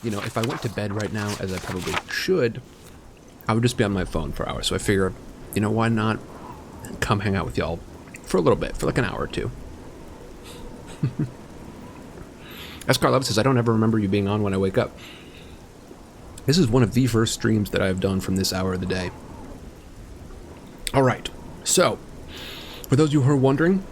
you know, if I went to bed right now, as I probably should, I would just be on my phone for hours. So I figure, you know, why not come hang out with y'all for a little bit, for like an hour or two. Escar says, I don't ever remember you being on when I wake up. This is one of the first streams that I've done from this hour of the day. All right, so for those of you who are wondering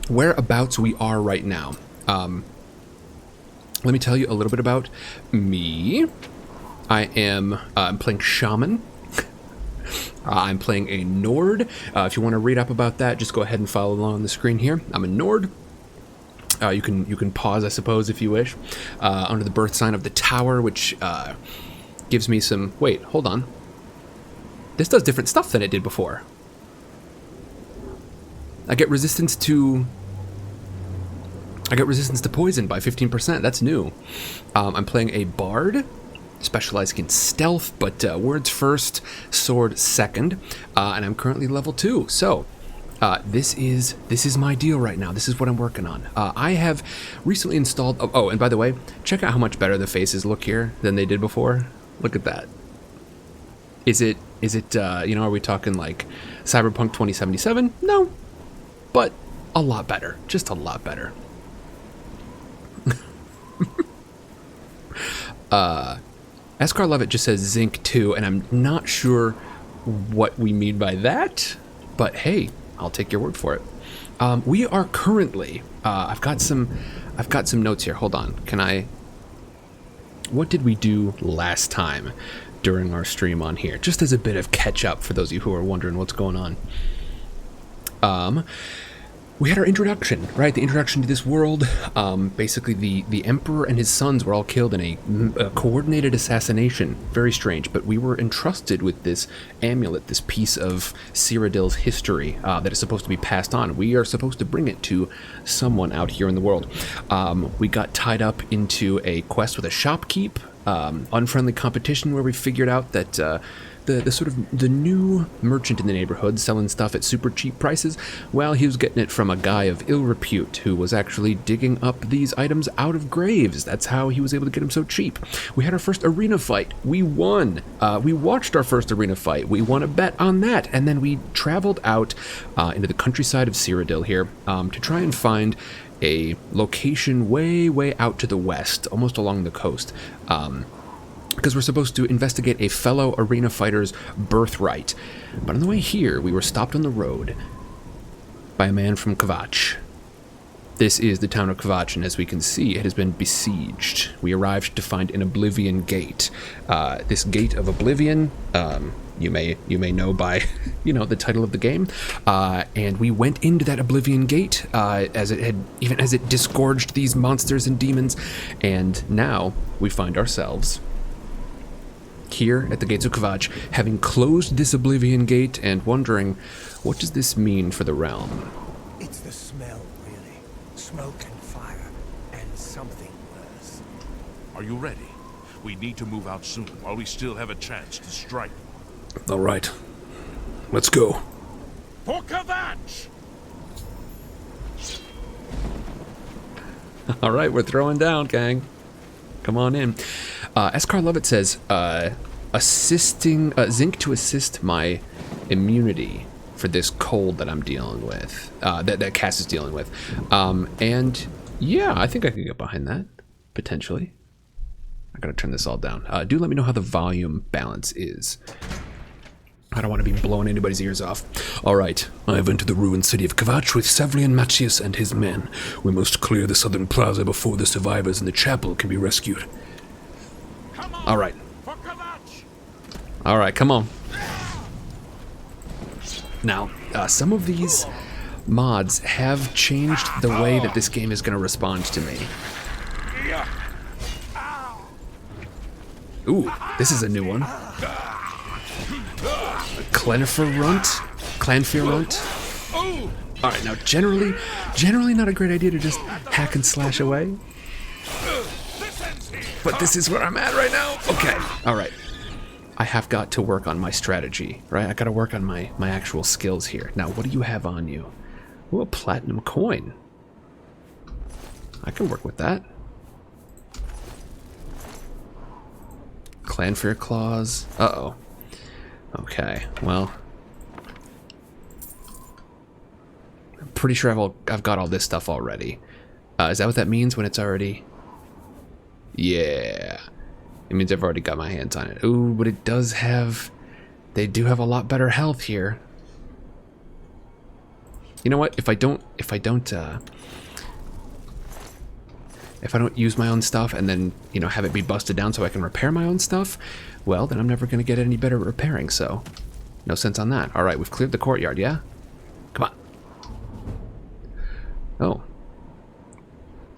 whereabouts we are right now, let me tell you a little bit about me. I'm playing Shaman. I'm playing a Nord. If you want to read up about that, just go ahead and follow along on the screen here. I'm a Nord. You can pause, I suppose, if you wish. Under the birth sign of the Tower, which gives me some... Wait, hold on. This does different stuff than it did before. I get resistance to poison by 15%. That's new. I'm playing a Bard, specializing in stealth, but words first, sword second, and I'm currently level 2. So this is my deal right now. This is what I'm working on. I have recently installed. Oh, and by the way, check out how much better the faces look here than they did before. Look at that. Is it? You know, are we talking like Cyberpunk 2077? No, but a lot better. Just a lot better. Escar Lovett just says Zinc 2, and I'm not sure what we mean by that, but hey, I'll take your word for it. We are currently, I've got some notes here. Hold on. What did we do last time during our stream on here? Just as a bit of catch up for those of you who are wondering what's going on. We had our introduction, right? The introduction to this world. Basically, the Emperor and his sons were all killed in a coordinated assassination. Very strange, but we were entrusted with this amulet, this piece of Cyrodiil's history that is supposed to be passed on. We are supposed to bring it to someone out here in the world. We got tied up into a quest with a shopkeep, unfriendly competition where we figured out that the sort of the new merchant in the neighborhood selling stuff at super cheap prices, well, he was getting it from a guy of ill repute who was actually digging up these items out of graves. That's how he was able to get them so cheap. We had our first arena fight. We won. We watched our first arena fight. We won a bet on that, and then we traveled out into the countryside of Cyrodiil here to try and find a location way out to the west, almost along the coast. Because we're supposed to investigate a fellow arena fighter's birthright. But on the way here, we were stopped on the road by a man from Kvatch. This is the town of Kvatch, and as we can see, it has been besieged. We arrived to find an Oblivion gate. This gate of Oblivion, you may know by, you know, the title of the game. And we went into that Oblivion gate as it disgorged these monsters and demons, and now we find ourselves here at the gates of Kvatch, having closed this Oblivion gate and wondering, what does this mean for the realm? It's the smell, really. Smoke and fire, and something worse. Are you ready? We need to move out soon while we still have a chance to strike. All right, let's go. For Kvatch! All right, we're throwing down, gang. Come on in. Escar Lovett says, assisting Zinc to assist my immunity for this cold that I'm dealing with, that Cass is dealing with. And yeah, I think I can get behind that, potentially. I gotta turn this all down. Do let me know how the volume balance is. I don't want to be blowing anybody's ears off. All right, I have entered the ruined city of Kvatch with Sevlian Machius and his men. We must clear the southern plaza before the survivors in the chapel can be rescued. All right. All right, come on. Now, some of these mods have changed the way that this game is going to respond to me. Ooh, this is a new one. Clanfear Runt. Alright, now generally not a great idea to just hack and slash away. But this is where I'm at right now. Okay, alright. I have got to work on my strategy, right? I gotta work on my actual skills here. Now, what do you have on you? Ooh, a platinum coin. I can work with that. Plan for your claws. Uh-oh. Okay, well. I'm pretty sure I've got all this stuff already. Is that what that means when it's already... Yeah. It means I've already got my hands on it. Ooh, but it does have... They do have a lot better health here. You know what? If I don't use my own stuff and then, you know, have it be busted down so I can repair my own stuff, well, then I'm never going to get any better at repairing, so no sense on that. All right, we've cleared the courtyard, yeah? Come on. Oh.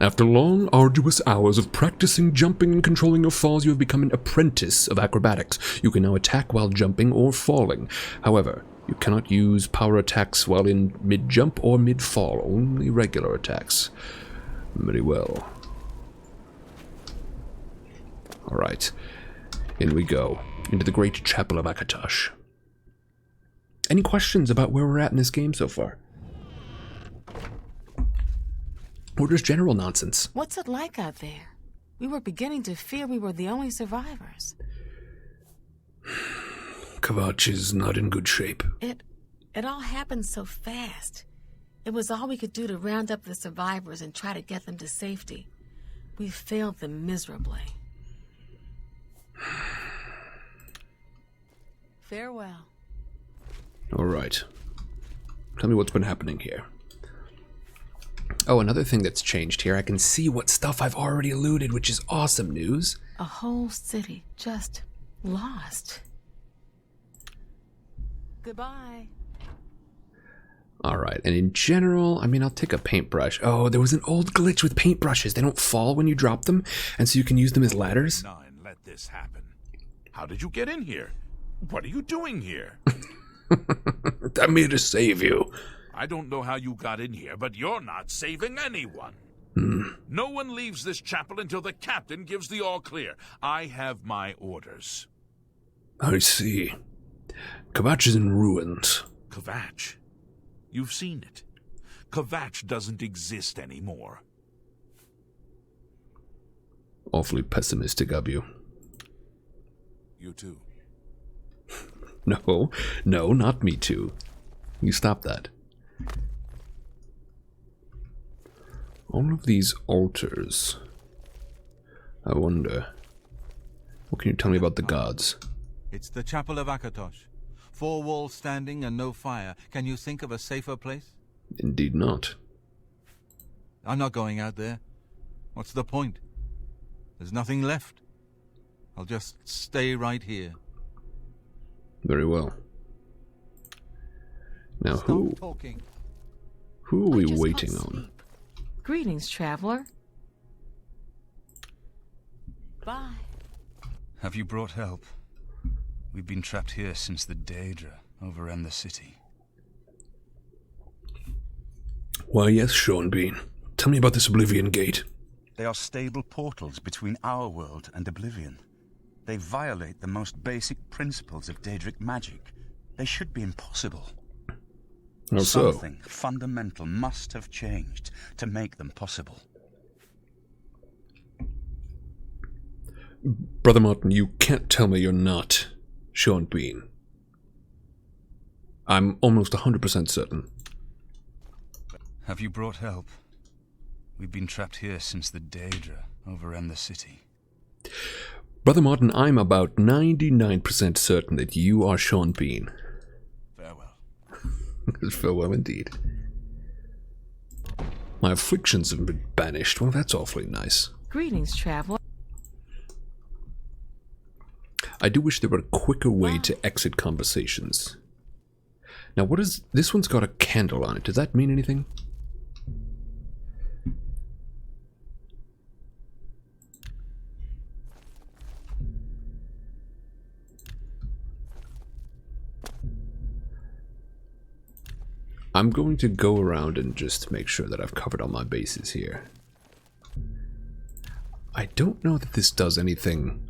After long, arduous hours of practicing jumping and controlling your falls, you have become an apprentice of acrobatics. You can now attack while jumping or falling. However, you cannot use power attacks while in mid-jump or mid-fall, only regular attacks. Very well. Alright, in we go, into the great chapel of Kvatch. Any questions about where we're at in this game so far? Or just general nonsense? What's it like out there? We were beginning to fear we were the only survivors. Kvatch is not in good shape. It all happened so fast. It was all we could do to round up the survivors and try to get them to safety. We failed them miserably. Farewell. Alright. Tell me what's been happening here. Oh, another thing that's changed here. I can see what stuff I've already looted, which is awesome news. A whole city just lost. Goodbye. Alright, and in general, I mean, I'll take a paintbrush. Oh, there was an old glitch with paintbrushes. They don't fall when you drop them, and so you can use them as ladders. Nine, let this happen. How did you get in here? What are you doing here? I'm here to save you. I don't know how you got in here, but you're not saving anyone. No one leaves this chapel until the captain gives the all clear. I have my orders. I see. Kvatch is in ruins. Kvatch? You've seen it. Kvatch doesn't exist anymore. Awfully pessimistic of you. You too. No, not me too. You stop that. All of these altars. I wonder. What can you tell me about the gods? It's the chapel of Kvatch. 4 walls standing and no fire. Can you think of a safer place? Indeed not. I'm not going out there. What's the point? There's nothing left. I'll just stay right here. Very well. Now Stop talking. who are we I just waiting can't on? sleep. Greetings, traveler. Bye. Have you brought help? We've been trapped here since the Daedra overran the city. Why, yes, Sean Bean. Tell me about this Oblivion gate. They are stable portals between our world and Oblivion. They violate the most basic principles of Daedric magic. They should be impossible. How so? Something fundamental must have changed to make them possible. Brother Martin, you can't tell me you're not Sean Bean. I'm almost 100% certain. Have you brought help? We've been trapped here since the Daedra overran the city. Brother Martin, I'm about 99% certain that you are Sean Bean. Farewell. Farewell indeed. My afflictions have been banished. Well, that's awfully nice. Greetings, traveler. I do wish there were a quicker way to exit conversations. Now, what is... This one's got a candle on it. Does that mean anything? I'm going to go around and just make sure that I've covered all my bases here. I don't know that this does anything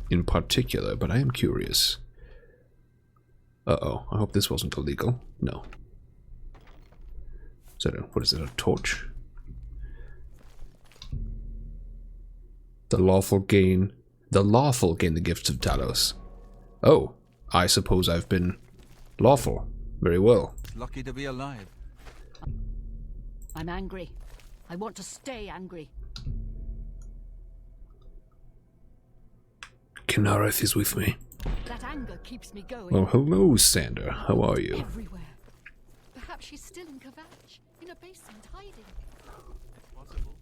in particular, but I am curious. Uh-oh, I hope this wasn't illegal. No. Is that what is it, a torch? The lawful gain The lawful gain the gifts of Talos. Oh, I suppose I've been lawful. Very well. Lucky to be alive. I'm angry. I want to stay angry. Kinareth is with me. That anger keeps me going. Oh, hello, Sander. How are you? Everywhere. Perhaps she's still in Kvatch, in a basement hiding. Possible.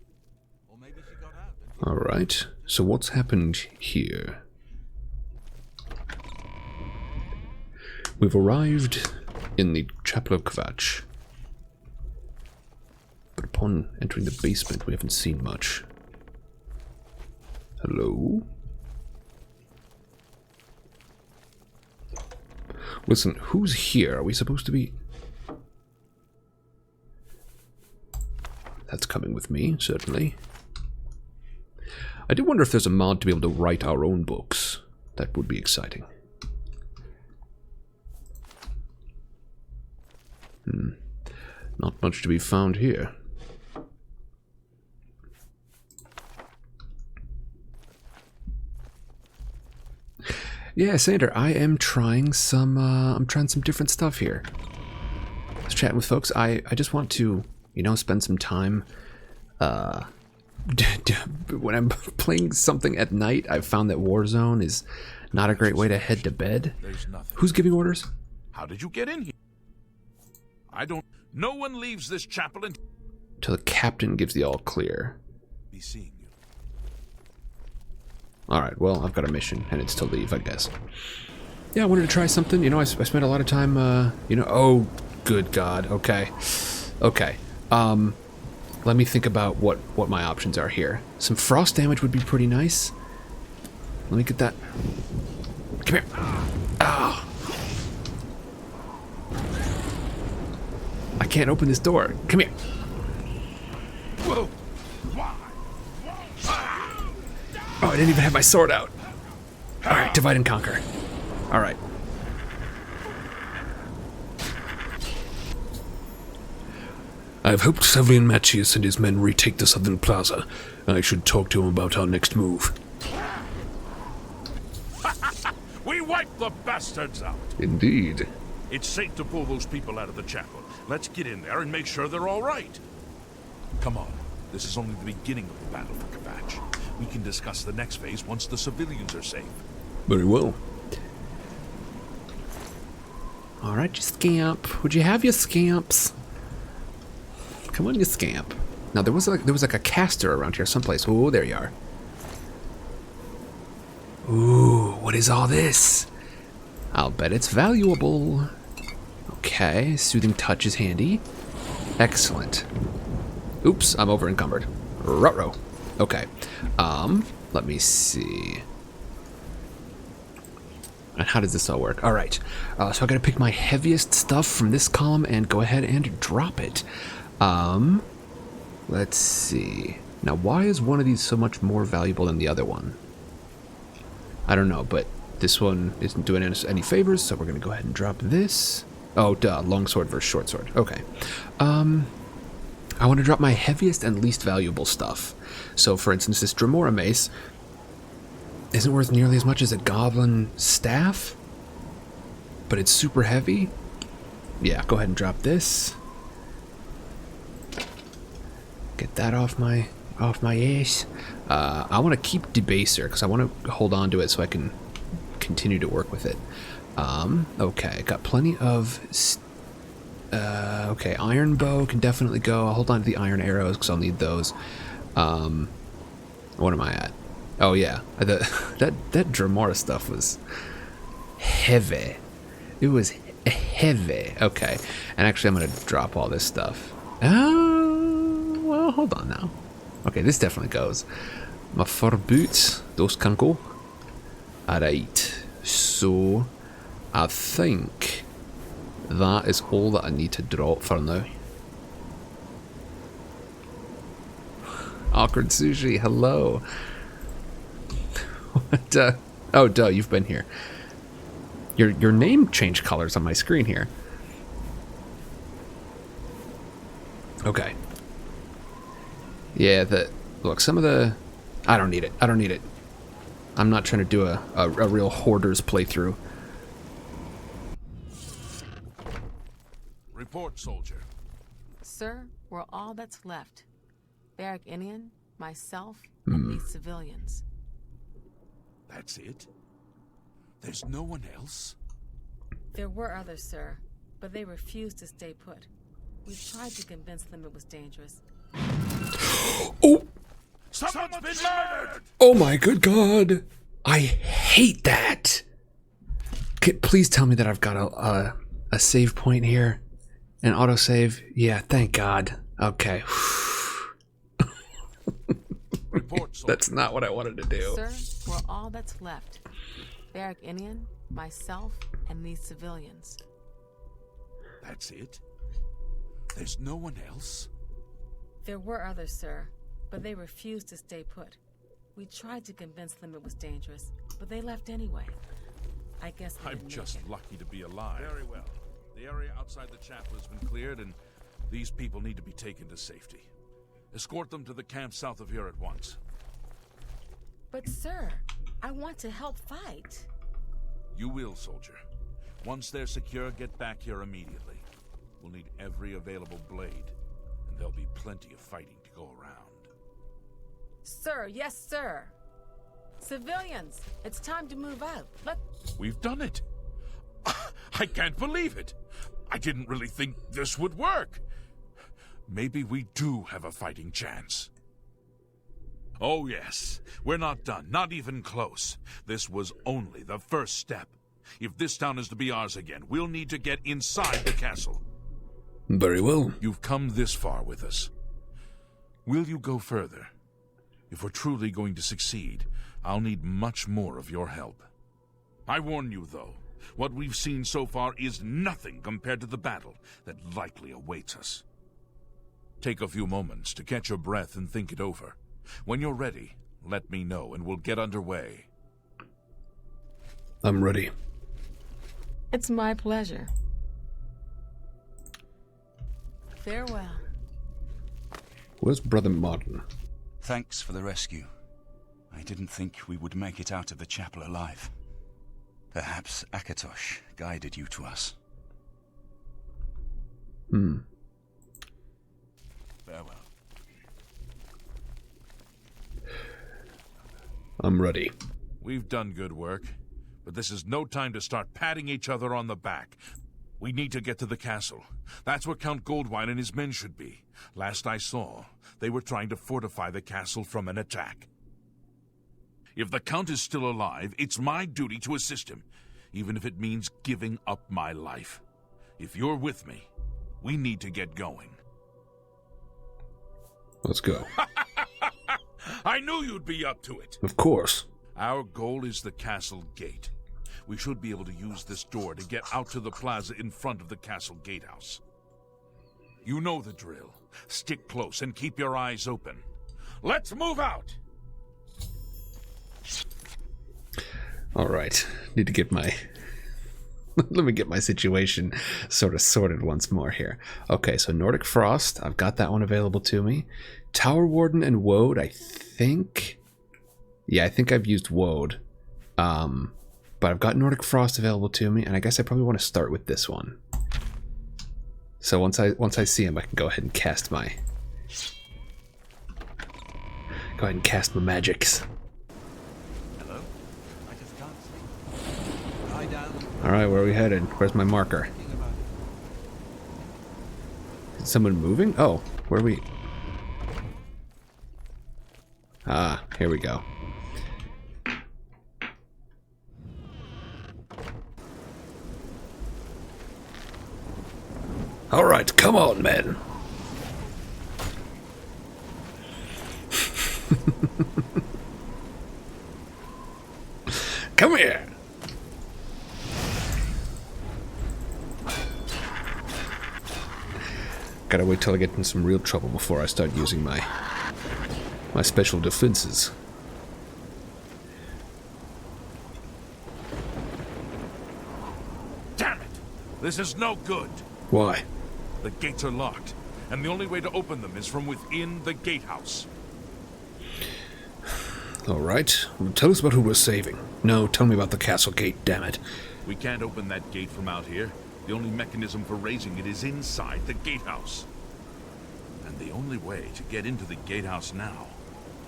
Or maybe she got out. Alright, so what's happened here? We've arrived in the Chapel of Kvatch. But upon entering the basement, we haven't seen much. Hello? Listen, who's here? Are we supposed to be... That's coming with me, certainly. I do wonder if there's a mod to be able to write our own books. That would be exciting. Not much to be found here. Yeah, Sander, I am trying some, I'm trying some different stuff here. I was chatting with folks. I just want to, you know, spend some time, when I'm playing something at night. I've found that Warzone is not a great way to head to bed. There's nothing. Who's giving orders? How did you get in here? I don't... No one leaves this chapel until Till the captain gives the all clear. be seeing you. Alright, well, I've got a mission, and it's to leave, I guess. Yeah, I wanted to try something. You know, I spent a lot of time, you know... Oh, good God. Okay. Okay. Let me think about what my options are here. Some frost damage would be pretty nice. Let me get that. Come here. Ah. I can't open this door. Come here. Whoa! Oh, I didn't even have my sword out. Alright, divide and conquer. Alright. I've hoped Savian Machius and his men retake the southern plaza. I should talk to him about our next move. We wiped the bastards out. Indeed. It's safe to pull those people out of the chapel. Let's get in there and make sure they're all right. Come on. This is only the beginning of the battle for Kvatch. We can discuss the next phase once the civilians are safe. Very well. Alright, you scamp. Would you have your scamps? Come on, you scamp. Now there was like a caster around here someplace. Oh, there you are. Ooh, what is all this? I'll bet it's valuable. Okay, soothing touch is handy. Excellent. Oops, I'm over encumbered. Ruh-roh. Okay. Let me see. And how does this all work? Alright. So I gotta pick my heaviest stuff from this column and go ahead and drop it. Let's see. Now, why is one of these so much more valuable than the other one? I don't know, but this one isn't doing us any favors, so we're gonna go ahead and drop this. Oh, duh, longsword versus short sword. Okay. I want to drop my heaviest and least valuable stuff. So, for instance, this Dremora mace isn't worth nearly as much as a goblin staff, but it's super heavy. Yeah, go ahead and drop this. Get that off my ass. I want to keep Debaser because I want to hold on to it so I can continue to work with it. Okay, got plenty of. Okay, iron bow can definitely go. I'll hold on to the iron arrows because I'll need those. What am I at? Oh yeah, that Dremora stuff was heavy. It was heavy. Okay, and actually I'm gonna drop all this stuff. Well, hold on now. Okay, this definitely goes. My fur boots, those can go. Alright, so I think that is all that I need to drop for now. Awkward Sushi, hello. What, oh, duh, you've been here. Your name changed colors on my screen here. Okay. Yeah, look, some of the... I don't need it. I don't need it. I'm not trying to do a real hoarder's playthrough. Report, soldier. Sir, we're all that's left. Barrack Inian, myself, and these civilians. That's it? There's no one else? There were others, sir, but they refused to stay put. We tried to convince them it was dangerous. Oh! Someone's been murdered! Oh my good god! I hate that! Please tell me that I've got a save point here. An autosave? Yeah, thank god. Okay. Report, soldier. That's not what I wanted to do. Sir, we're all that's left. Barrack Inian, myself, and these civilians. That's it? There's no one else? There were others, sir, but they refused to stay put. We tried to convince them it was dangerous, but they left anyway. I guess they I'm didn't just make it. lucky to be alive. Very well. The area outside the chapel has been cleared, and these people need to be taken to safety. Escort them to the camp south of here at once. But sir, I want to help fight. You will, soldier. Once they're secure, get back here immediately. We'll need every available blade, and there'll be plenty of fighting to go around. Sir, yes, sir. Civilians, it's time to move out. We've done it! I can't believe it! I didn't really think this would work. Maybe we do have a fighting chance. Oh yes, we're not done, not even close. This was only the first step. If this town is to be ours again, we'll need to get inside the castle. Very well. You've come this far with us. Will you go further? If we're truly going to succeed, I'll need much more of your help. I warn you, though, what we've seen so far is nothing compared to the battle that likely awaits us. Take a few moments to catch your breath and think it over. When you're ready, let me know and we'll get underway. I'm ready. It's my pleasure. Farewell. Where's Brother Martin? Thanks for the rescue. I didn't think we would make it out of the chapel alive. Perhaps Akatosh guided you to us. Farewell. I'm ready. We've done good work, but this is no time to start patting each other on the back. We need to get to the castle. That's where Count Goldwine and his men should be. Last I saw, they were trying to fortify the castle from an attack. If the Count is still alive, it's my duty to assist him, even if it means giving up my life. If you're with me, we need to get going. Let's go. I knew you'd be up to it. Of course. Our goal is the castle gate. We should be able to use this door to get out to the plaza in front of the castle gatehouse. You know the drill. Stick close and keep your eyes open. Let's move out! All right. Need to get my... Let me get my situation sort of sorted once more here. Okay, so Nordic Frost. I've got that one available to me. Tower Warden and Woad, I think... Yeah, I think I've used Woad. But I've got Nordic Frost available to me, and I guess I probably want to start with this one. So once I see him, I can go ahead and cast my... Go ahead and cast my magics. Hello? I just can't sleep. Lie down. Alright, where are we headed? Where's my marker? Is someone moving? Oh, where are we? Ah, here we go. Alright, come on, men. Come here. Gotta wait till I get in some real trouble before I start using my special defenses. Damn it! This is no good. Why? The gates are locked, and the only way to open them is from within the gatehouse. All right. Well, tell us about who we're saving. No, tell me about the castle gate, damn it. We can't open that gate from out here. The only mechanism for raising it is inside the gatehouse. And the only way to get into the gatehouse now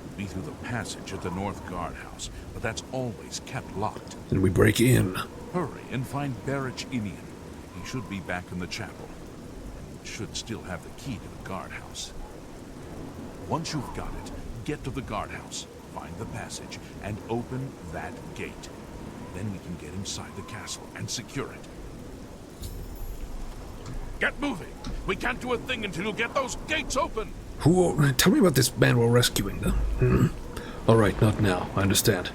would be through the passage at the North Guardhouse, but that's always kept locked. And we break in. Hurry and find Barrich Inian. He should be back in the chapel, and should still have the key to the guardhouse. Once you've got it, get to the guardhouse, find the passage, and open that gate. Then we can get inside the castle and secure it. Get moving! We can't do a thing until you get those gates open! Tell me about this man we're rescuing, then. All right, not now. I understand.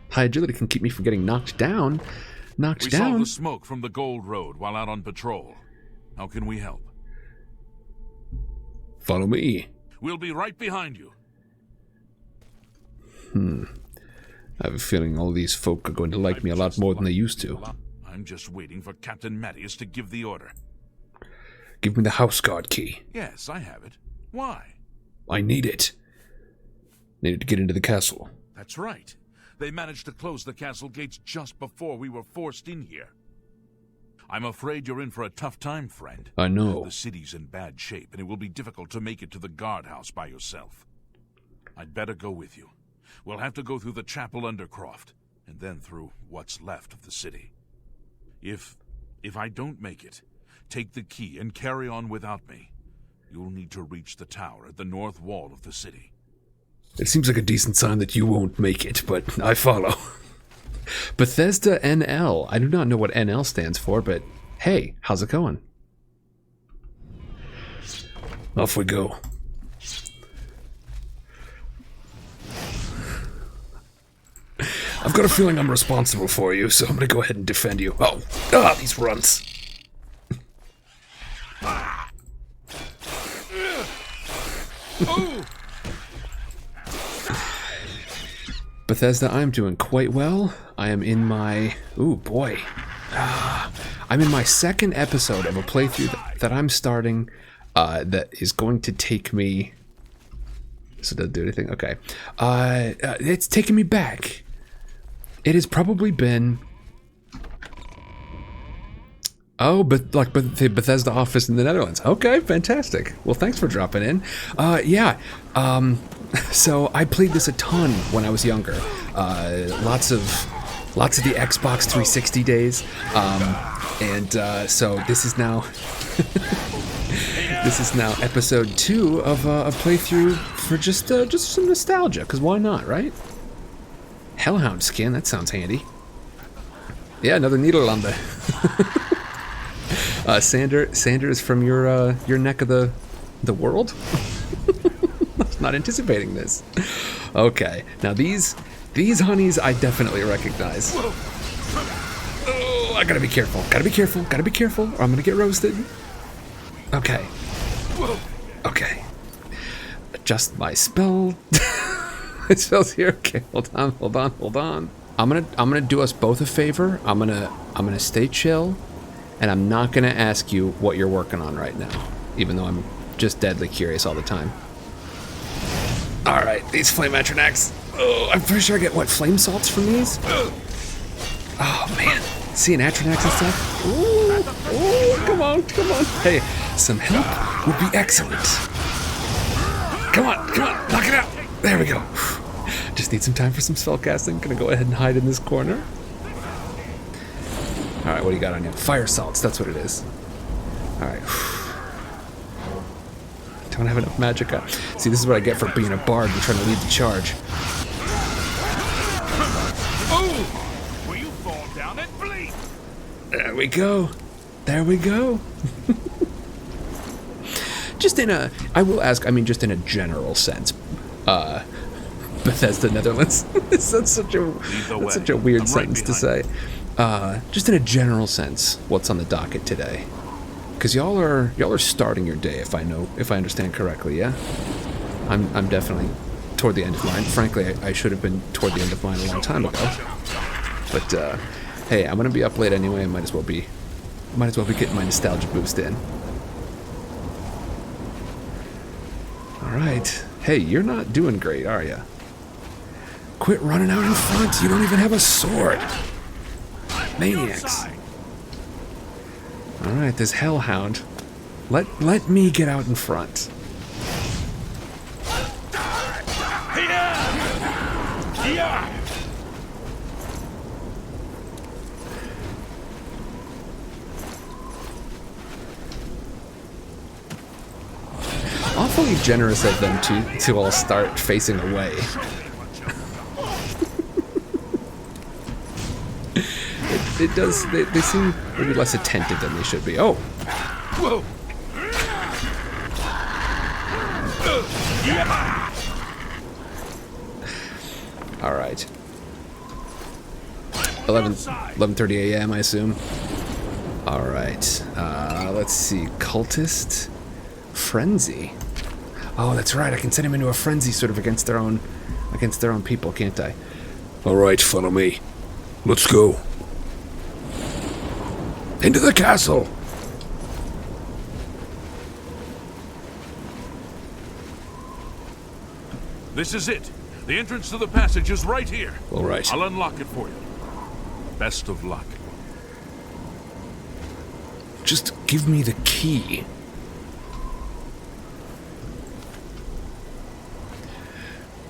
High agility can keep me from getting knocked down. We saw the smoke from the Gold Road while out on patrol. How can we help? Follow me. We'll be right behind you. I have a feeling all these folk are going to like me a lot more than they used to. I'm just waiting for Captain Mattias to give the order. Give me the house guard key. Yes, I have it. Why? I need it. Needed to get into the castle. That's right. They managed to close the castle gates just before we were forced in here. I'm afraid you're in for a tough time, friend. I know. The city's in bad shape, and it will be difficult to make it to the guardhouse by yourself. I'd better go with you. We'll have to go through the chapel undercroft, and then through what's left of the city. If I don't make it, take the key and carry on without me. You'll need to reach the tower at the north wall of the city. It seems like a decent sign that you won't make it, but I follow. Bethesda NL. I do not know what NL stands for, but hey, how's it going? Off we go. I've got a feeling I'm responsible for you, so I'm gonna go ahead and defend you. These runs. Bethesda, I'm doing quite well. I am in my... Ooh, boy. I'm in my second episode of a playthrough that I'm starting that is going to take me... So it doesn't do anything? Okay. It's taking me back. It has probably been... Oh, but like the Bethesda office in the Netherlands. Okay, fantastic. Well, thanks for dropping in. So I played this a ton when I was younger. Lots of the Xbox 360 days. So this is now episode 2 of a playthrough for just some nostalgia. Because why not, right? Hellhound skin. That sounds handy. Yeah, another Nederlander. Sander is from your neck of the world. I was not anticipating this. Okay, now these honeys I definitely recognize. Oh, I gotta be careful. Gotta be careful, or I'm gonna get roasted. Okay. Adjust my spell. It spells here. Okay, hold on. I'm gonna do us both a favor. I'm gonna stay chill. And I'm not going to ask you what you're working on right now, even though I'm just deadly curious all the time. Alright, these flame atronachs. Oh, I'm pretty sure I get, flame salts from these? Oh, man. Seeing atronachs and stuff? Ooh, come on. Hey, some help would be excellent. Come on, knock it out. There we go. Just need some time for some spell casting. Gonna go ahead and hide in this corner. Alright, what do you got on you? Fire salts, that's what it is. Alright. Don't have enough magic up. See, this is what I get for being a bard and trying to lead the charge. Oh! Will you fall down and bleed? There we go. I will ask, just in a general sense, Bethesda Netherlands. That's such a weird sentence to say. Just in a general sense, what's on the docket today? Because y'all are starting your day, if I understand correctly, yeah? I'm definitely toward the end of mine. Frankly, I should have been toward the end of mine a long time ago. But Hey, I'm gonna be up late anyway. I might as well be getting my nostalgia boost in. Alright. Hey, you're not doing great, are ya? Quit running out in front. You don't even have a sword. Maniacs. Alright, this hellhound. Let me get out in front. Awfully generous of them to all start facing away. It does. They seem maybe less attentive than they should be. Oh. Whoa. All right. 11:30 a.m. I assume. All right. Let's see. Cultist frenzy. Oh, that's right. I can send him into a frenzy, sort of against their own people, can't I? All right, follow me. Let's go. Into the castle. This is it. The entrance to the passage is right here. All right. I'll unlock it for you. Best of luck. Just give me the key.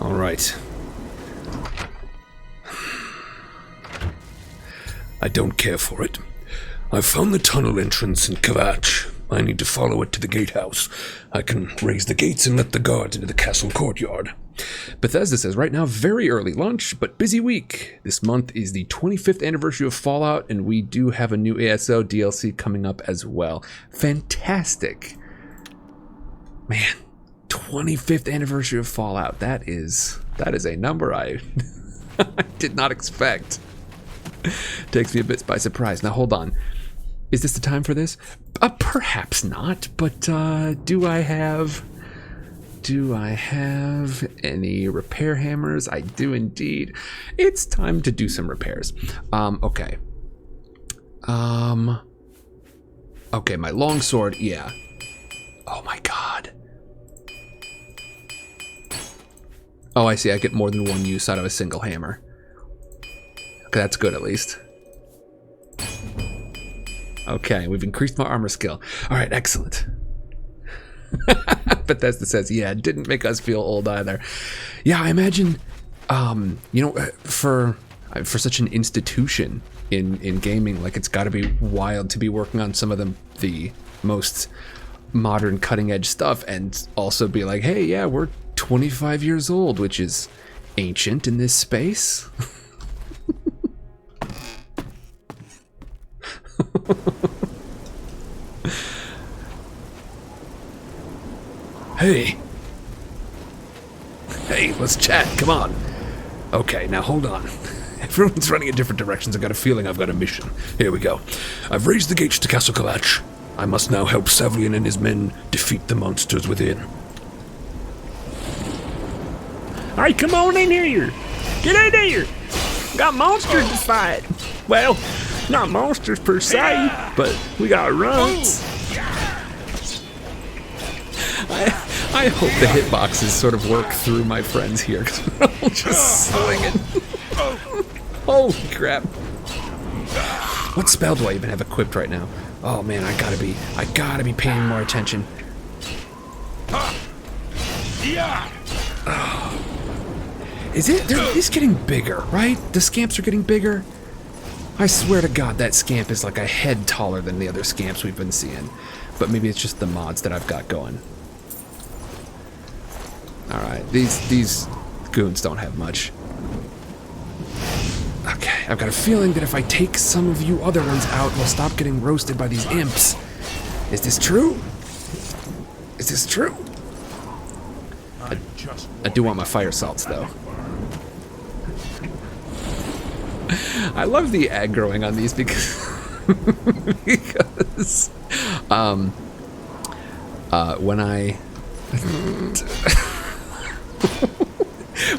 All right. I don't care for it. I've found the tunnel entrance in Kvatch. I need to follow it to the gatehouse. I can raise the gates and let the guards into the castle courtyard. Bethesda says, right now, very early launch, but busy week. This month is the 25th anniversary of Fallout, and we do have a new ASO DLC coming up as well. Fantastic. Man, 25th anniversary of Fallout. That is a number I did not expect. Takes me a bit by surprise. Now, hold on. Is this the time for this? Perhaps not, but do I have any repair hammers? I do indeed. It's time to do some repairs. Okay. Okay, my longsword, yeah. Oh my god. Oh, I see. I get more than one use out of a single hammer. Okay, that's good at least. Okay, we've increased my armor skill. All right, excellent. Bethesda says, yeah, it didn't make us feel old either. Yeah, I imagine, for such an institution in gaming, like, it's got to be wild to be working on some of the most modern cutting edge stuff and also be like, hey, yeah, we're 25 years old, which is ancient in this space. Hey, let's chat. Come on. Okay, now hold on. Everyone's running in different directions. I got a feeling I've got a mission. Here we go. I've raised the gates to Castle Kvatch. I must now help Savlian and his men defeat the monsters within. Alright, come on in here. Get in here. Got monsters to fight. Well, not monsters per se, but we got runts. I hope the hitboxes sort of work through my friends here, because we're all just slinging. Holy crap. What spell do I even have equipped right now? Oh man, I gotta be paying more attention. It's getting bigger, right? The scamps are getting bigger. I swear to God, that scamp is like a head taller than the other scamps we've been seeing. But maybe it's just the mods that I've got going. Alright, these goons don't have much. Okay, I've got a feeling that if I take some of you other ones out, we'll stop getting roasted by these imps. Is this true? Is this true? I do want my fire salts, though. I love the aggroing on these because when I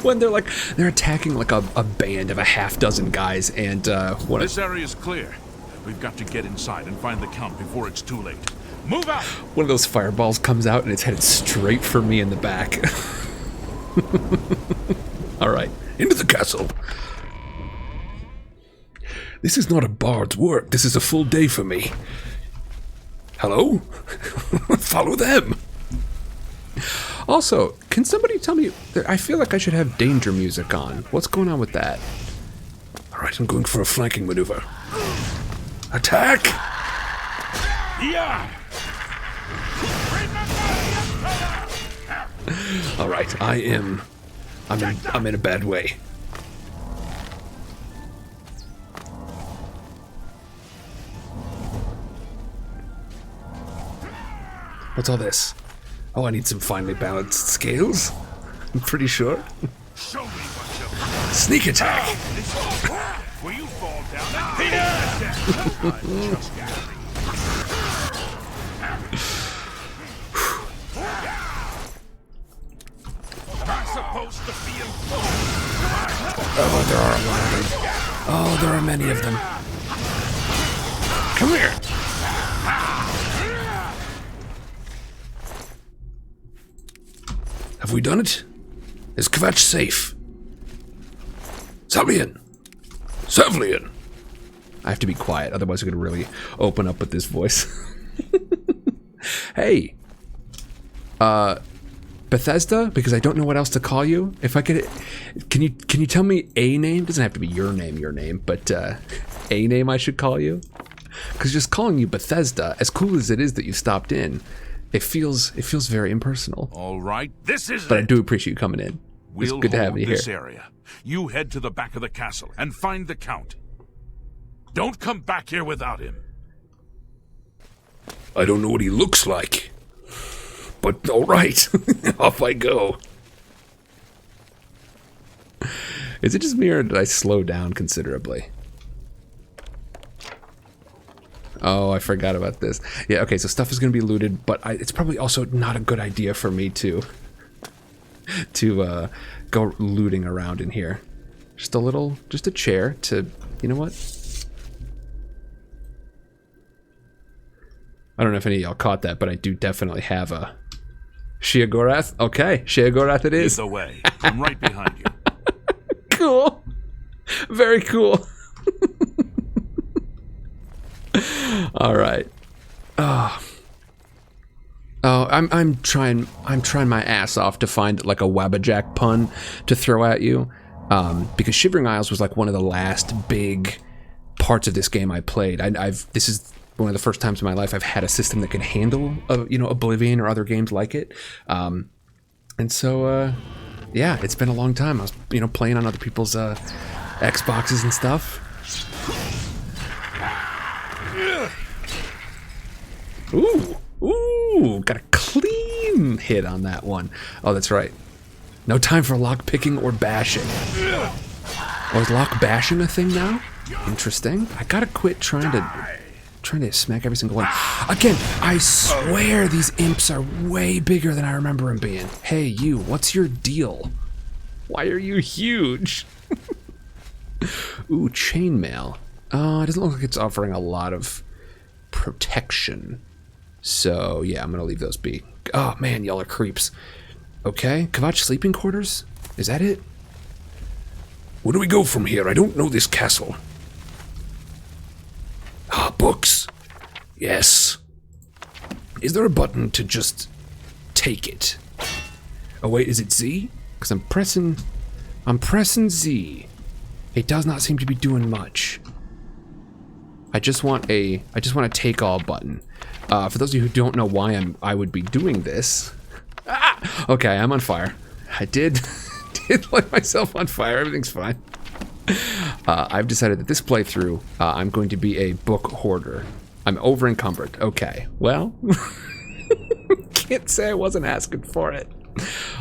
when they're attacking like a band of a half dozen guys, and This area's clear. We've got to get inside and find the Count before it's too late. Move out! one of those fireballs comes out and it's headed straight for me in the back. All right, Into the castle. This is not a bard's work. This is a full day for me. Hello? Follow them. also, can somebody tell me, I feel like I should have danger music on. What's going on with that? All right, I'm going for a flanking maneuver. Attack! Yeah! All right, I'm in a bad way. What's all this? Oh, I need some finely balanced scales. I'm pretty sure. Show me what you Sneak attack. Will you fall down? I'm just kidding. Am I supposed to feel? Oh, there are a lot of them. Oh, there are many of them. Come here. Have we done it? Is Kvatch safe? Savlian! Savlian! I have to be quiet, otherwise I'm going to really open up with this voice. Hey, Bethesda, because I don't know what else to call you. If I could, can you tell me a name? Doesn't have to be your name, but a name I should call you. Because just calling you Bethesda, as cool as it is that you stopped in, it feels very impersonal. All right, this is But it. I do appreciate you coming in. It's We'll good to have hold you here. this area. You head to the back of the castle and find the Count. Don't come back here without him. I don't know what he looks like. But all right, off I go. Is it just me or did I slow down considerably? Oh, I forgot about this. Yeah, okay, so stuff is going to be looted, but it's probably also not a good idea for me to go looting around in here. Just a chair to, you know what? I don't know if any of y'all caught that, but I do definitely have a Sheogorath. Okay, Sheogorath it Lead is. the way. I'm right behind you. Cool. Very cool. All right. Oh, I'm trying my ass off to find like a Wabbajack pun to throw at you, because Shivering Isles was like one of the last big parts of this game I played. This is one of the first times in my life I've had a system that can handle Oblivion or other games like it, and so yeah, it's been a long time. I was playing on other people's Xboxes and stuff. Ooh, got a clean hit on that one. Oh, that's right. No time for lock picking or bashing. Oh, is lock bashing a thing now? Interesting. I gotta quit trying to smack every single one. Again, I swear these imps are way bigger than I remember them being. Hey, you, what's your deal? Why are you huge? Ooh, chainmail. It doesn't look like it's offering a lot of protection. So, yeah, I'm gonna leave those be. Oh, man, y'all are creeps. Okay, Kvatch sleeping quarters? Is that it? Where do we go from here? I don't know this castle. Ah, books. Yes. Is there a button to just take it? Oh wait, is it Z? Because I'm pressing Z. It does not seem to be doing much. I just want a take all button. For those of you who don't know why I would be doing this. Okay, I'm on fire. I did light myself on fire. Everything's fine. I've decided that this playthrough, I'm going to be a book hoarder. I'm over encumbered. Okay, well, can't say I wasn't asking for it.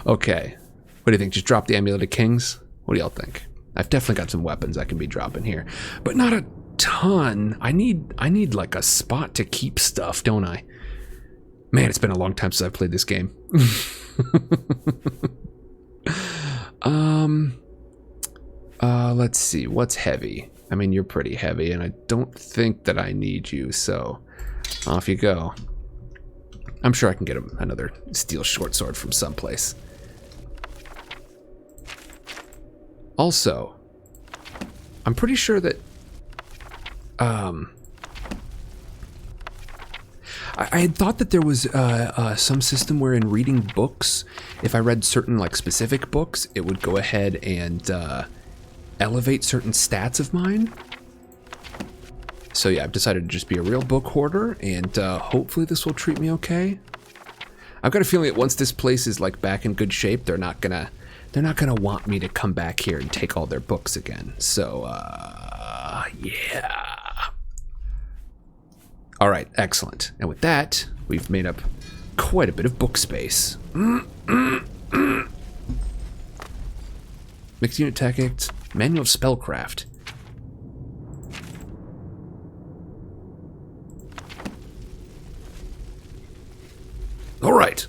Okay, what do you think? Just drop the Amulet of Kings? What do y'all think? I've definitely got some weapons I can be dropping here, but not a ton. I need like a spot to keep stuff, don't I? Man, it's been a long time since I've played this game. Let's see, what's heavy? I mean, you're pretty heavy, and I don't think that I need you, so off you go. I'm sure I can get another steel short sword from someplace. Also, I'm pretty sure that, I had thought that there was some system where in reading books, if I read certain like specific books, it would go ahead and elevate certain stats of mine. So yeah, I've decided to just be a real book hoarder, and hopefully this will treat me okay. I've got a feeling that once this place is like back in good shape, they're not gonna want me to come back here and take all their books again. So yeah. All right, excellent. And with that, we've made up quite a bit of book space. Mixed unit tactics, manual of spellcraft. All right.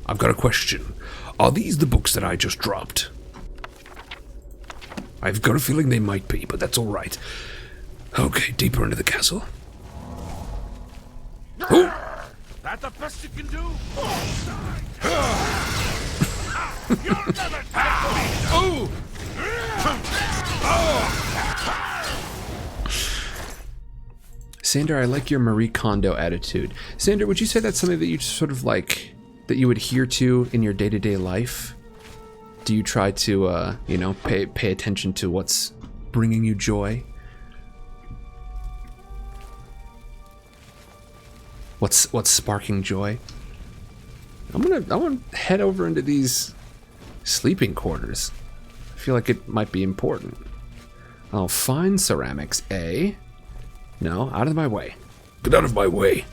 I've got a question. Are these the books that I just dropped? I've got a feeling they might be, but that's all right. Okay, deeper into the castle. Oh! That the best you can do? You'll never get me! Oh! Sander, I like your Marie Kondo attitude. Sander, would you say that's something that you sort of like, that you adhere to in your day-to-day life? Do you try to, you know, pay attention to what's bringing you joy? What's sparking joy? I want to head over into these sleeping quarters. I feel like it might be important. Oh, fine ceramics, eh? No, out of my way. Get out of my way.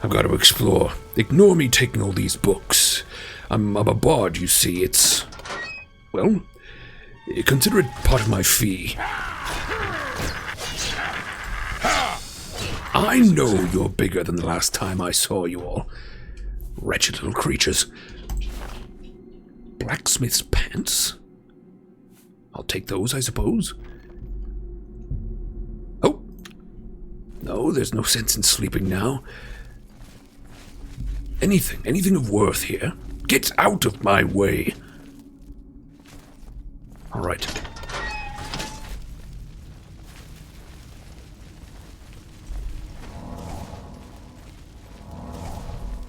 I've got to explore. Ignore me taking all these books. I'm a bard, you see. It's... well, consider it part of my fee. I know you're bigger than the last time I saw you all. Wretched little creatures. Blacksmith's pants? I'll take those, I suppose. Oh! No, there's no sense in sleeping now. Anything of worth here. Get out of my way. All right.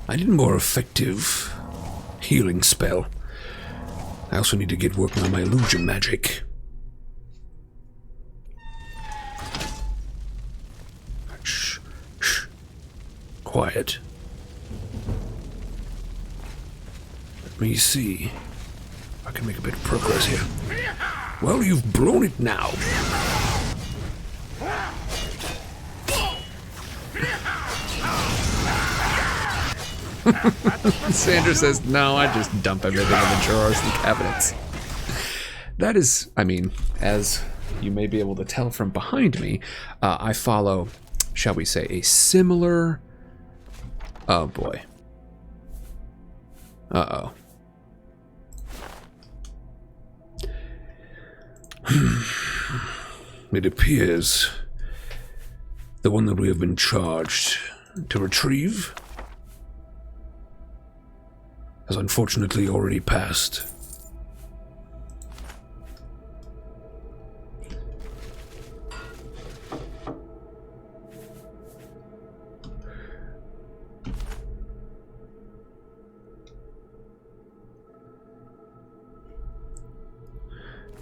I need a more effective healing spell. I also need to get working on my illusion magic. Shh. Shh. Quiet. Let me see if I can make a bit of progress here. Well, you've blown it now. Sandra says, no, I just dump everything in the drawers and cabinets. That is, I mean, as you may be able to tell from behind me, I follow, shall we say, a similar... oh boy. Uh-oh. It appears the one that we have been charged to retrieve has unfortunately already passed.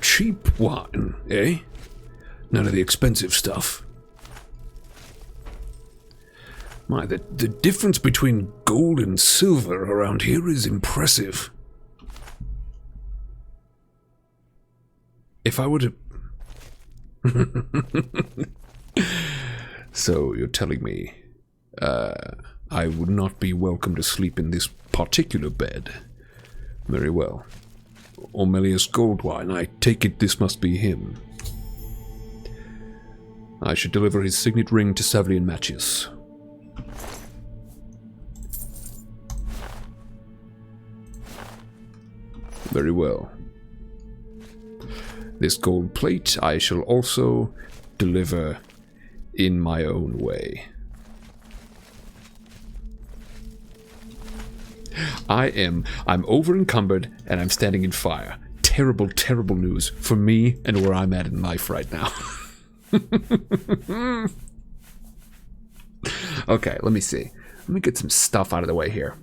Cheap wine, eh? None of the expensive stuff. My, the difference between gold and silver around here is impressive. If I were to... So, you're telling me, I would not be welcome to sleep in this particular bed? Very well. Ormelius Goldwine, I take it this must be him. I should deliver his signet ring to Savlian Matchius. Very well. This gold plate I shall also deliver in my own way. I'm over encumbered and I'm standing in fire. Terrible, terrible news for me and where I'm at in life right now. Okay, let me see. Let me get some stuff out of the way here.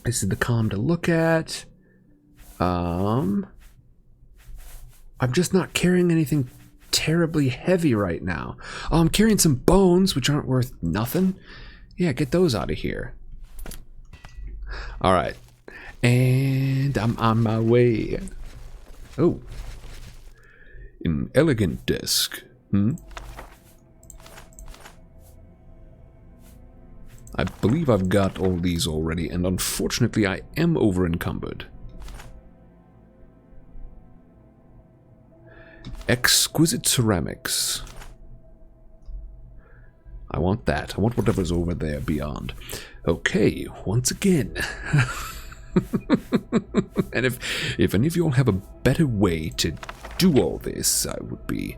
This is the comm to look at. I'm just not carrying anything terribly heavy right now. Oh, I'm carrying some bones, which aren't worth nothing. Yeah, get those out of here. Alright. And I'm on my way. Oh. An elegant desk. I believe I've got all these already, and unfortunately I am over encumbered. Exquisite ceramics. I want that. I want whatever's over there beyond. Okay, once again. And if any of you all have a better way to do all this, I'd be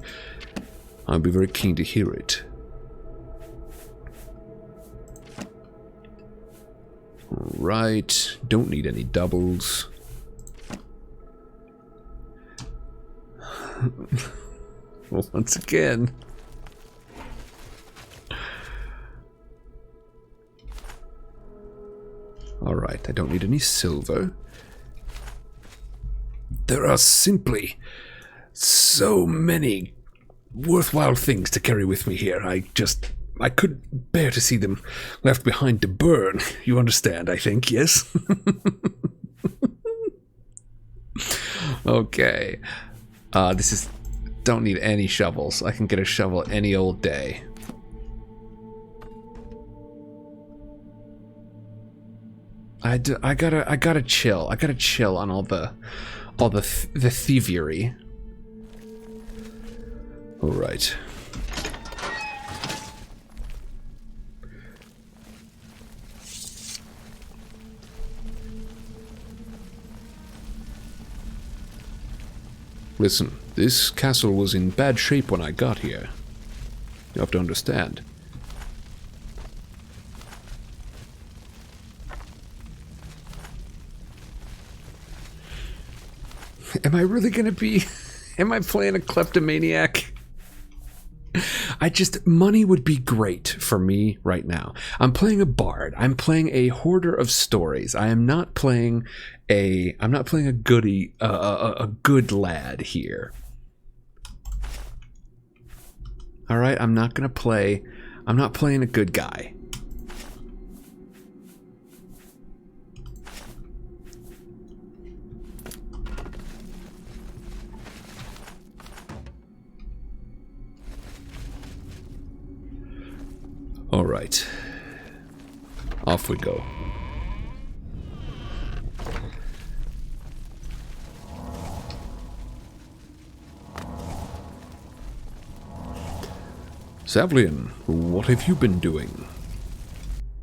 very keen to hear it. Alright, don't need any doubles. Well, once again. Alright, I don't need any silver. There are simply so many worthwhile things to carry with me here. I couldn't bear to see them left behind to burn. You understand, I think, yes? Okay. Don't need any shovels. I can get a shovel any old day. I gotta chill. I gotta chill on all the thievery. All right. Listen, this castle was in bad shape when I got here. You have to understand. Am I really gonna be... Am I playing a kleptomaniac? Money would be great for me right now. I'm playing a bard. I'm playing a hoarder of stories. I'm not playing a goody, a good lad here. All right, I'm not playing a good guy. All right, off we go. Savlian, what have you been doing?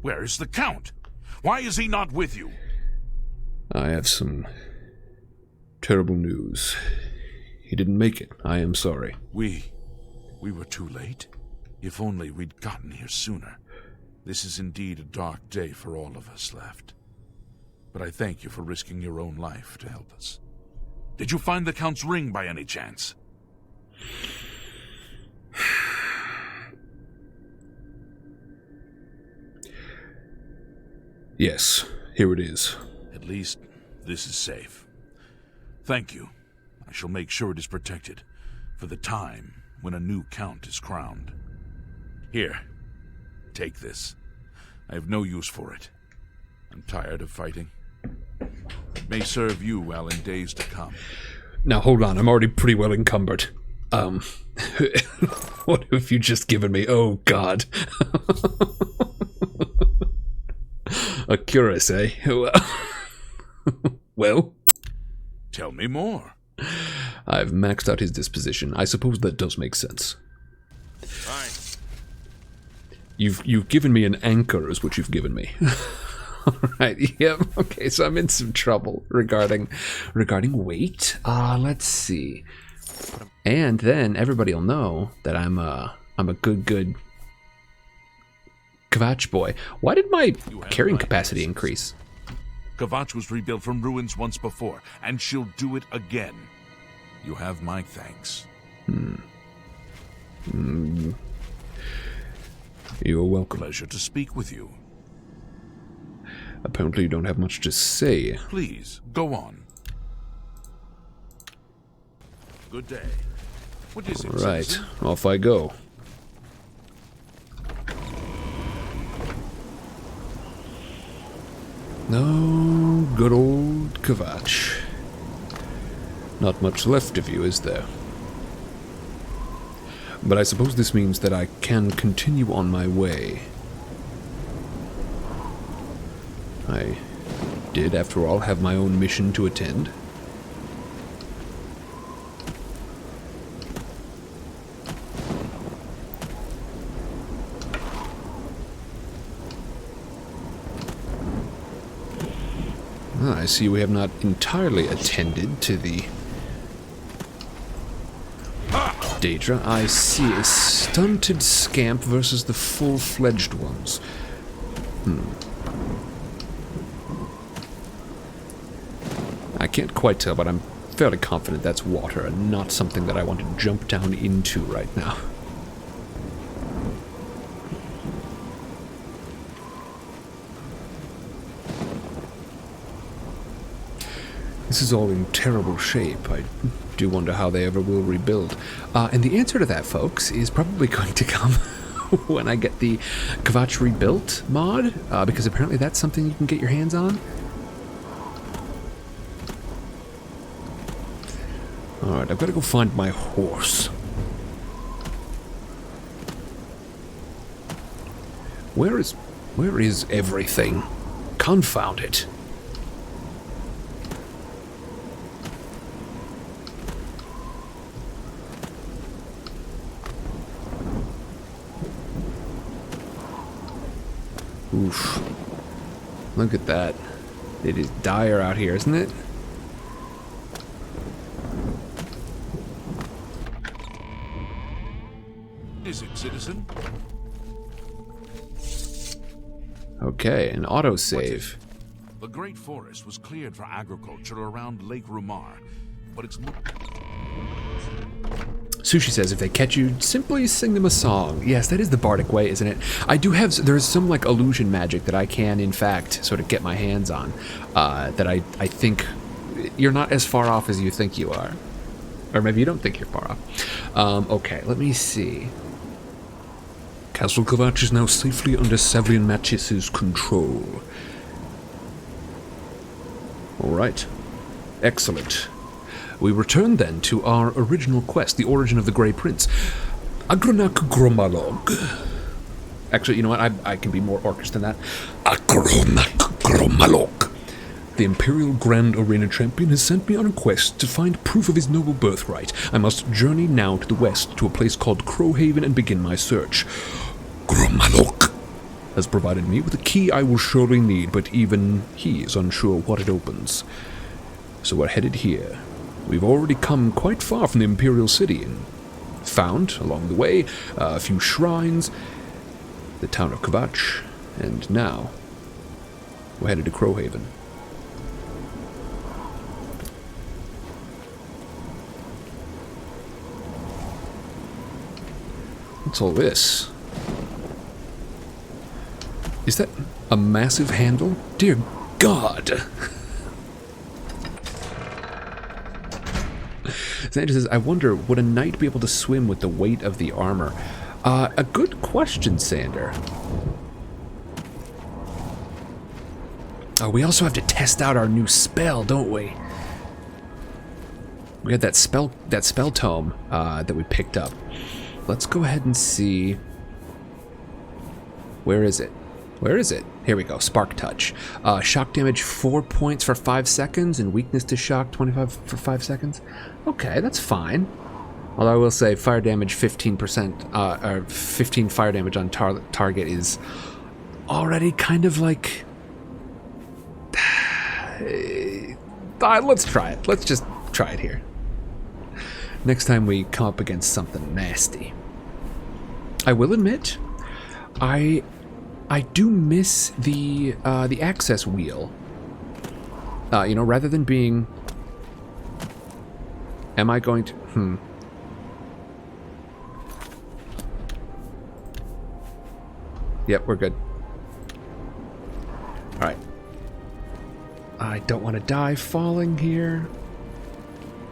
Where is the Count? Why is he not with you? I have some terrible news. He didn't make it. I am sorry. We were too late. If only we'd gotten here sooner. This is indeed a dark day for all of us left. But I thank you for risking your own life to help us. Did you find the Count's ring by any chance? Yes, here it is. At least this is safe. Thank you. I shall make sure it is protected for the time when a new Count is crowned. Here, take this. I have no use for it. I'm tired of fighting. It may serve you well in days to come. Now hold on, I'm already pretty well encumbered. What have you just given me? Oh God. A cuirass, eh? Well? Tell me more. I've maxed out his disposition. I suppose that does make sense. Fine. You've given me an anchor is what you've given me. Alright, yep. Okay, so I'm in some trouble regarding weight. Let's see. And then everybody will know that I'm a good Kvatch boy. Why did my carrying capacity increase? Kvatch was rebuilt from ruins once before, and she'll do it again. You have my thanks. You're welcome. Pleasure to speak with you. Apparently you don't have much to say. Please, go on. Good day. What is it, Right, citizen? off I go. No, good old Kvatch. Not much left of you, is there? But I suppose this means that I can continue on my way. I did, after all, have my own mission to attend. I see we have not entirely attended to the Daedra. I see a stunted scamp versus the full-fledged ones. I can't quite tell, but I'm fairly confident that's water and not something that I want to jump down into right now. This is all in terrible shape. I do wonder how they ever will rebuild. And the answer to that, folks, is probably going to come when I get the Kvatch Rebuilt mod, because apparently that's something you can get your hands on. Alright, I've got to go find my horse. Where is everything? Confound it. Oof. Look at that. It is dire out here, isn't it? Is it, citizen? Okay, an autosave. The Great Forest was cleared for agriculture around Lake Rumar, but it's not... Sushi says if they catch you, simply sing them a song. Yes, that is the bardic way, isn't it? I do have, there's some like illusion magic that I can, in fact, sort of get my hands on, that I think you're not as far off as you think you are. Or maybe you don't think you're far off. Okay, let me see. Castle Kvatch is now safely under Savlian Matchis's control. Alright. Excellent. We return then to our original quest, the origin of the Grey Prince. Agronak Gromalog. Actually, you know what? I can be more orcish than that. Agronak Gromalog. The Imperial Grand Arena Champion has sent me on a quest to find proof of his noble birthright. I must journey now to the west to a place called Crowhaven and begin my search. Gromalog has provided me with a key I will surely need, but even he is unsure what it opens. So we're headed here. We've already come quite far from the Imperial City and found, along the way, a few shrines, the town of Kvatch, and now we're headed to Crowhaven. What's all this? Is that a massive handle? Dear God! Sanchez says, I wonder, would a knight be able to swim with the weight of the armor? A good question, Sander. We also have to test out our new spell, don't we? We had that spell tome that we picked up. Let's go ahead and see. Where is it? Where is it? Here we go. Spark Touch. Shock damage 4 points for 5 seconds and weakness to shock 25 for 5 seconds. Okay, that's fine. Although I will say fire damage 15%, or 15 fire damage on target is already kind of like let's try it. Let's just try it here. Next time we come up against something nasty. I will admit, I do miss the access wheel. You know, rather than being... Am I going to... Yep, we're good. Alright. I don't want to die falling here.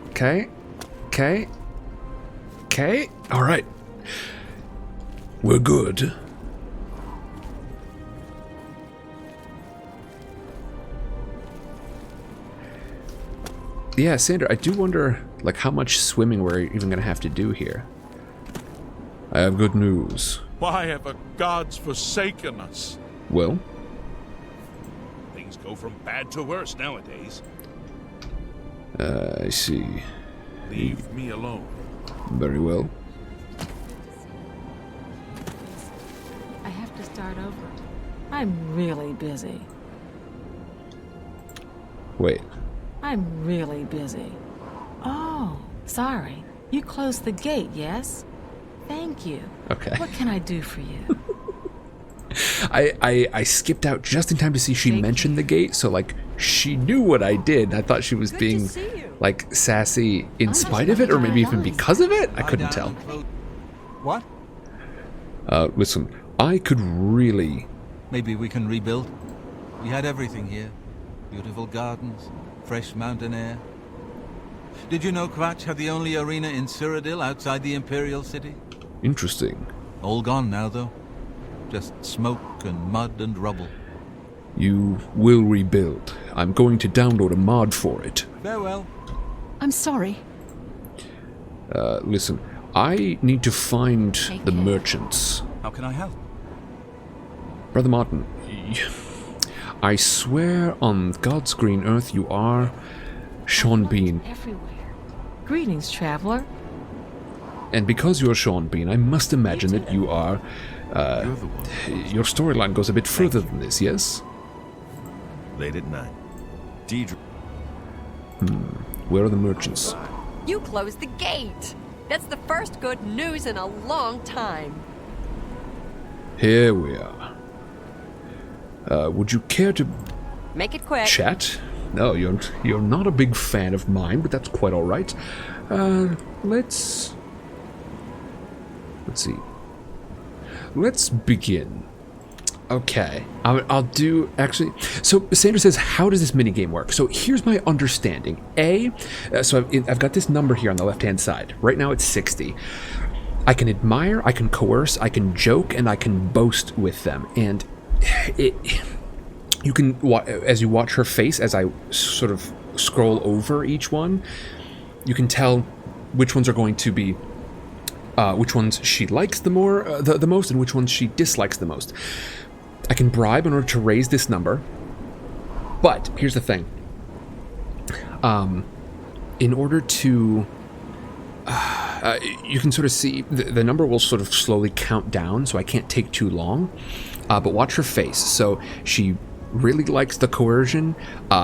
Okay. Okay. Okay. Alright. We're good. Yeah, Sandra, I do wonder, like, how much swimming we're even going to have to do here. I have good news. Why have the gods forsaken us? Well? Things go from bad to worse nowadays. I see. Leave me alone. Very well. I have to start over. I'm really busy. Wait. I'm really busy. Oh, sorry. You closed the gate, yes? Thank you. Okay. What can I do for you? I skipped out just in time to see she mentioned the gate, so, like, she knew what I did. I thought she was being, like, sassy in spite of it, or maybe even because of it? I couldn't tell. What? Listen, I could really... Maybe we can rebuild. We had everything here. Beautiful gardens, fresh mountain air. Did you know Kvatch had the only arena in Cyrodiil outside the Imperial City? Interesting. All gone now, though. Just smoke and mud and rubble. You will rebuild. I'm going to download a mod for it. Farewell. I'm sorry. Listen, I need to find the care. merchants. How can I help? Brother Martin, I swear on God's green earth you are Sean Bean. Everywhere. Greetings, traveler. And because you're Sean Bean, I must imagine that you are... You're the one. your storyline goes a bit further than this, yes? Late at night. Deidre. Where are the merchants? You closed the gate. That's the first good news in a long time. Here we are. Would you care to Make it quick. chat? No, you're not a big fan of mine, but that's quite all right. Let's see. Let's begin. Okay, I'll do, actually, so Sandra says, how does this minigame work? So here's my understanding. So I've got this number here on the left-hand side. Right now it's 60. I can admire, I can coerce, I can joke, and I can boast with them. And you can, as you watch her face, as I sort of scroll over each one, you can tell which ones are going to be which ones she likes the most and which ones she dislikes the most. I can bribe in order to raise this number, but here's the thing. In order to... you can sort of see the number will sort of slowly count down, so I can't take too long, but watch her face. So she really likes the coercion,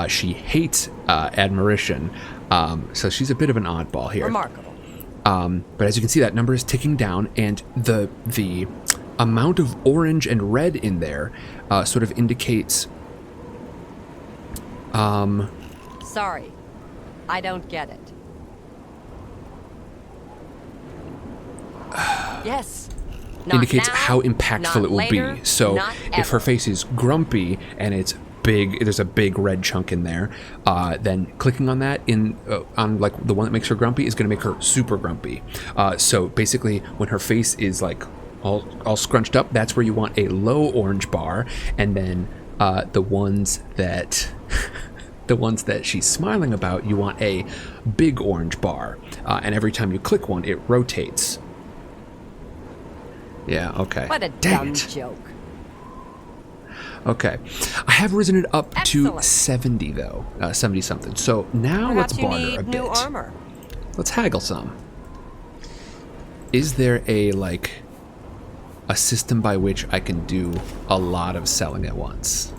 she hates admiration, so she's a bit of an oddball here. Remarkable. But as you can see, that number is ticking down, and the amount of orange and red in there sort of indicates... Sorry. I don't get it. Yes. Not indicates now, how impactful not it will later, be. So not if her ever. face is grumpy and it's big, there's a big red chunk in there, then clicking on that on like the one that makes her grumpy is going to make her super grumpy. So basically when her face is like all scrunched up, that's where you want a low orange bar, and then the ones that the ones that she's smiling about, you want a big orange bar, and every time you click one it rotates. Yeah, okay. What a Dang dumb it. joke. Okay, I have risen it up to Excellent. 70 though, 70 something. So now Perhaps let's you barter need a bit. new armor. Let's haggle some. Is there a system by which I can do a lot of selling at once?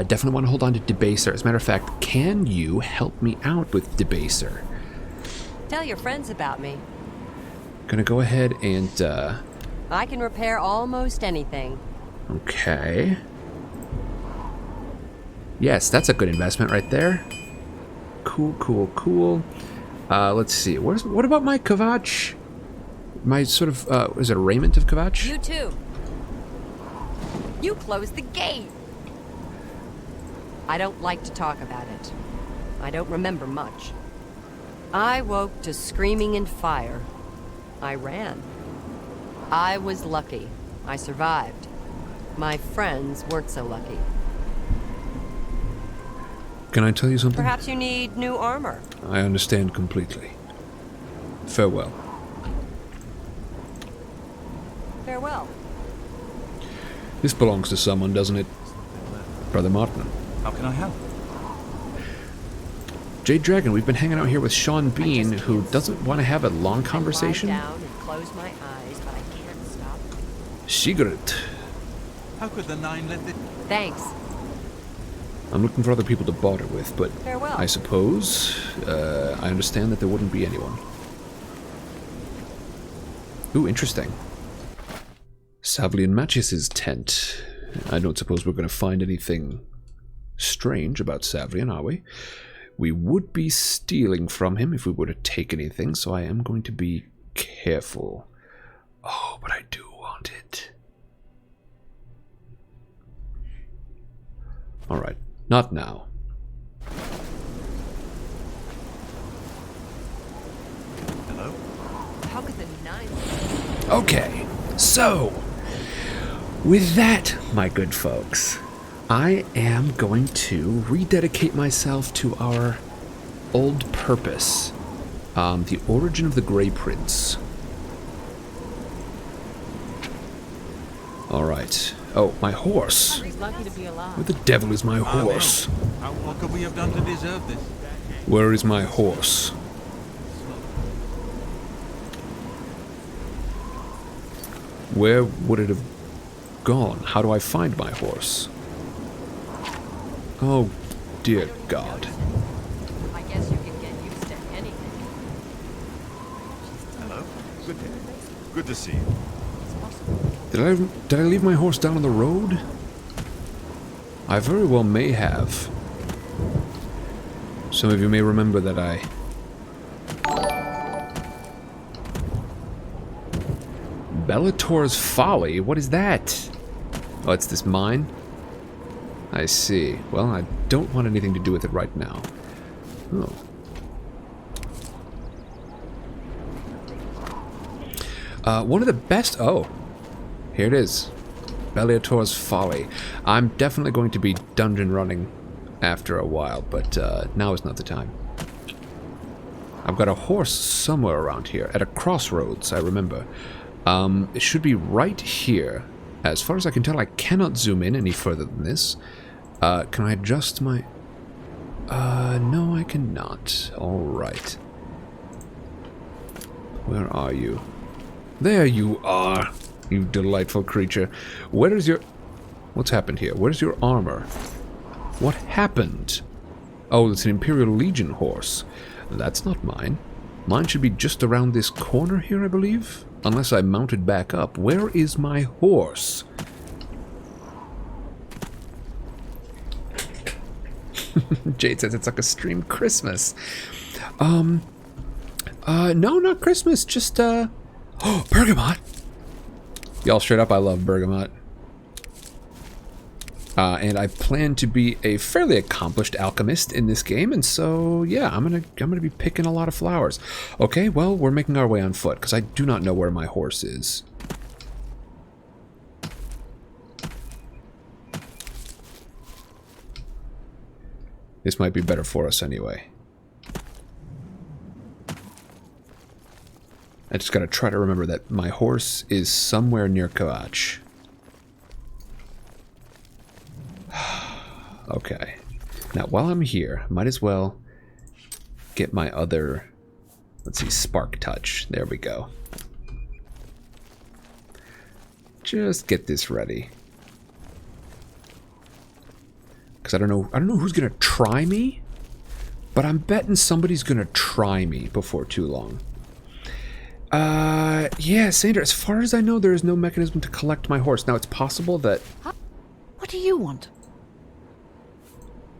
definitely want to hold on to Debaser. As a matter of fact, can you help me out with Debaser? Tell your friends about me. Gonna go ahead and, I can repair almost anything. okay. Yes, that's a good investment right there. Cool, cool, cool. Let's see. What about my Kvatch? My sort of, is it a raiment of Kvatch? You too. You closed the gate. I don't like to talk about it. I don't remember much. I woke to screaming and fire. I ran. I was lucky. I survived. My friends weren't so lucky. Can I tell you something? Perhaps you need new armor. I understand completely. Farewell. Farewell. This belongs to someone, doesn't it? Brother Martin. How can I help? Jade Dragon, we've been hanging out here with Sean Bean, who doesn't want to have a long conversation. I lie down and close my eyes, but I can't stop. Secret. How could the Nine let this... Thanks. I'm looking for other people to barter with, but Farewell. I suppose I understand that there wouldn't be anyone. Ooh, interesting. Savlian Matchis's tent. I don't suppose we're going to find anything strange about Savlian, are we? We would be stealing from him if we were to take anything, so I am going to be careful. Oh, but I do want it. Alright, not now. Hello? How could the Nine... Okay, so, with that, my good folks, I am going to rededicate myself to our old purpose, the origin of the Grey Prince. Alright. Oh, my horse. He's lucky to be alive. Where the devil is my horse? What could we have done to deserve this? Where is my horse? Where would it have gone? How do I find my horse? Oh, dear God. I guess you can get used to anything. Hello? Good day. Good to see you. Did I leave my horse down on the road? I very well may have. Some of you may remember that I... Bellator's Folly? What is that? Oh, it's this mine? I see. Well, I don't want anything to do with it right now. Oh. One of the best... Oh. Here it is. Bellator's Folly. I'm definitely going to be dungeon running after a while, but now is not the time. I've got a horse somewhere around here, at a crossroads, I remember. It should be right here. As far as I can tell, I cannot zoom in any further than this. Can I adjust my... no, I cannot. Alright. Where are you? There you are, you delightful creature. Where is your... What's happened here? Where's your armor? What happened? Oh, it's an Imperial Legion horse. That's not mine. Mine should be just around this corner here, I believe. Unless I mounted back up. Where is my horse? Jade says it's like a streamed Christmas. No, not Christmas. Just, oh, bergamot. Y'all, straight up, I love bergamot. And I plan to be a fairly accomplished alchemist in this game, and so yeah, I'm gonna be picking a lot of flowers. Okay, well, we're making our way on foot because I do not know where my horse is. This might be better for us anyway. I just gotta try to remember that my horse is somewhere near Kvatch. Okay. Now, while I'm here, might as well get my other... Let's see, Spark Touch. There we go. Just get this ready. Because I don't know who's gonna try me, but I'm betting somebody's gonna try me before too long. Yeah, Sandra, as far as I know, there is no mechanism to collect my horse. Now, it's possible that... What do you want?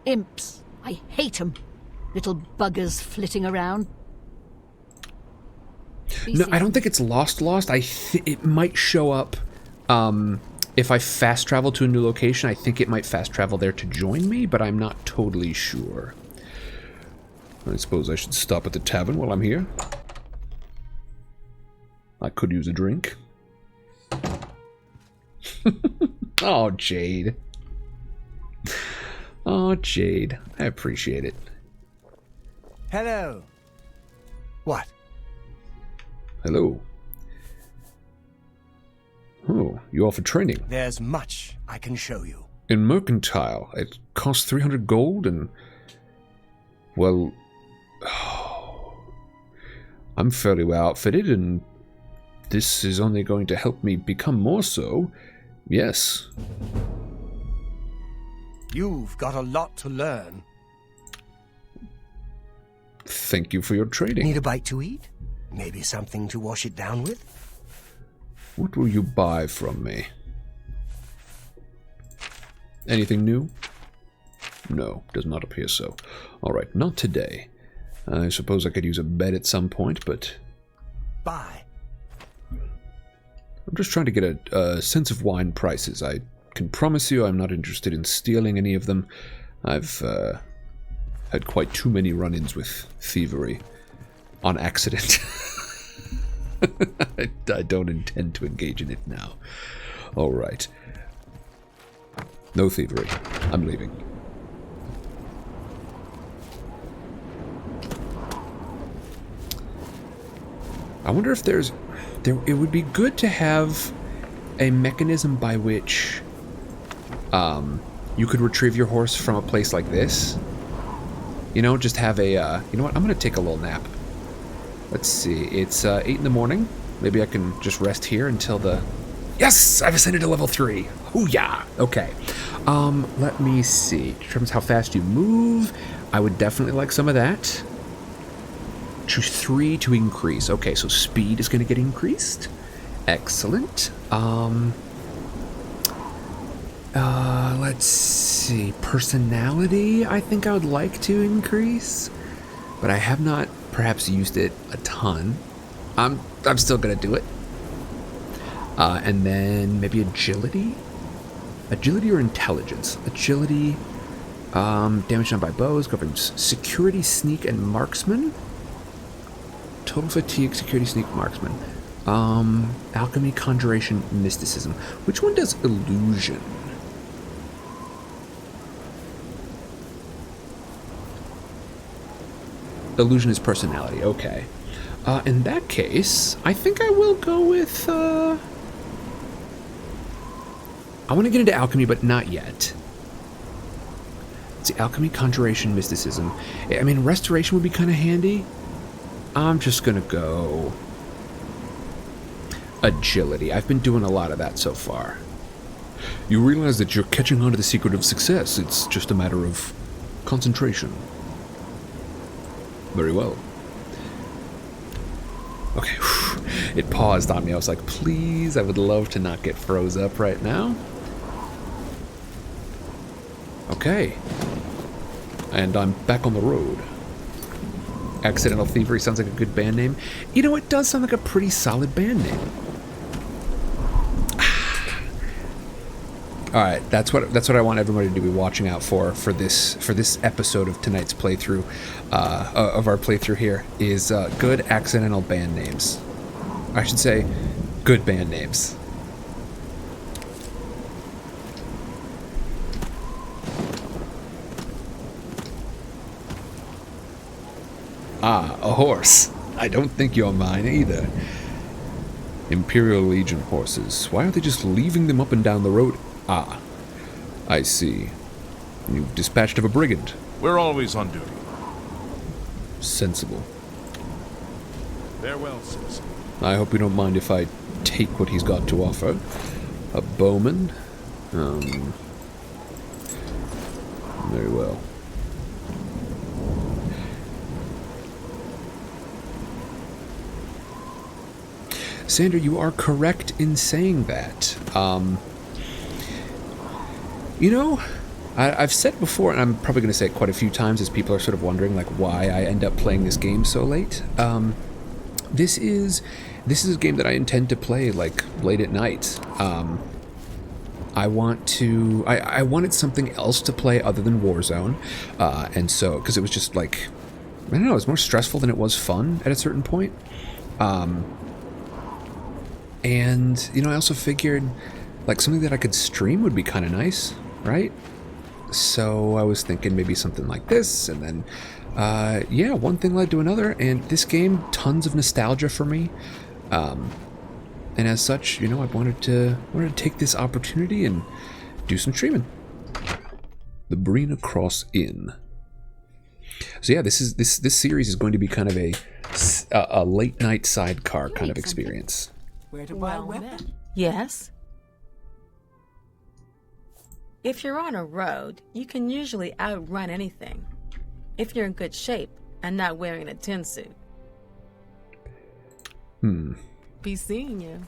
Imps. I hate them. Little buggers flitting around. No, I don't think it's lost. It might show up if I fast travel to a new location. I think it might fast travel there to join me, but I'm not totally sure. I suppose I should stop at the tavern while I'm here. I could use a drink. Oh, Jade. Oh, Jade. I appreciate it. Hello. What? Hello. Oh, you offer training. There's much I can show you. In Mercantile, it costs 300 gold and... Well... I'm fairly well outfitted and... This is only going to help me become more so. Yes. You've got a lot to learn. Thank you for your trading. Need a bite to eat? Maybe something to wash it down with? What will you buy from me? Anything new? No, does not appear so. Alright, not today. I suppose I could use a bed at some point, but... Buy. I'm just trying to get a sense of wine prices. I can promise you I'm not interested in stealing any of them. I've had quite too many run-ins with thievery. On accident. I don't intend to engage in it now. Alright. No thievery. I'm leaving. I wonder if there's... it would be good to have a mechanism by which you could retrieve your horse from a place like this. You know, just have a... you know what? I'm going to take a little nap. Let's see. It's 8 in the morning. Maybe I can just rest here until the... Yes! I've ascended to level 3. Ooh, yeah. Okay. Let me see. Determines how fast you move. I would definitely like some of that. Choose 3 to increase. Okay, so speed is going to get increased. Excellent. Let's see. Personality, I think I would like to increase, but I have not perhaps used it a ton. I'm still going to do it. And then maybe agility? Agility or intelligence? Agility, damage done by bows, governs security, sneak, and marksman. Total fatigue, security, sneak, marksman. Alchemy, conjuration, mysticism. Which one does illusion? Illusion is personality, okay. In that case, I think I will go with, I want to get into alchemy, but not yet. Let's see, alchemy, conjuration, mysticism. I mean, restoration would be kind of handy. I'm just gonna go agility. I've been doing a lot of that so far. You realize that you're catching on to the secret of success. It's just a matter of concentration. Very well. Okay, it paused on me. I was like, please, I would love to not get froze up right now. Okay. And I'm back on the road. Accidental Thievery sounds like a good band name. You know, it does sound like a pretty solid band name. All right, that's what I want everybody to be watching out for this episode of tonight's playthrough, of our playthrough here, is good accidental band names. I should say, good band names. Ah, a horse. I don't think you're mine either. Imperial Legion horses. Why aren't they just leaving them up and down the road? Ah, I see. You've dispatched of a brigand. We're always on duty. Sensible. Farewell, citizen. I hope you don't mind if I take what he's got to offer. A bowman. Very well. Sandra, you are correct in saying that. You know, I've said before, and I'm probably going to say it quite a few times as people are sort of wondering, like, why I end up playing this game so late. This is a game that I intend to play, like, late at night. I wanted something else to play other than Warzone, and so, because it was just, like, I don't know, it was more stressful than it was fun at a certain point. And, you know, I also figured, like, something that I could stream would be kind of nice, right? So I was thinking maybe something like this, and then, yeah, one thing led to another, and this game, tons of nostalgia for me. And as such, you know, I wanted to take this opportunity and do some streaming. The Brina Cross Inn. So yeah, this series is going to be kind of a late night sidecar kind of experience. Where to buy a weapon? Yes. If you're on a road, you can usually outrun anything. If you're in good shape and not wearing a tin suit. Be seeing you.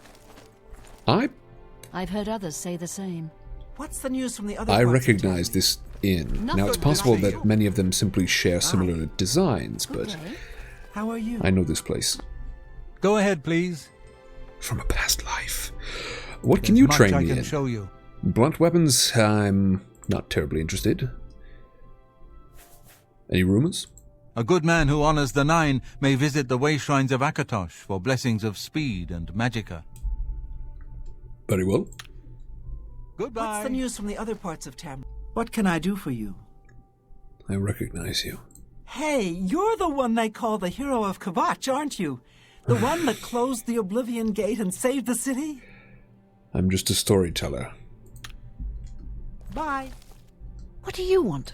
I've heard others say the same. What's the news from the other? I recognize this inn. Now it's possible that many of them simply share similar designs, but how are you? I know this place. Go ahead, please. From a past life. What can you train me in? I can show you. Blunt weapons, I'm not terribly interested. Any rumors? A good man who honors the Nine may visit the way shrines of Akatosh for blessings of speed and magicka. Very well. Goodbye. What's the news from the other parts of town? What can I do for you? I recognize you. Hey, you're the one they call the hero of Kvatch, aren't you? The one that closed the Oblivion gate and saved the city? I'm just a storyteller. Bye. What do you want?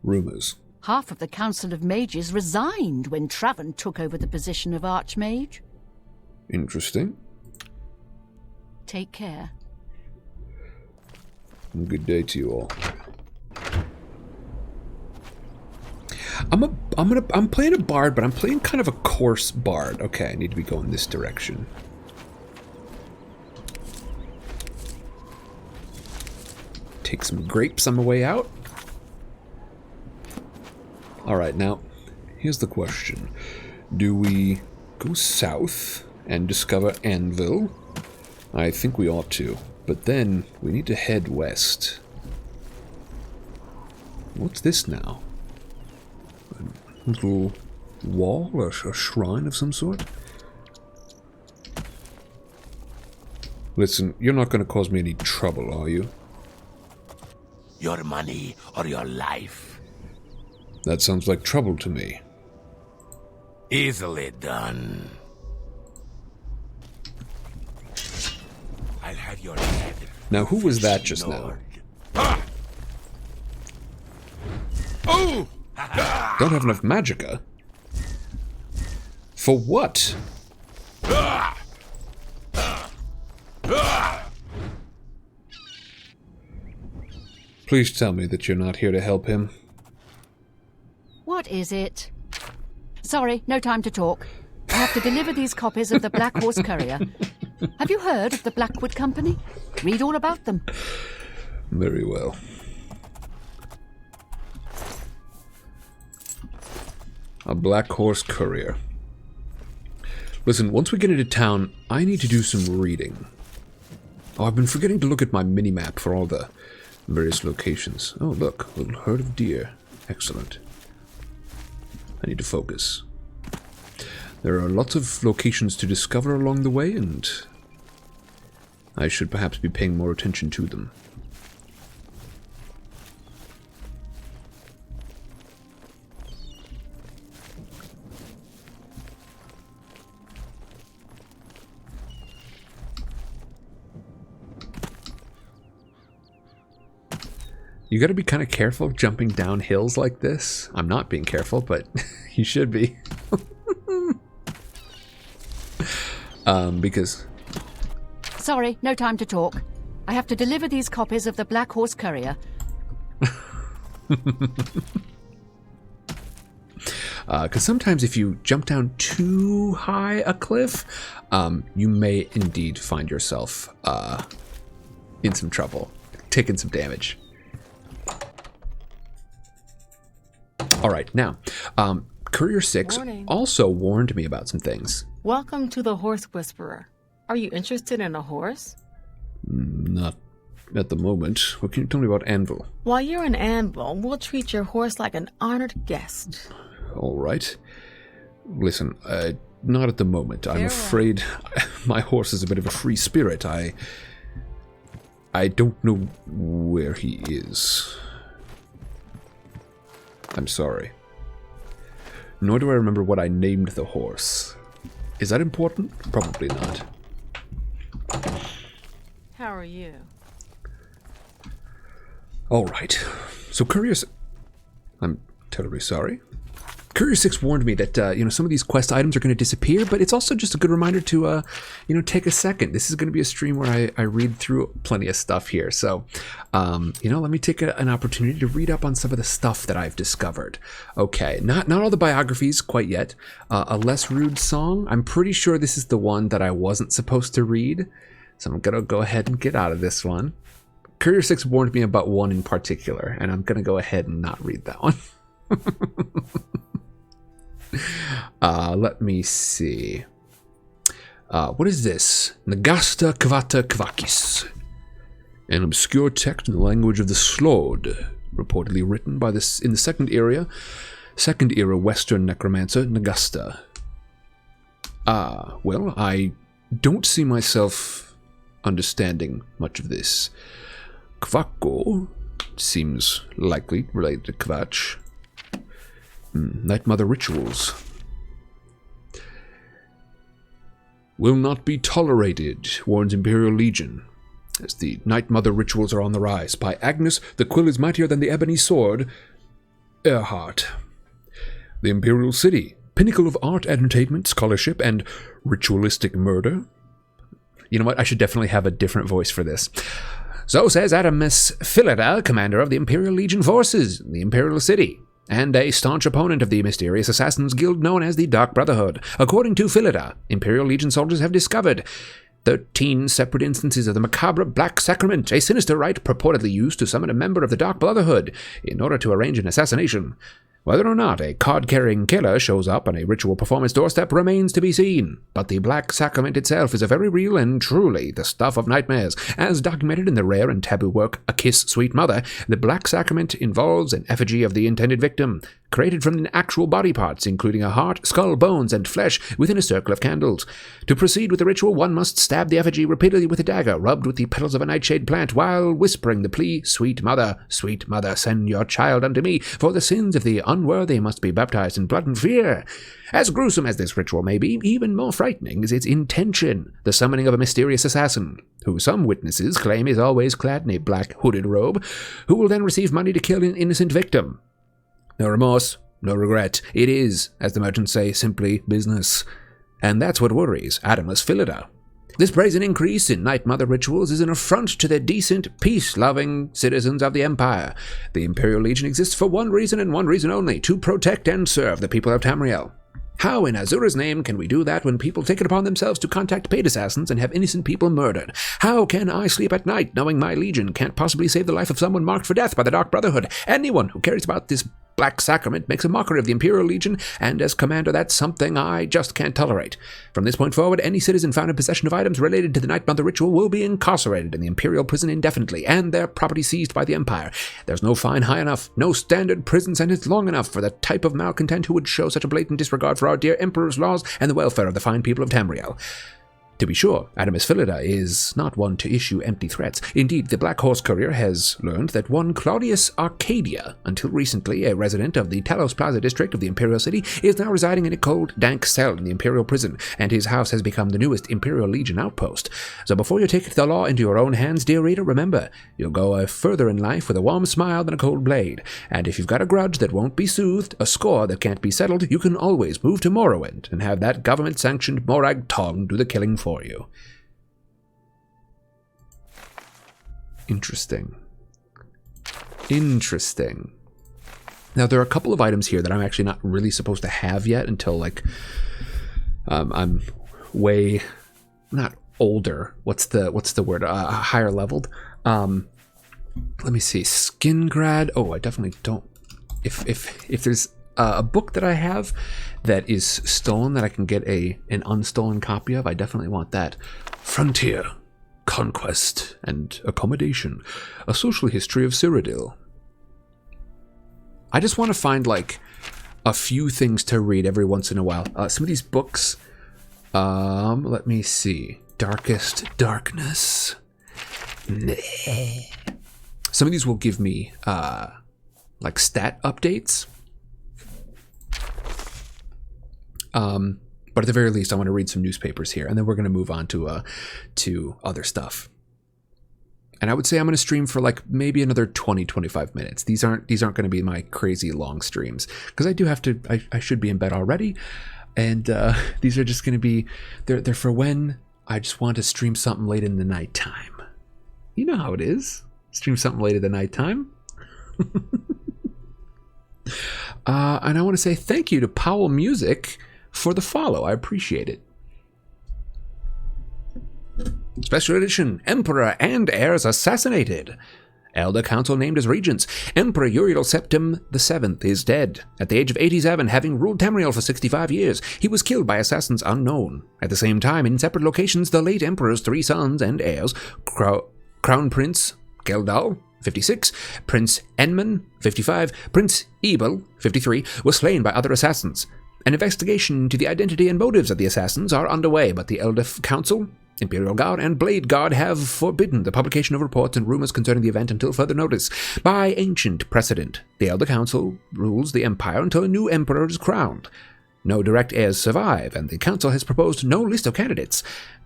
Rumors. Half of the Council of Mages resigned when Traven took over the position of Archmage. Interesting. Take care. Good day to you all. I'm playing a bard, but I'm playing kind of a coarse bard. Okay, I need to be going this direction. Take some grapes on my way out. Alright, now, here's the question. Do we go south and discover Anvil? I think we ought to. But then, we need to head west. What's this now? A little wall? A shrine of some sort? Listen, you're not going to cause me any trouble, are you? Your money or your life? That sounds like trouble to me. Easily done. I'll have your head. Now, who was that just now? Oh! Don't have enough magicka. For what? Please tell me that you're not here to help him. What is it? Sorry, no time to talk. I have to deliver these copies of the Black Horse Courier. Have you heard of the Blackwood Company? Read all about them. Very well. A Black Horse Courier. Listen, once we get into town, I need to do some reading. Oh, I've been forgetting to look at my mini-map for all the various locations. Oh, look, a little herd of deer. Excellent. I need to focus. There are lots of locations to discover along the way, and I should perhaps be paying more attention to them. You gotta be kind of careful jumping down hills like this. I'm not being careful, but you should be. Because... Sorry, no time to talk. I have to deliver these copies of the Black Horse Courier. Because sometimes if you jump down too high a cliff, you may indeed find yourself in some trouble, taking some damage. All right, now, Courier 6 Morning. also warned me about some things. Welcome to the Horse Whisperer. Are you interested in a horse? Not at the moment. What can you tell me about Anvil? While you're in Anvil, we'll treat your horse like an honored guest. All right. Listen, not at the moment. I'm afraid my horse is a bit of a free spirit. I don't know where he is. I'm sorry. Nor do I remember what I named the horse. Is that important? Probably not. How are you? All right. So Courier... I'm terribly sorry. Courier 6 warned me that, some of these quest items are going to disappear, but it's also just a good reminder to, take a second. This is going to be a stream where I read through plenty of stuff here. So, let me take an opportunity to read up on some of the stuff that I've discovered. Okay, not all the biographies quite yet. A Less Rude Song. I'm pretty sure this is the one that I wasn't supposed to read. So I'm going to go ahead and get out of this one. Courier 6 warned me about one in particular, and I'm going to go ahead and not read that one. Let me see. What is this? Nagasta Kvata Kvakis. An obscure text in the language of the Slod, reportedly written by this in the second era Western necromancer Nagasta. Well, I don't see myself understanding much of this. Kvakko seems likely related to Kvatch. Night Mother rituals. Will not be tolerated, warns Imperial Legion. As the Night Mother rituals are on the rise. By Agnes, the quill is mightier than the ebony sword. Earhart. The Imperial City, pinnacle of art, entertainment, scholarship, and ritualistic murder. You know what? I should definitely have a different voice for this. So says Adamus Philida, commander of the Imperial Legion forces in the Imperial City, and a staunch opponent of the mysterious assassins guild known as the Dark Brotherhood. According to Philida, Imperial Legion soldiers have discovered 13 separate instances of the macabre Black Sacrament, a sinister rite purportedly used to summon a member of the Dark Brotherhood in order to arrange an assassination. Whether or not a card-carrying killer shows up on a ritual performance doorstep remains to be seen, but the Black Sacrament itself is a very real and truly the stuff of nightmares. As documented in the rare and taboo work A Kiss, Sweet Mother, the Black Sacrament involves an effigy of the intended victim, created from actual body parts, including a heart, skull, bones, and flesh, within a circle of candles. To proceed with the ritual, one must stab the effigy repeatedly with a dagger, rubbed with the petals of a nightshade plant, while whispering the plea, Sweet Mother, send your child unto me, for the sins of the unworthy must be baptized in blood and fear. As gruesome as this ritual may be, even more frightening is its intention, the summoning of a mysterious assassin, who some witnesses claim is always clad in a black hooded robe, who will then receive money to kill an innocent victim. No remorse, no regret. It is, as the merchants say, simply business. And that's what worries Adamus Philida. This brazen increase in Night Mother rituals is an affront to the decent, peace-loving citizens of the Empire. The Imperial Legion exists for one reason and one reason only, to protect and serve the people of Tamriel. How in Azura's name can we do that when people take it upon themselves to contact paid assassins and have innocent people murdered? How can I sleep at night knowing my legion can't possibly save the life of someone marked for death by the Dark Brotherhood? Anyone who cares about this Black Sacrament makes a mockery of the Imperial Legion, and as commander, that's something I just can't tolerate. From this point forward, any citizen found in possession of items related to the Night Mother ritual will be incarcerated in the Imperial prison indefinitely, and their property seized by the Empire. There's no fine high enough, no standard prison sentence long enough for the type of malcontent who would show such a blatant disregard for our dear Emperor's laws and the welfare of the fine people of Tamriel. To be sure, Adamus Philida is not one to issue empty threats. Indeed, the Black Horse Courier has learned that one Claudius Arcadia, until recently a resident of the Talos Plaza district of the Imperial City, is now residing in a cold, dank cell in the Imperial prison, and his house has become the newest Imperial Legion outpost. So before you take the law into your own hands, dear reader, remember, you'll go further in life with a warm smile than a cold blade. And if you've got a grudge that won't be soothed, a score that can't be settled, you can always move to Morrowind and have that government-sanctioned Morag Tong do the killing for you. Interesting. Now, there are a couple of items here that I'm actually not really supposed to have yet until, like, I'm way, not older. What's the word? Higher leveled. Let me see. Skin grad. Oh, I definitely don't. If there's a book that I have that is stolen that I can get an unstolen copy of, I definitely want that. Frontier, Conquest, and Accommodation. A Social History of Cyrodiil. I just want to find, like, a few things to read every once in a while. Some of these books, let me see. Darkest Darkness. Some of these will give me, like, stat updates. But at the very least, I want to read some newspapers here, and then we're going to move on to other stuff. And I would say I'm going to stream for like maybe another 20-25 minutes. These aren't going to be my crazy long streams, because I do have to. I should be in bed already, and these are just going to be they're for when I just want to stream something late in the nighttime. You know how it is. Stream something late in the nighttime. And I want to say thank you to Powell Music for the follow. I appreciate it. Special edition, Emperor and heirs assassinated. Elder Council named as regents. Emperor Uriel Septim VII is dead. At the age of 87, having ruled Tamriel for 65 years, he was killed by assassins unknown. At the same time, in separate locations, the late Emperor's 3 sons and heirs, Crown Prince Geldal, 56, Prince Enman, 55, Prince Ebel, 53, were slain by other assassins. An investigation into the identity and motives of the assassins are underway, but the Elder Council, Imperial Guard, and Blade Guard have forbidden the publication of reports and rumors concerning the event until further notice. By ancient precedent, the Elder Council rules the Empire until a new Emperor is crowned. No direct heirs survive, and the Council has proposed no list of candidates.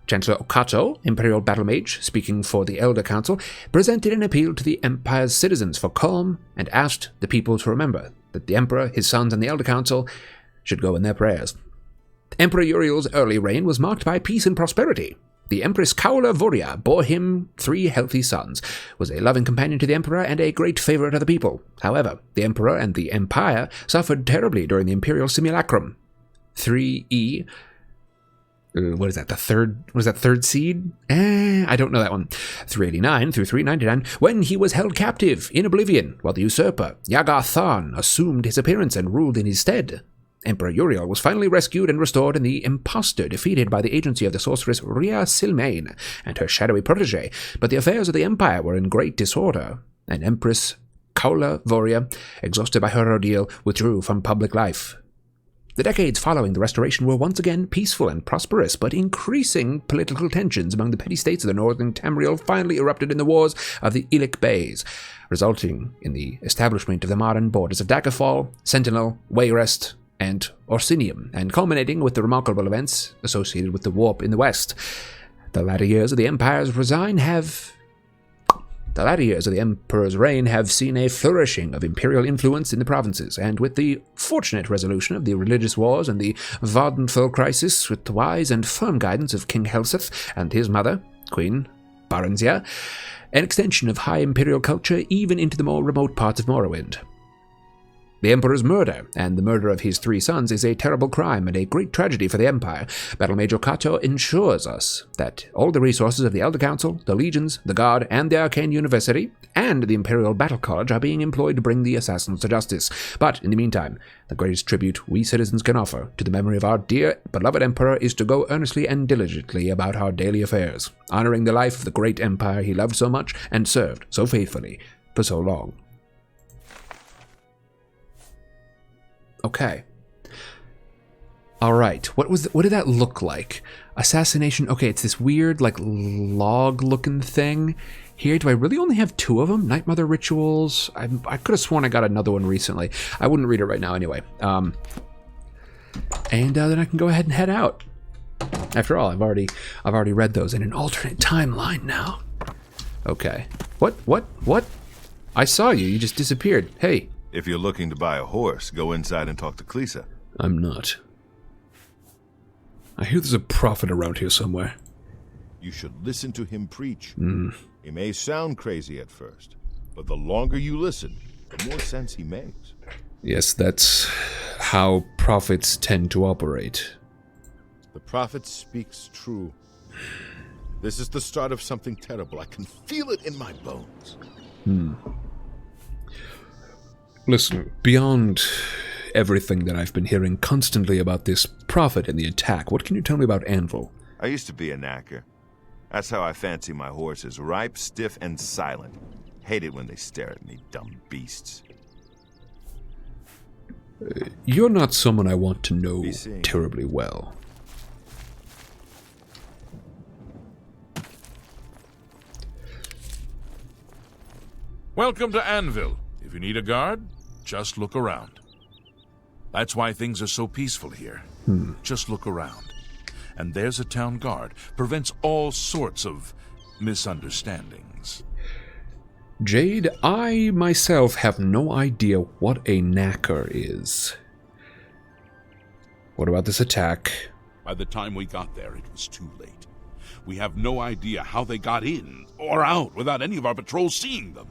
Chancellor Okato, Imperial Battle Mage, speaking for the Elder Council, presented an appeal to the Empire's citizens for calm and asked the people to remember that the Emperor, his sons, and the Elder Council should go in their prayers. Emperor Uriel's early reign was marked by peace and prosperity. The Empress Kaula Voria bore him 3 healthy sons, was a loving companion to the Emperor, and a great favorite of the people. However, the Emperor and the Empire suffered terribly during the Imperial Simulacrum. 3E... what is that, third seed? I don't know that one. 389 through 399, when he was held captive in Oblivion, while the usurper, Yagar Tharn, assumed his appearance and ruled in his stead. Emperor Uriel was finally rescued and restored, and the impostor defeated by the agency of the sorceress Rhea Silmain and her shadowy protege, but the affairs of the Empire were in great disorder, and Empress Kaula Voria, exhausted by her ordeal, withdrew from public life. The decades following the restoration were once again peaceful and prosperous, but increasing political tensions among the petty states of the northern Tamriel finally erupted in the wars of the Ilic Bays, resulting in the establishment of the modern borders of Daggerfall, Sentinel, Wayrest, and Orsinium, and culminating with the remarkable events associated with the warp in the west. The latter years of the Emperor's reign have seen a flourishing of imperial influence in the provinces, and with the fortunate resolution of the religious wars and the Vardenfell crisis, with the wise and firm guidance of King Helseth and his mother, Queen Baranzia, an extension of high imperial culture even into the more remote parts of Morrowind. The Emperor's murder, and the murder of his 3 sons, is a terrible crime and a great tragedy for the Empire. Battle Mage Okato ensures us that all the resources of the Elder Council, the Legions, the Guard, and the Arcane University, and the Imperial Battle College are being employed to bring the assassins to justice. But, in the meantime, the greatest tribute we citizens can offer to the memory of our dear, beloved Emperor is to go earnestly and diligently about our daily affairs, honoring the life of the great Empire he loved so much and served so faithfully for so long. Okay. All right. What did that look like? Assassination. Okay, it's this weird, like, log-looking thing. Here, do I really only have 2 of them? Night Mother Rituals. I could have sworn I got another one recently. I wouldn't read it right now anyway. And then I can go ahead and head out. After all, I've already read those in an alternate timeline now. Okay. What? I saw you. You just disappeared. Hey. If you're looking to buy a horse, go inside and talk to Klisa. I'm not. I hear there's a prophet around here somewhere. You should listen to him preach. He may sound crazy at first, but the longer you listen, the more sense he makes. Yes, that's how prophets tend to operate. The prophet speaks true. This is the start of something terrible. I can feel it in my bones. Listen, beyond everything that I've been hearing constantly about this prophet and the attack, what can you tell me about Anvil? I used to be a knacker. That's how I fancy my horses. Ripe, stiff, and silent. Hate it when they stare at me, dumb beasts. You're not someone I want to know terribly well. Welcome to Anvil. If you need a guard, just look around. That's why things are so peaceful here. Just look around. And there's a town guard. Prevents all sorts of misunderstandings. Jade, I myself have no idea what a knacker is. What about this attack? By the time we got there, it was too late. We have no idea how they got in or out without any of our patrols seeing them.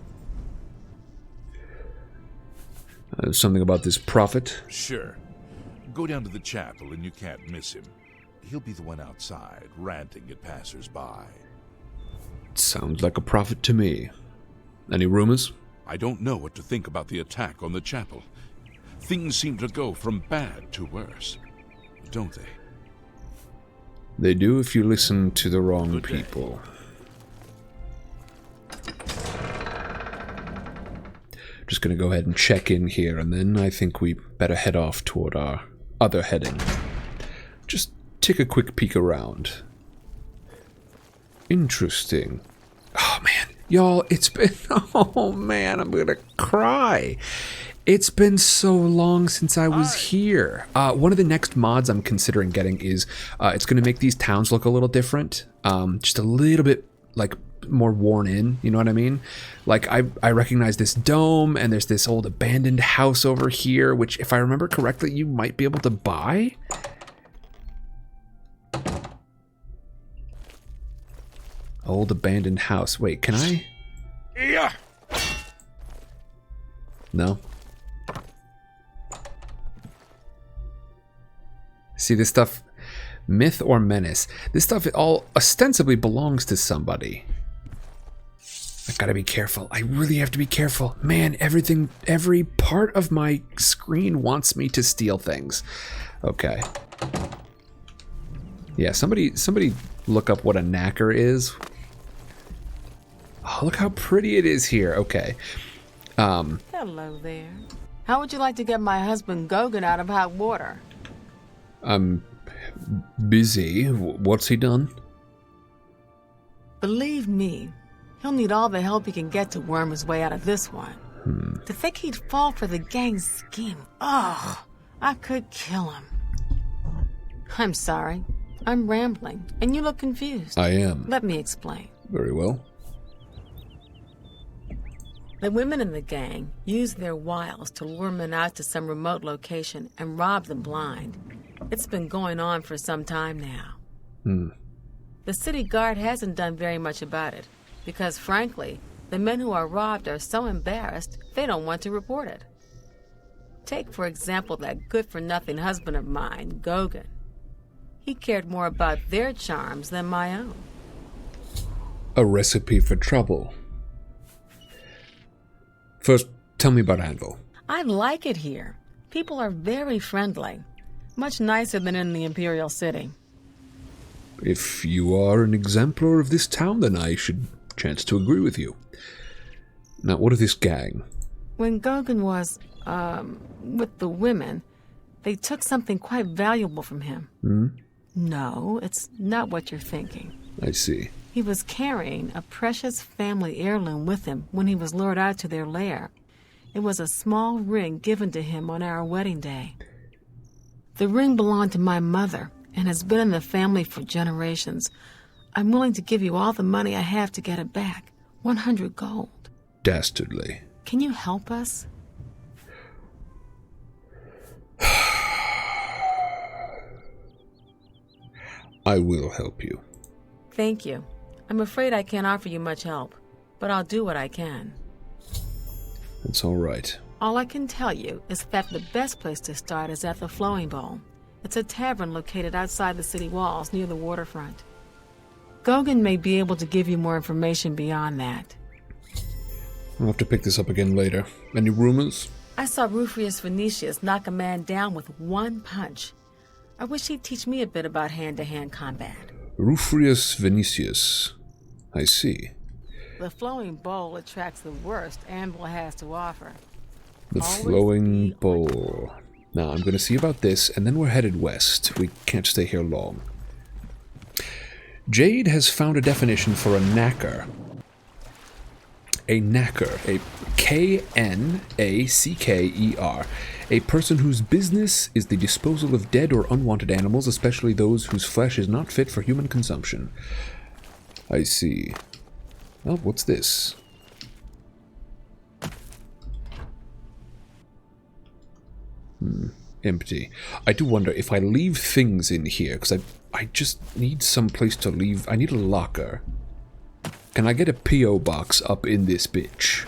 Something about this prophet? Sure. Go down to the chapel and you can't miss him. He'll be the one outside, ranting at passers-by. Sounds like a prophet to me. Any rumors? I don't know what to think about the attack on the chapel. Things seem to go from bad to worse, don't they? They do if you listen to the wrong people. Just gonna go ahead and check in here, and then I think we better head off toward our other heading. Just take a quick peek around. Interesting. Oh man, y'all, it's been, oh man, I'm gonna cry. It's been so long since I was here. One of the next mods I'm considering getting is, it's gonna make these towns look a little different. Just a little bit, like, more worn in, you know what I mean? Like, I recognize this dome, and there's this old abandoned house over here, which, if I remember correctly, you might be able to buy? Old abandoned house. Wait, can I? Yeah. No? See, this stuff, myth or menace, this stuff all ostensibly belongs to somebody. I gotta be careful. I really have to be careful. Man, everything, every part of my screen wants me to steal things. Okay. Yeah, somebody look up what a knacker is. Oh, look how pretty it is here. Okay. Hello there. How would you like to get my husband Gogan out of hot water? I'm busy. What's he done? Believe me, he'll need all the help he can get to worm his way out of this one. To think he'd fall for the gang's scheme. Oh, I could kill him. I'm sorry. I'm rambling, and you look confused. I am. Let me explain. Very well. The women in the gang use their wiles to lure men out to some remote location and rob them blind. It's been going on for some time now. The city guard hasn't done very much about it, because frankly, the men who are robbed are so embarrassed they don't want to report it. Take, for example, that good-for-nothing husband of mine, Gogan. He cared more about their charms than my own. A recipe for trouble. First, tell me about Anvil. I like it here. People are very friendly. Much nicer than in the Imperial City. If you are an exemplar of this town, then I should chance to agree with you. Now, what of this gang? When Gogan was, with the women, they took something quite valuable from him. No, it's not what you're thinking. I see. He was carrying a precious family heirloom with him when he was lured out to their lair. It was a small ring given to him on our wedding day. The ring belonged to my mother and has been in the family for generations. I'm willing to give you all the money I have to get it back. 100 gold. Dastardly. Can you help us? I will help you. Thank you. I'm afraid I can't offer you much help, but I'll do what I can. That's all right. All I can tell you is that the best place to start is at the Flowing Bowl. It's a tavern located outside the city walls near the waterfront. Gogan may be able to give you more information beyond that. I'll have to pick this up again later. Any rumors? I saw Rufrius Venetius knock a man down with one punch. I wish he'd teach me a bit about hand-to-hand combat. Rufrius Venetius. I see. The Flowing Bowl attracts the worst Anvil has to offer. The Flowing Bowl. Now, I'm going to see about this, and then we're headed west. We can't stay here long. Jade has found a definition for a knacker. A knacker. A K-N-A-C-K-E-R. A person whose business is the disposal of dead or unwanted animals, especially those whose flesh is not fit for human consumption. I see. Oh, what's this? Empty. I do wonder if I leave things in here, because I just need some place to leave. I need a locker. Can I get a P.O. box up in this bitch?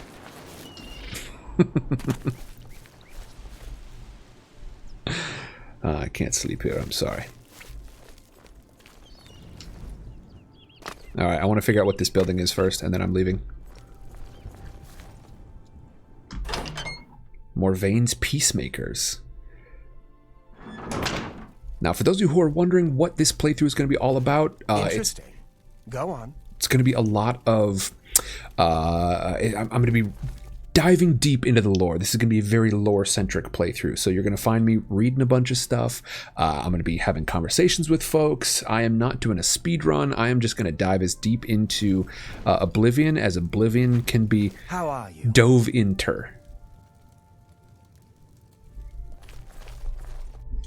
I can't sleep here, I'm sorry. Alright, I want to figure out what this building is first, and then I'm leaving. Morvaine's Peacemakers. Now, for those of you who are wondering what this playthrough is going to be all about... Interesting. Go on. It's going to be a lot of... I'm going to be diving deep into the lore. This is going to be a very lore-centric playthrough. So you're going to find me reading a bunch of stuff. I'm going to be having conversations with folks. I am not doing a speed run. I am just going to dive as deep into Oblivion as Oblivion can be dove into.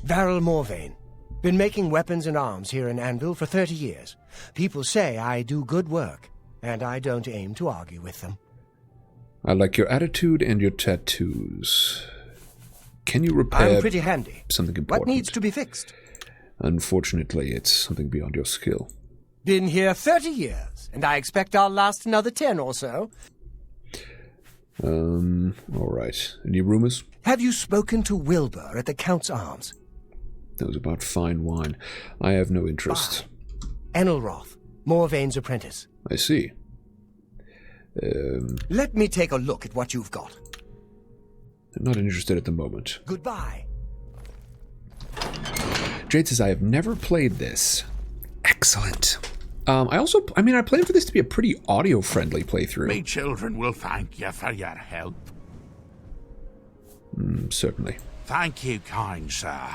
Varel Morvaine. Been making weapons and arms here in Anvil for 30 years. People say I do good work, and I don't aim to argue with them. I like your attitude and your tattoos. Can you repair... I'm pretty handy. Something important? What needs to be fixed? Unfortunately, it's something beyond your skill. Been here 30 years, and I expect I'll last another 10 or so. Alright. Any rumors? Have you spoken to Wilbur at the Count's Arms? That was about fine wine. I have no interest. Enelroth, Morvaine's apprentice. I see. Let me take a look at what you've got. I'm not interested at the moment. Goodbye. Jade says, I have never played this. Excellent. I plan for this to be a pretty audio-friendly playthrough. Me children will thank you for your help. Certainly. Thank you, kind sir.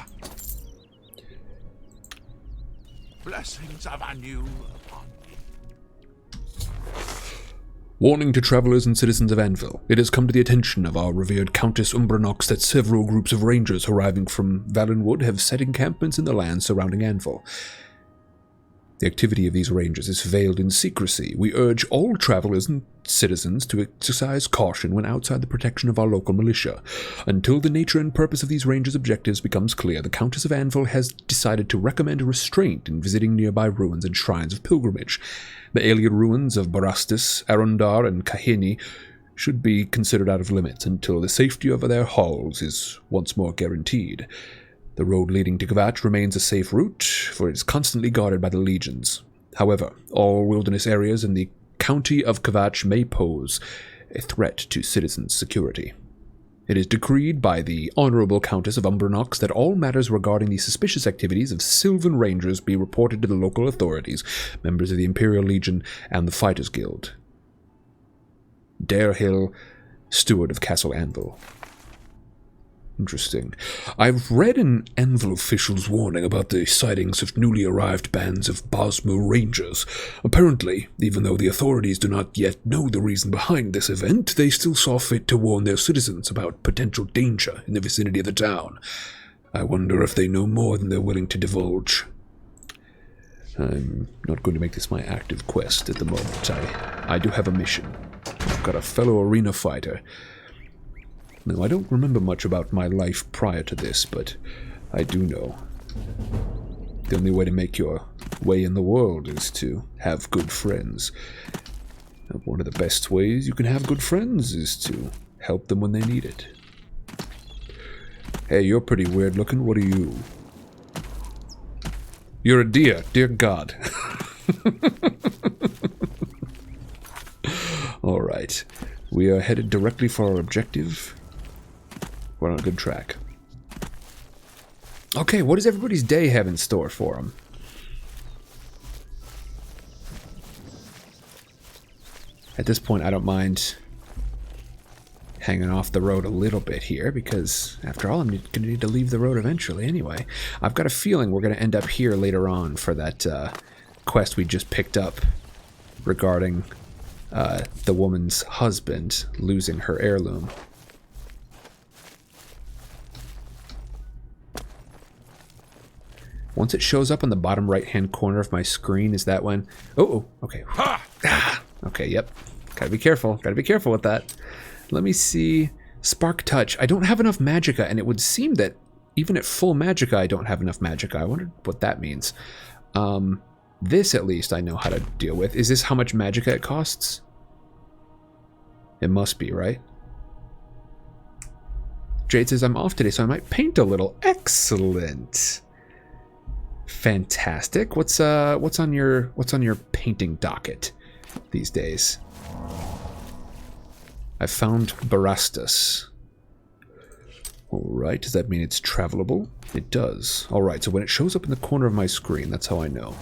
Blessings of anew upon you. Warning to travelers and citizens of Anvil. It has come to the attention of our revered Countess Umbranox that several groups of rangers arriving from Valenwood have set encampments in the land surrounding Anvil. The activity of these rangers is veiled in secrecy. We urge all travelers and citizens to exercise caution when outside the protection of our local militia. Until the nature and purpose of these rangers' objectives becomes clear, the Countess of Anvil has decided to recommend restraint in visiting nearby ruins and shrines of pilgrimage. The alien ruins of Barastus, Arundar, and Kahini should be considered out of limits until the safety of their halls is once more guaranteed. The road leading to Kvatch remains a safe route, for it is constantly guarded by the legions. However, all wilderness areas in the county of Kvatch may pose a threat to citizens' security. It is decreed by the Honorable Countess of Umbranox that all matters regarding the suspicious activities of Sylvan Rangers be reported to the local authorities, members of the Imperial Legion, and the Fighters Guild. Darehill, Steward of Castle Anvil. Interesting. I've read an Anvil official's warning about the sightings of newly arrived bands of Bosmo Rangers. Apparently, even though the authorities do not yet know the reason behind this event, they still saw fit to warn their citizens about potential danger in the vicinity of the town. I wonder if they know more than they're willing to divulge. I'm not going to make this my active quest at the moment. I do have a mission. I've got a fellow arena fighter. Now, I don't remember much about my life prior to this, but I do know. The only way to make your way in the world is to have good friends. And one of the best ways you can have good friends is to help them when they need it. Hey, you're pretty weird looking. What are you? You're a deer. Dear God. Alright. We are headed directly for our objective. We're on a good track. Okay, what does everybody's day have in store for them? At this point, I don't mind hanging off the road a little bit here, because after all, I'm going to need to leave the road eventually anyway. I've got a feeling we're going to end up here later on for that quest we just picked up regarding the woman's husband losing her heirloom. Once it shows up on the bottom right-hand corner of my screen, is that when... Oh, okay. Okay, yep. Gotta be careful. Gotta be careful with that. Let me see. Spark Touch. I don't have enough magicka, and it would seem that even at full magicka, I don't have enough magicka. I wondered what that means. This, at least, I know how to deal with. Is this how much magicka it costs? It must be, right? Jade says, I'm off today, so I might paint a little. Excellent. Fantastic. What's on your painting docket these days? I found Barastus. Alright, does that mean it's travelable? It does. Alright, so when it shows up in the corner of my screen, that's how I know.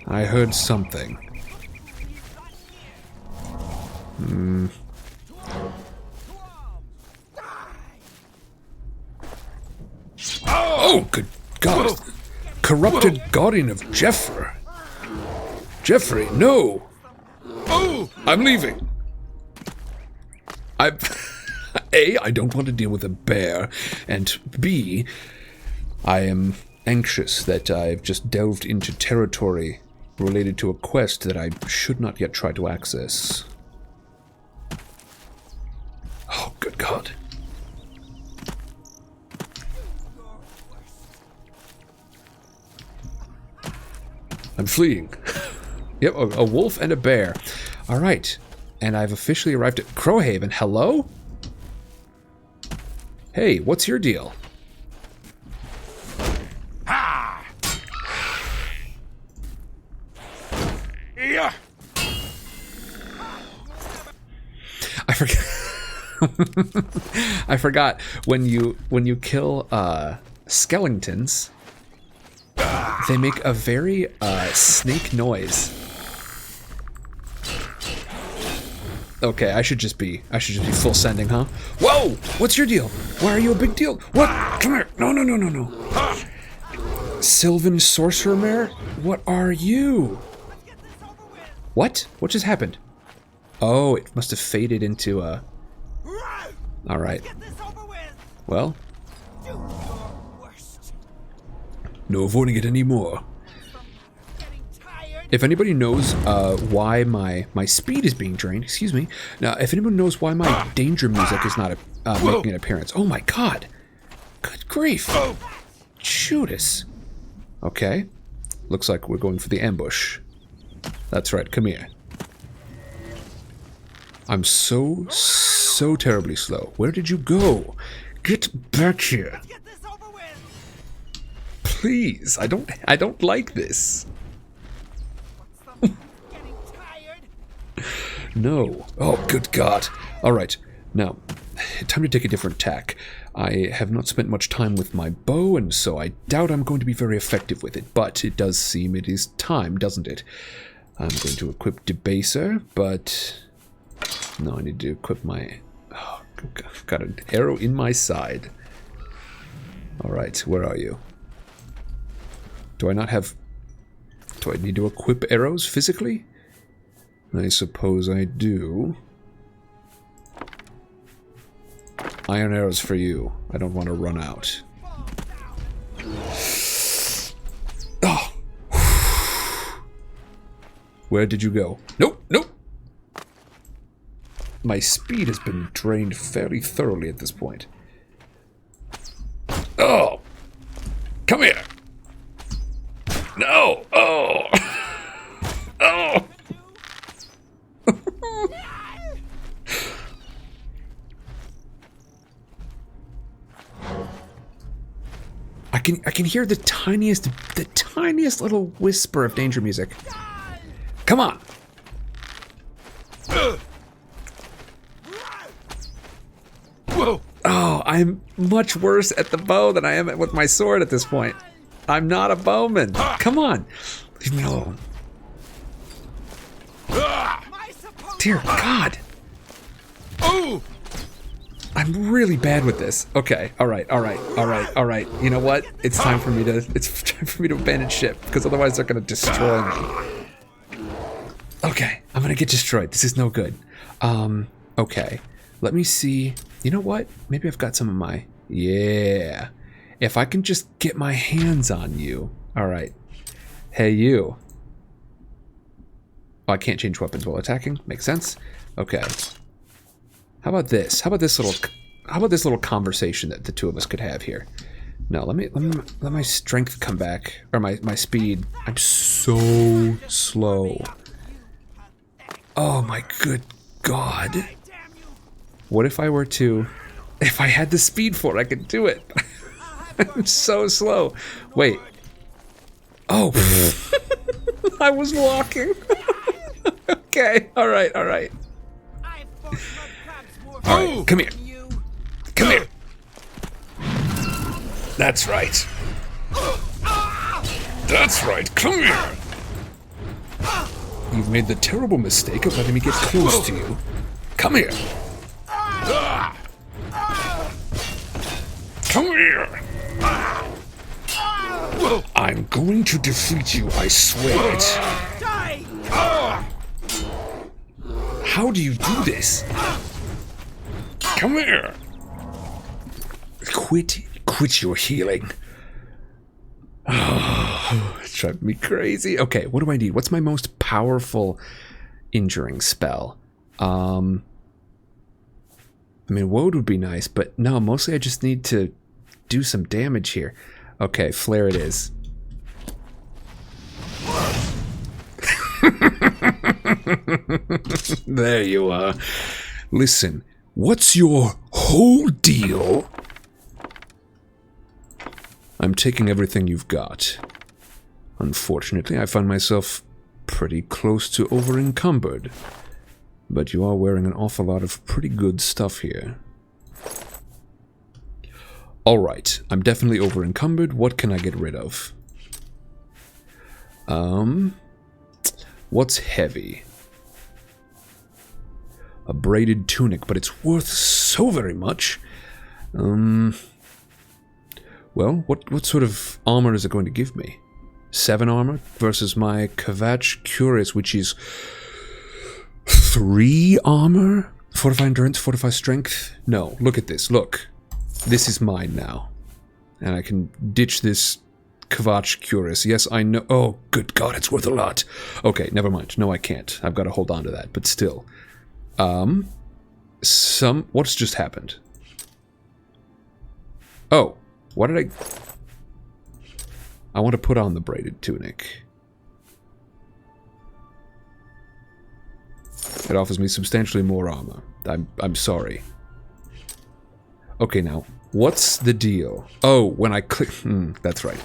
I heard something. Oh, good God. Corrupted guardian of Jeffrey. Jeffrey, no. Oh, I'm leaving. A, I don't want to deal with a bear, and B, I am anxious that I've just delved into territory related to a quest that I should not yet try to access. Oh, good God. I'm fleeing. Yep, a wolf and a bear. Alright, and I've officially arrived at Crowhaven. Hello? Hey, what's your deal? Ha! Yeah. I forgot. I forgot when you kill skeletons, they make a very snake noise. Okay, I should just be full sending, huh? Whoa! What's your deal? Why are you a big deal? What? Come here! No! Sylvan Sorcerer Mare? What are you? What? What just happened? Oh, it must have faded into a... Alright. Well. No avoiding it anymore. If anybody knows why my speed is being drained, excuse me. Now, if anyone knows why my danger music is not making an appearance. Oh my God. Good grief. Judas. Okay. Looks like we're going for the ambush. That's right, come here. I'm so terribly slow. Where did you go? Get back here. Please, I don't like this. No. Oh, good God. Alright, now, time to take a different tack. I have not spent much time with my bow, and so I doubt I'm going to be very effective with it, but it does seem it is time, doesn't it? I'm going to equip Debaser, but... No, I need to equip my... Oh, I've got an arrow in my side. Alright, where are you? Do I not have... Do I need to equip arrows physically? I suppose I do. Iron arrows for you. I don't want to run out. Oh. Where did you go? Nope. My speed has been drained fairly thoroughly at this point. Oh! Come here! No! Oh! Oh! can hear the tiniest little whisper of danger music. Come on. Whoa. Oh, I'm much worse at the bow than I am with my sword at this point. I'm not a bowman. Come on. Leave me alone. Dear God. Oh. I'm really bad with this. Okay, all right. You know what? It's time for me to abandon ship, because otherwise they're gonna destroy me. Okay, I'm gonna get destroyed. This is no good. Okay. Let me see. You know what? Maybe I've got some of my... Yeah. If I can just get my hands on you. All right. Hey, you. Oh, I can't change weapons while attacking. Makes sense. Okay. How about this? How about this little conversation that the two of us could have here? No, let my strength come back, or my speed. I'm so slow. Oh my good God. What if I were to... If I had the speed for it, I could do it. I'm so slow. Wait. Oh. I was walking. Okay. All right. All right, come here. Come here. That's right. That's right, come here! You've made the terrible mistake of letting me get close to you. Come here. Come here! I'm going to defeat you, I swear it. How do you do this? Come here! Quit your healing. Oh, it's driving me crazy. Okay, what do I need? What's my most powerful injuring spell? I mean, woad would be nice, but no, mostly I just need to do some damage here. Okay, flare it is. There you are. Listen, what's your whole deal? I'm taking everything you've got. Unfortunately, I find myself pretty close to over-encumbered. But you are wearing an awful lot of pretty good stuff here. Alright, I'm definitely over-encumbered. What can I get rid of? What's heavy? A braided tunic, but it's worth so very much. Well, what sort of armor is it going to give me? 7 armor versus my Kvatch Curious, which is 3 armor? Fortify endurance, fortify strength? No, look at this, look. This is mine now. And I can ditch this Kvatch Curious. Yes, I know. Oh, good God, it's worth a lot. Okay, never mind. No, I can't. I've got to hold on to that, but still. What's just happened? Oh. What did I want to put on the braided tunic. It offers me substantially more armor. I'm sorry. Okay, now, what's the deal? Oh, when I click... that's right.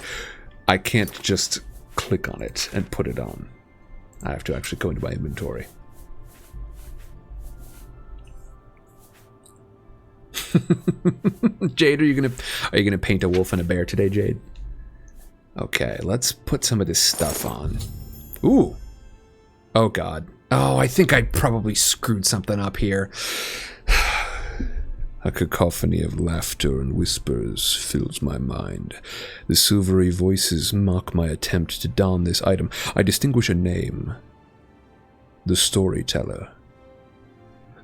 I can't just click on it and put it on. I have to actually go into my inventory. Jade, are you gonna paint a wolf and a bear today, Jade? Okay, let's put some of this stuff on. Ooh. Oh God. Oh, I think I probably screwed something up here. A cacophony of laughter and whispers fills my mind. The silvery voices mock my attempt to don this item. I distinguish a name. The Storyteller.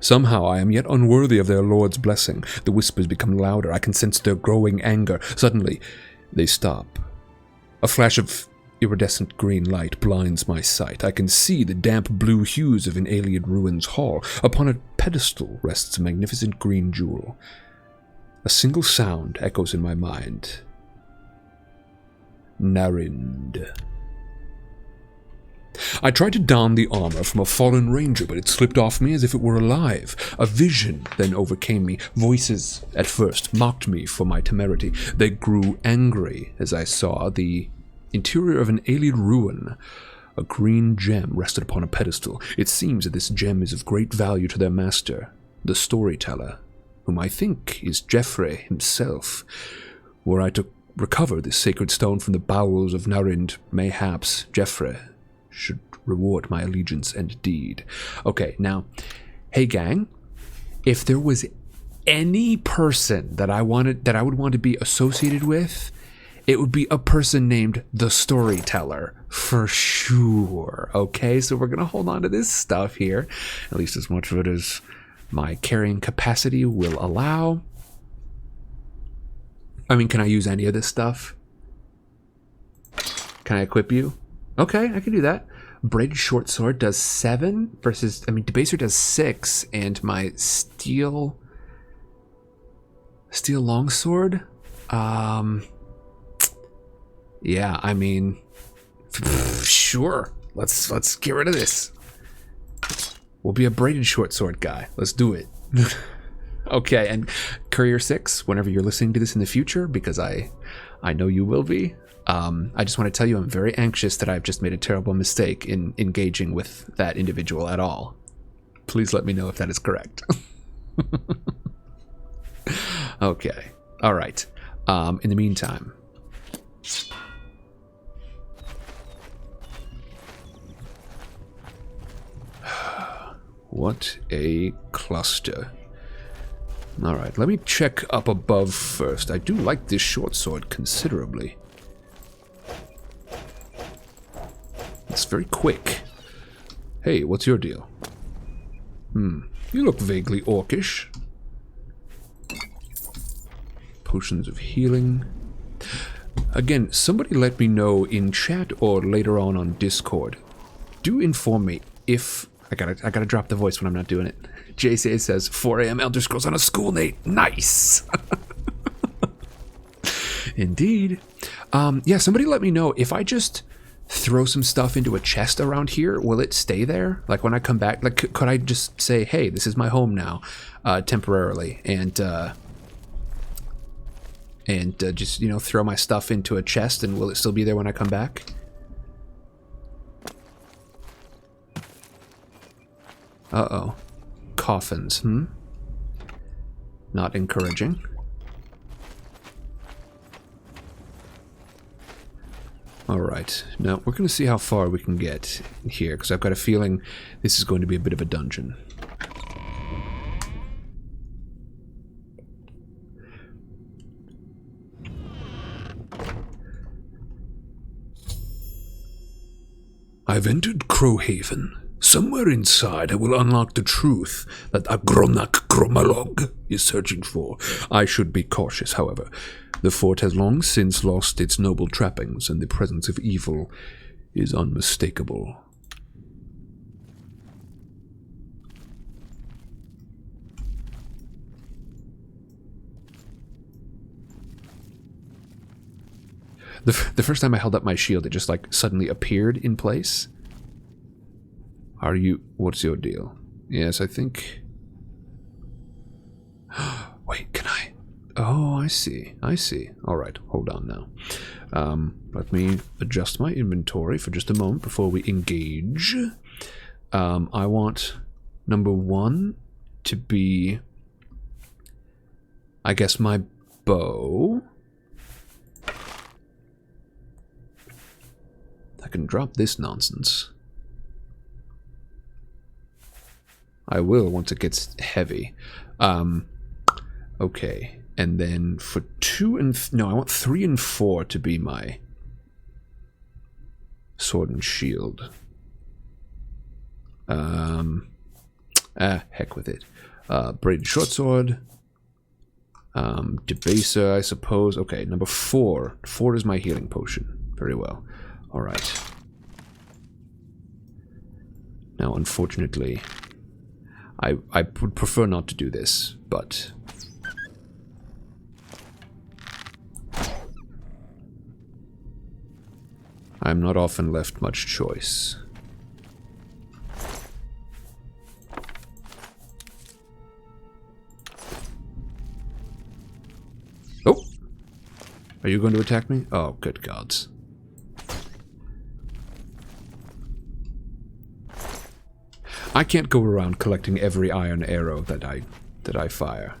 Somehow I am yet unworthy of their lord's blessing. The whispers become louder. I can sense their growing anger. Suddenly, they stop. A flash of iridescent green light blinds my sight. I can see the damp blue hues of an alien ruins hall. Upon a pedestal rests a magnificent green jewel. A single sound echoes in my mind. Narind. I tried to don the armor from a fallen ranger, but it slipped off me as if it were alive. A vision then overcame me. Voices, at first, mocked me for my temerity. They grew angry as I saw the interior of an alien ruin. A green gem rested upon a pedestal. It seems that this gem is of great value to their master, the storyteller, whom I think is Geoffrey himself. Were I to recover this sacred stone from the bowels of Narind, mayhaps Geoffrey should reward my allegiance and deed. Okay, now, hey gang, if there was any person that I would want to be associated with, it would be a person named the Storyteller, for sure. Okay, so we're gonna hold on to this stuff here, at least as much of it as my carrying capacity will allow. I mean, can I use any of this stuff? Can I equip you? Okay, I can do that. Braided short sword does 7 versus, I mean, Debaser does 6, and my steel longsword? Yeah, I mean, sure. Let's get rid of this. We'll be a braided short sword guy. Let's do it. Okay, and Courier 6, whenever you're listening to this in the future, because I know you will be, I just want to tell you I'm very anxious that I've just made a terrible mistake in engaging with that individual at all. Please let me know if that is correct. Okay, all right. In the meantime, what a cluster. Alright, let me check up above first. I do like this short sword considerably. It's very quick. Hey, what's your deal? You look vaguely orcish. Potions of healing. Again, somebody let me know in chat or later on Discord. Do inform me if... I gotta drop the voice when I'm not doing it. JCA says, 4 a.m. Elder Scrolls on a school, Nate. Nice! Indeed. Yeah, somebody let me know, if I just throw some stuff into a chest around here, will it stay there? Like, when I come back, like, could I just say, hey, this is my home now, temporarily, and just, you know, throw my stuff into a chest, and will it still be there when I come back? Uh-oh. Coffins, Not encouraging. Alright, now we're going to see how far we can get here, because I've got a feeling this is going to be a bit of a dungeon. I've entered Crowhaven. Somewhere inside I will unlock the truth that Agronak Gromalog is searching for. I should be cautious, however. The fort has long since lost its noble trappings, and the presence of evil is unmistakable. The first time I held up my shield, it just like suddenly appeared in place. Are you... what's your deal? Yes, I think... Wait, can I... Oh, I see. I see. Alright, hold on now. Let me adjust my inventory for just a moment before we engage. I want number 1 to be... I guess my bow. I can drop this nonsense. I will once it gets heavy. Okay, and then for 2 and... no, I want 3 and 4 to be my sword and shield. Heck with it. Braided short sword. Debaser, I suppose. Okay, number 4. 4 is my healing potion. Very well. Alright. Now, unfortunately... I would prefer not to do this, but... I'm not often left much choice. Are you going to attack me? Oh, good gods. I can't go around collecting every iron arrow that I fire.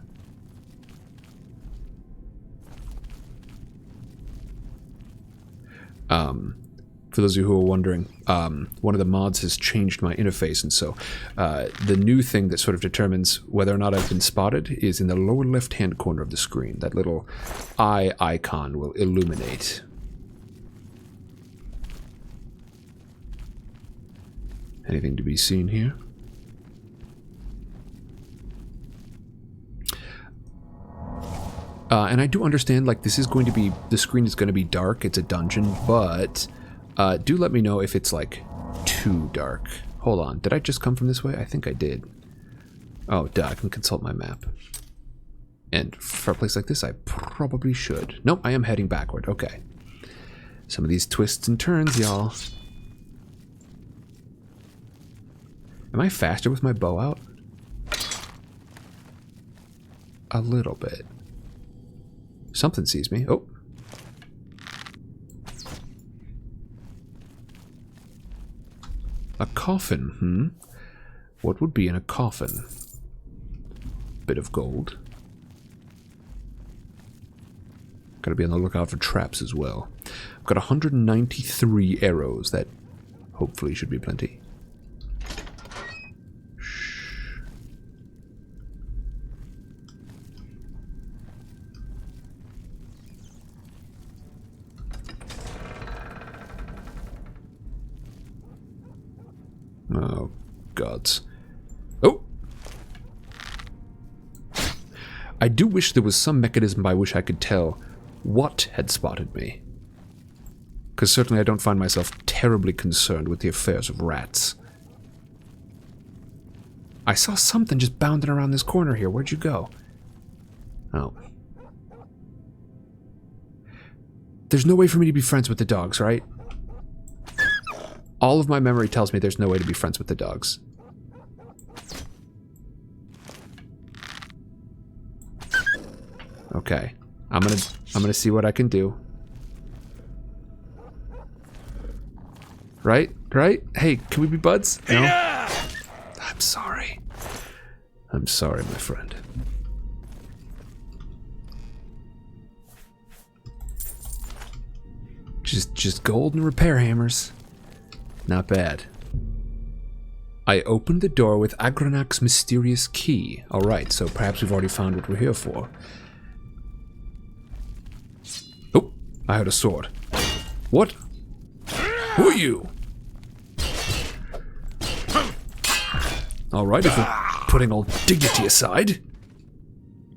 For those of you who are wondering, one of the mods has changed my interface, and so the new thing that sort of determines whether or not I've been spotted is in the lower left-hand corner of the screen. That little eye icon will illuminate. Anything to be seen here? And I do understand, like, this is going to be, the screen is going to be dark, it's a dungeon, but do let me know if it's, like, too dark. Hold on, did I just come from this way? I think I did. Oh, duh, I can consult my map. And for a place like this, I probably should. Nope, I am heading backward, okay. Some of these twists and turns, y'all. Am I faster with my bow out? A little bit. Something sees me. Oh. A coffin, What would be in a coffin? Bit of gold. Gotta be on the lookout for traps as well. I've got 193 arrows. That hopefully should be plenty. Oh, gods. Oh! I do wish there was some mechanism by which I could tell what had spotted me. Because certainly I don't find myself terribly concerned with the affairs of rats. I saw something just bounding around this corner here. Where'd you go? Oh. There's no way for me to be friends with the dogs, right? All of my memory tells me there's no way to be friends with the dogs. Okay. I'm gonna see what I can do. Right? Right? Hey, can we be buds? No? I'm sorry. I'm sorry, my friend. Just gold and repair hammers. Not bad. I opened the door with Agranak's mysterious key. Alright, so perhaps we've already found what we're here for. Oh, I heard a sword. What? Who are you? Alright, if we're putting all dignity aside.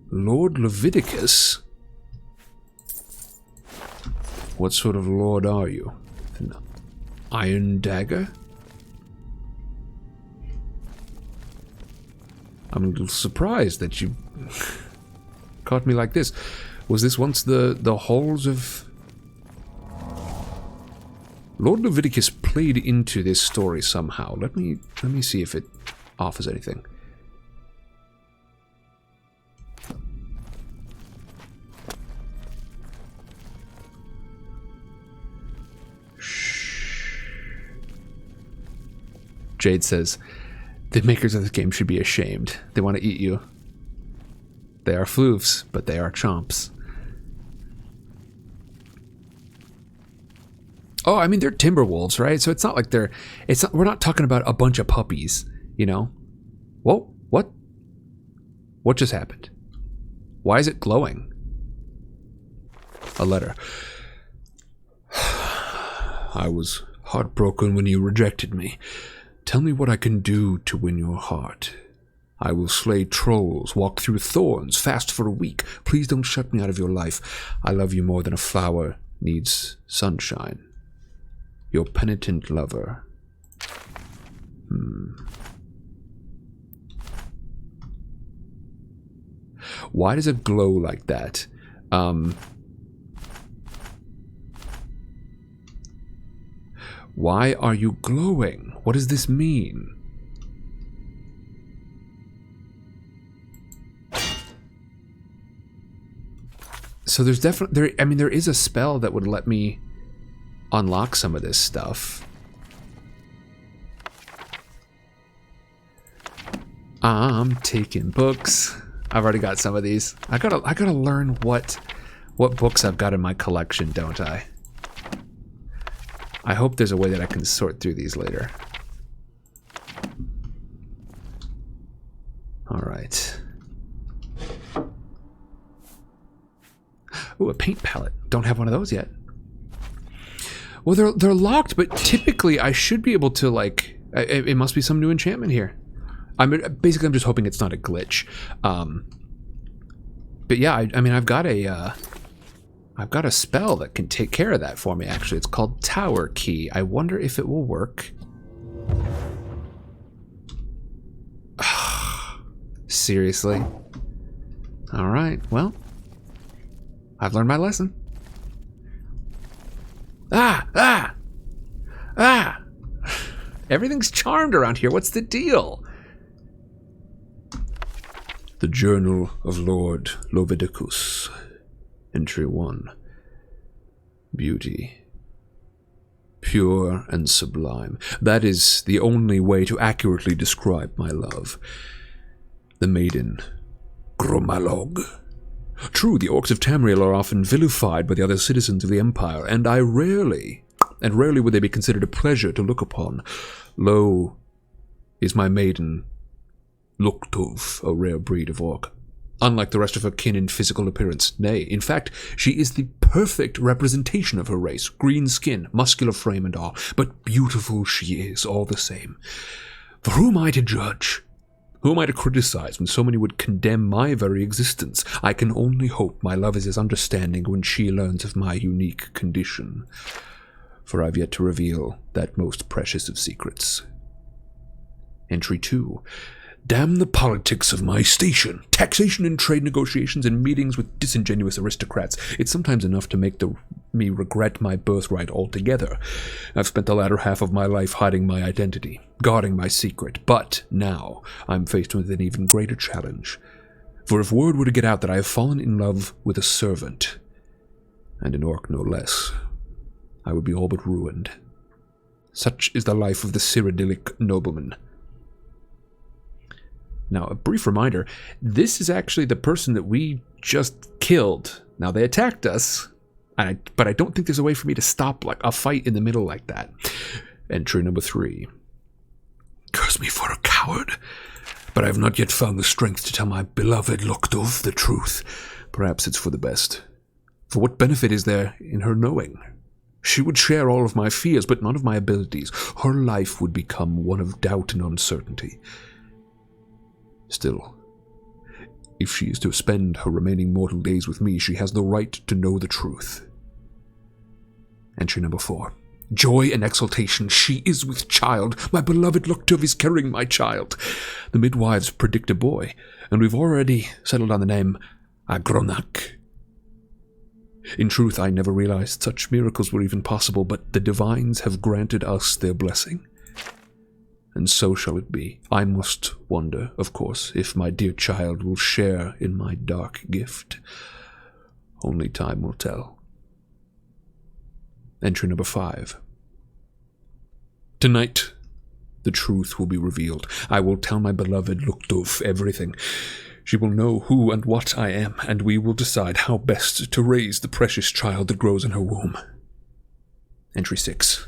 Lord Leviticus? What sort of lord are you? An iron dagger? I'm a little surprised that you caught me like this. Was this once the halls of... Lord Leviticus played into this story somehow. Let me see if it offers anything. Jade says, the makers of this game should be ashamed. They want to eat you. They are floofs, but they are chomps. Oh, I mean, they're timber wolves, right? So it's not like they're... we're not talking about a bunch of puppies, you know? Whoa, what? What just happened? Why is it glowing? A letter. I was heartbroken when you rejected me. Tell me what I can do to win your heart. I will slay trolls, walk through thorns, fast for a week. Please don't shut me out of your life. I love you more than a flower needs sunshine. Your penitent lover. Why does it glow like that? Why are you glowing? What does this mean? So there's definitely there is a spell that would let me unlock some of this stuff. I'm taking books. I've already got some of these. I gotta learn what books I've got in my collection, don't I? I hope there's a way that I can sort through these later. All right. Ooh, a paint palette. Don't have one of those yet. Well, they're locked, but typically I should be able to, like, it must be some new enchantment here. I'm just hoping it's not a glitch. But yeah, I mean, I've got a spell that can take care of that for me. Actually, it's called Tower Key. I wonder if it will work. Seriously? All right. Well, I've learned my lesson. Ah! Everything's charmed around here. What's the deal? The Journal of Lord Lovidicus. Entry 1. Beauty. Pure and sublime. That is the only way to accurately describe my love. The maiden. Gromalog. True, the orcs of Tamriel are often vilified by the other citizens of the Empire, and rarely would they be considered a pleasure to look upon. Lo is my maiden, Luktov, a rare breed of orc. Unlike the rest of her kin in physical appearance, nay, in fact, she is the perfect representation of her race, green skin, muscular frame and all, but beautiful she is all the same. For who am I to judge? Who am I to criticize when so many would condemn my very existence? I can only hope my love is as understanding when she learns of my unique condition. For I've yet to reveal that most precious of secrets. Entry 2. Damn the politics of my station. Taxation and trade negotiations and meetings with disingenuous aristocrats. It's sometimes enough to make me regret my birthright altogether. I've spent the latter half of my life hiding my identity, guarding my secret, but now I'm faced with an even greater challenge. For if word were to get out that I have fallen in love with a servant, and an orc no less, I would be all but ruined. Such is the life of the Cyrodiilic nobleman. Now, a brief reminder, this is actually the person that we just killed. Now, they attacked us, but I don't think there's a way for me to stop like a fight in the middle like that. Entry number 3. Curse me for a coward, but I have not yet found the strength to tell my beloved Luktov the truth. Perhaps it's for the best. For what benefit is there in her knowing? She would share all of my fears, but none of my abilities. Her life would become one of doubt and uncertainty. Still, if she is to spend her remaining mortal days with me, she has the right to know the truth. Entry number 4. Joy and exultation. She is with child. My beloved Luktov is carrying my child. The midwives predict a boy, and we've already settled on the name Agronak. In truth, I never realized such miracles were even possible, but the divines have granted us their blessing. And so shall it be. I must wonder, of course, if my dear child will share in my dark gift. Only time will tell. Entry number 5. Tonight, the truth will be revealed. I will tell my beloved Luktov everything. She will know who and what I am, and we will decide how best to raise the precious child that grows in her womb. Entry 6.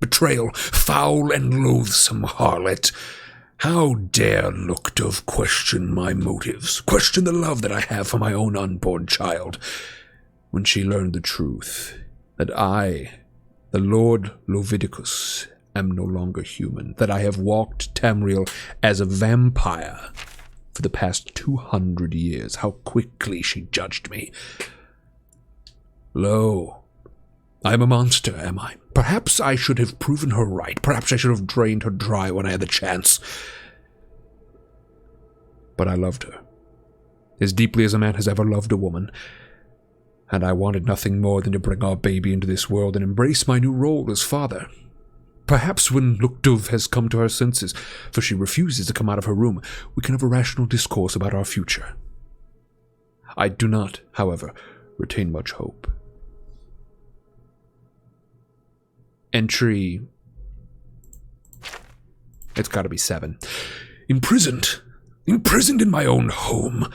Betrayal, foul and loathsome harlot. How dare Luktov question my motives, question the love that I have for my own unborn child, when she learned the truth, that I, the Lord Lovidicus, am no longer human, that I have walked Tamriel as a vampire for the past 200 years. How quickly she judged me. Lo, I am a monster, am I? Perhaps I should have proven her right. Perhaps I should have drained her dry when I had the chance. But I loved her, as deeply as a man has ever loved a woman, and I wanted nothing more than to bring our baby into this world and embrace my new role as father. Perhaps when Luktov has come to her senses, for she refuses to come out of her room, we can have a rational discourse about our future. I do not, however, retain much hope. Entry... It's gotta be 7. Imprisoned in my own home.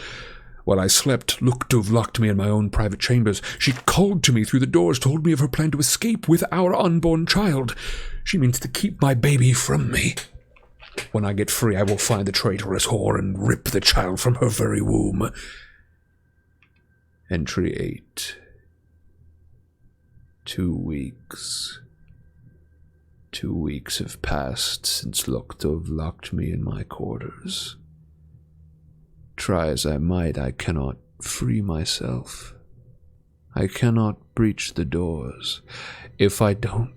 While I slept, Luktov locked me in my own private chambers. She called to me through the doors, told me of her plan to escape with our unborn child. She means to keep my baby from me. When I get free, I will find the traitorous whore and rip the child from her very womb. Entry 8. 2 weeks. 2 weeks have passed since Luktov locked me in my quarters. Try as I might, I cannot free myself. I cannot breach the doors. If I don't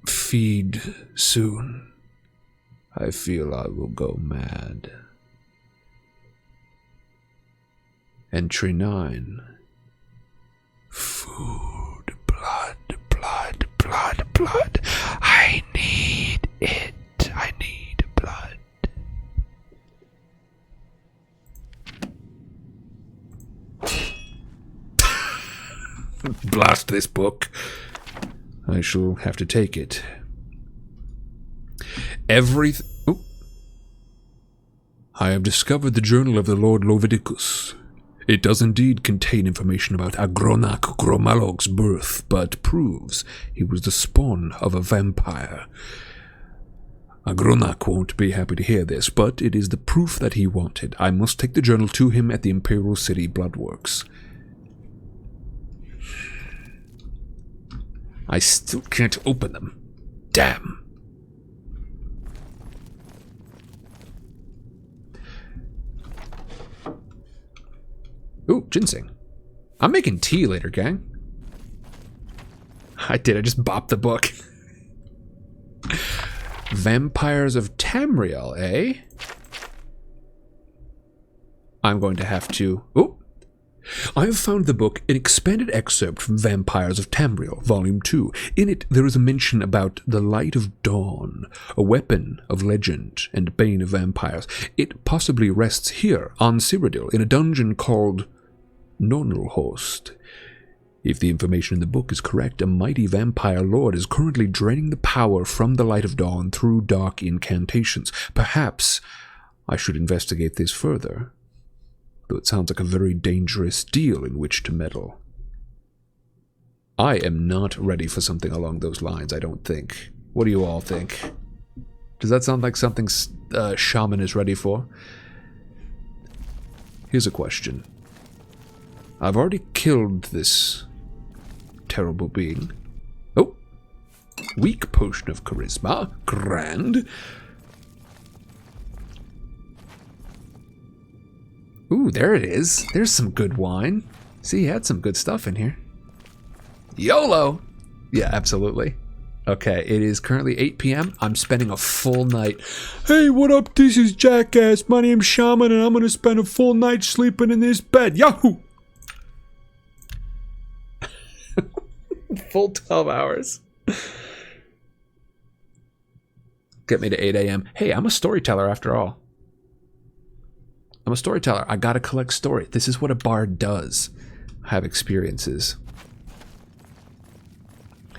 feed soon, I feel I will go mad. Entry 9. Food, blood, blood, blood, blood. I need it. I need blood. Blast this book. I shall have to take it. I have discovered the journal of the Lord Lovidicus. It does indeed contain information about Agronak Gromalog's birth, but proves he was the spawn of a vampire. Agronak won't be happy to hear this, but it is the proof that he wanted. I must take the journal to him at the Imperial City Bloodworks. I still can't open them. Damn. Ooh, ginseng. I'm making tea later, gang. I just bopped the book. Vampires of Tamriel, eh? I'm going to have to... Ooh. I have found the book an expanded excerpt from Vampires of Tamriel, Volume 2. In it, there is a mention about the Light of Dawn, a weapon of legend and bane of vampires. It possibly rests here, on Cyrodiil, in a dungeon called Nornelhost. If the information in the book is correct, a mighty vampire lord is currently draining the power from the Light of Dawn through dark incantations. Perhaps I should investigate this further, though it sounds like a very dangerous deal in which to meddle. I am not ready for something along those lines, I don't think. What do you all think? Does that sound like something Shaman is ready for? Here's a question. I've already killed this terrible being. Oh! Weak potion of charisma. Grand. Ooh, there it is. There's some good wine. See, he had some good stuff in here. YOLO! Yeah, absolutely. Okay, it is currently 8 p.m. I'm spending a full night. Hey, what up? This is Jackass. My name's Shaman, and I'm gonna spend a full night sleeping in this bed. Yahoo! Full 12 hours. Get me to 8 a.m. Hey, I'm a storyteller after all. I'm a storyteller. I gotta collect story. This is what a bard does. I have experiences.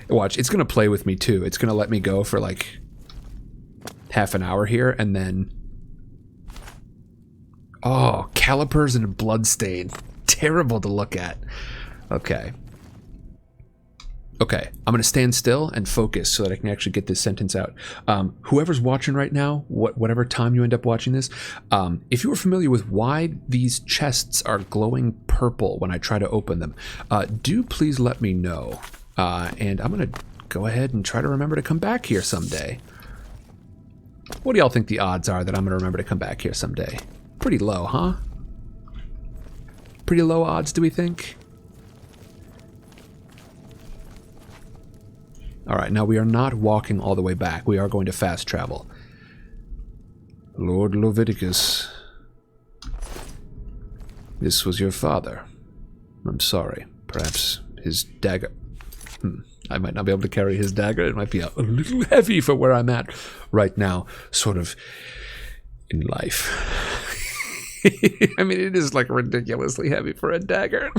Watch, it's gonna play with me too. It's gonna let me go for like half an hour here and then... Oh, calipers and a bloodstain. Terrible to look at. Okay. Okay, I'm going to stand still and focus so that I can actually get this sentence out. Whoever's watching right now, whatever time you end up watching this, if you are familiar with why these chests are glowing purple when I try to open them, do please let me know. And I'm going to go ahead and try to remember to come back here someday. What do y'all think the odds are that I'm going to remember to come back here someday? Pretty low, huh? Pretty low odds, do we think? Alright, now we are not walking all the way back. We are going to fast travel. Lord Lovidicus, this was your father. I'm sorry. Perhaps his dagger... I might not be able to carry his dagger. It might be a little heavy for where I'm at right now, sort of, in life. I mean, it is like ridiculously heavy for a dagger.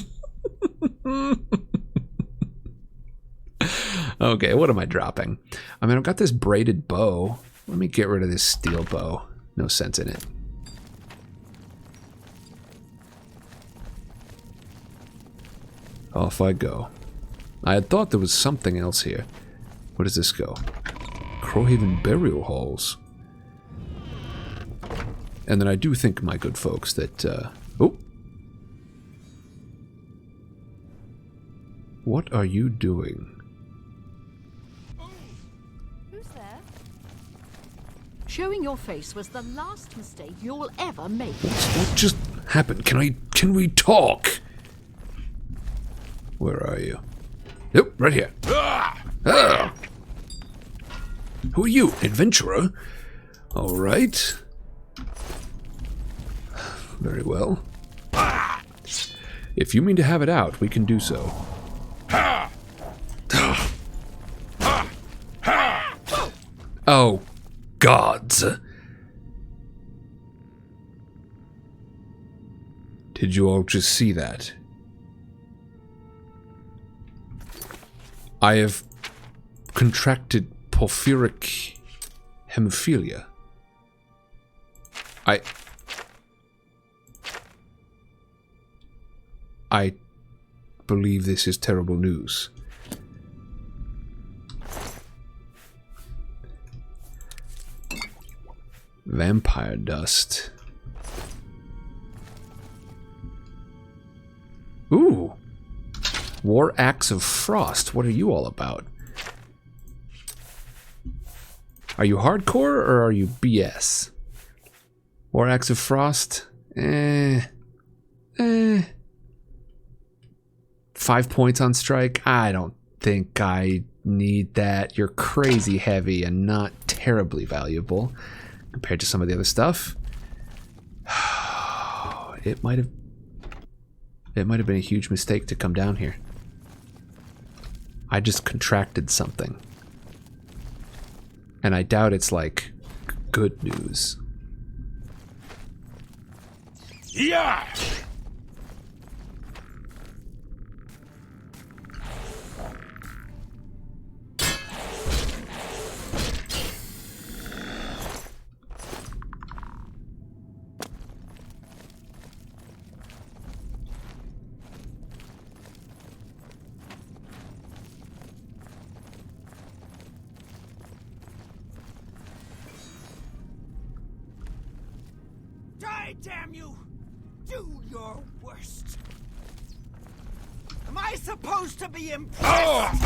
Okay, what am I dropping? I mean, I've got this braided bow. Let me get rid of this steel bow. No sense in it. Off I go. I had thought there was something else here. Where does this go? Crowhaven burial halls. And then I do think, my good folks, that, oh! What are you doing? Who's there? Showing your face was the last mistake you'll ever make. What just happened? Can we talk? Where are you? Yep, right here. Ah. Who are you, adventurer? All right. Very well. If you mean to have it out, we can do so. Oh, gods. Did you all just see that? I have contracted porphyric hemophilia. I believe this is terrible news. Vampire dust. Ooh. War Axe of Frost. What are you all about? Are you hardcore or are you BS? War Axe of Frost? 5 points on strike? I don't think I need that. You're crazy heavy and not terribly valuable compared to some of the other stuff. It might have been a huge mistake to come down here. I just contracted something. And I doubt it's like good news. Yeah! Damn you! Do your worst. Am I supposed to be impressed?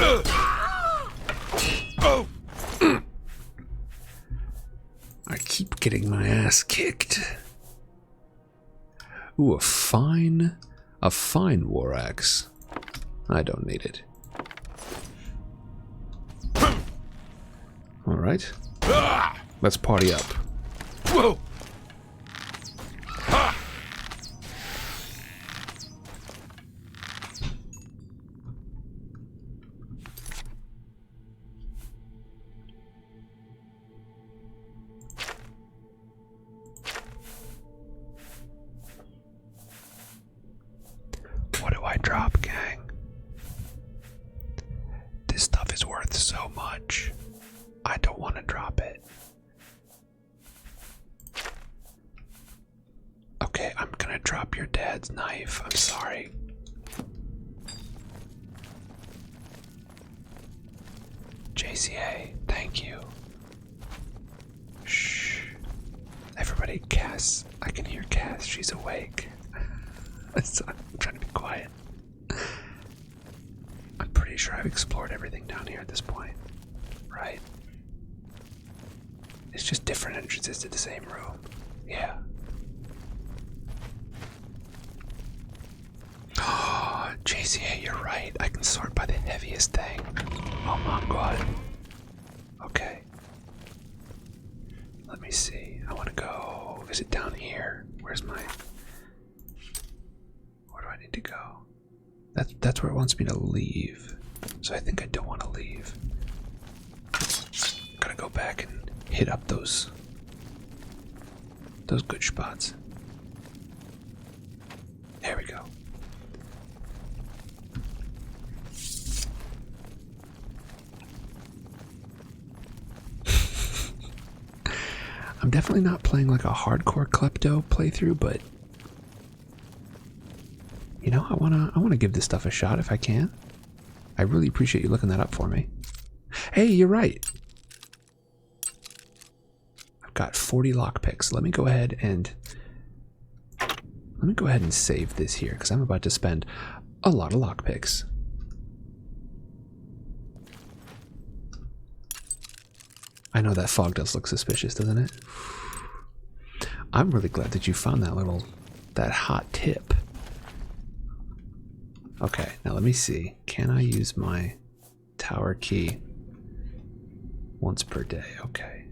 I keep getting my ass kicked. Ooh, a fine war axe. I don't need it. All right. Let's party up. Whoa! What do I drop, gang? This stuff is worth so much. I don't want to drop it. Okay, I'm gonna drop your dad's knife. I'm sorry. JCA, thank you. Shh. Everybody, Cass. I can hear Cass. She's awake. So I'm trying to be quiet. I'm pretty sure I've explored everything down here at this point. Right? It's just different entrances to the same room. Yeah. Oh, JCA, you're right. I can sort by the heaviest thing. Oh my god. Okay. Let me see. I want to go. Is it down here? Where's my... Where do I need to go? That's where it wants me to leave. So I think I don't want to leave. Gotta go back and hit up those good spots. There we go. I'm definitely not playing like a hardcore klepto playthrough, but you know, I wanna give this stuff a shot if I can. I really appreciate you looking that up for me. Hey, you're right. I've got 40 lockpicks. Let me go ahead and save this here because I'm about to spend a lot of lockpicks. I know that fog does look suspicious, doesn't it? I'm really glad that you found that hot tip. Okay, now let me see. Can I use my tower key once per day? Okay.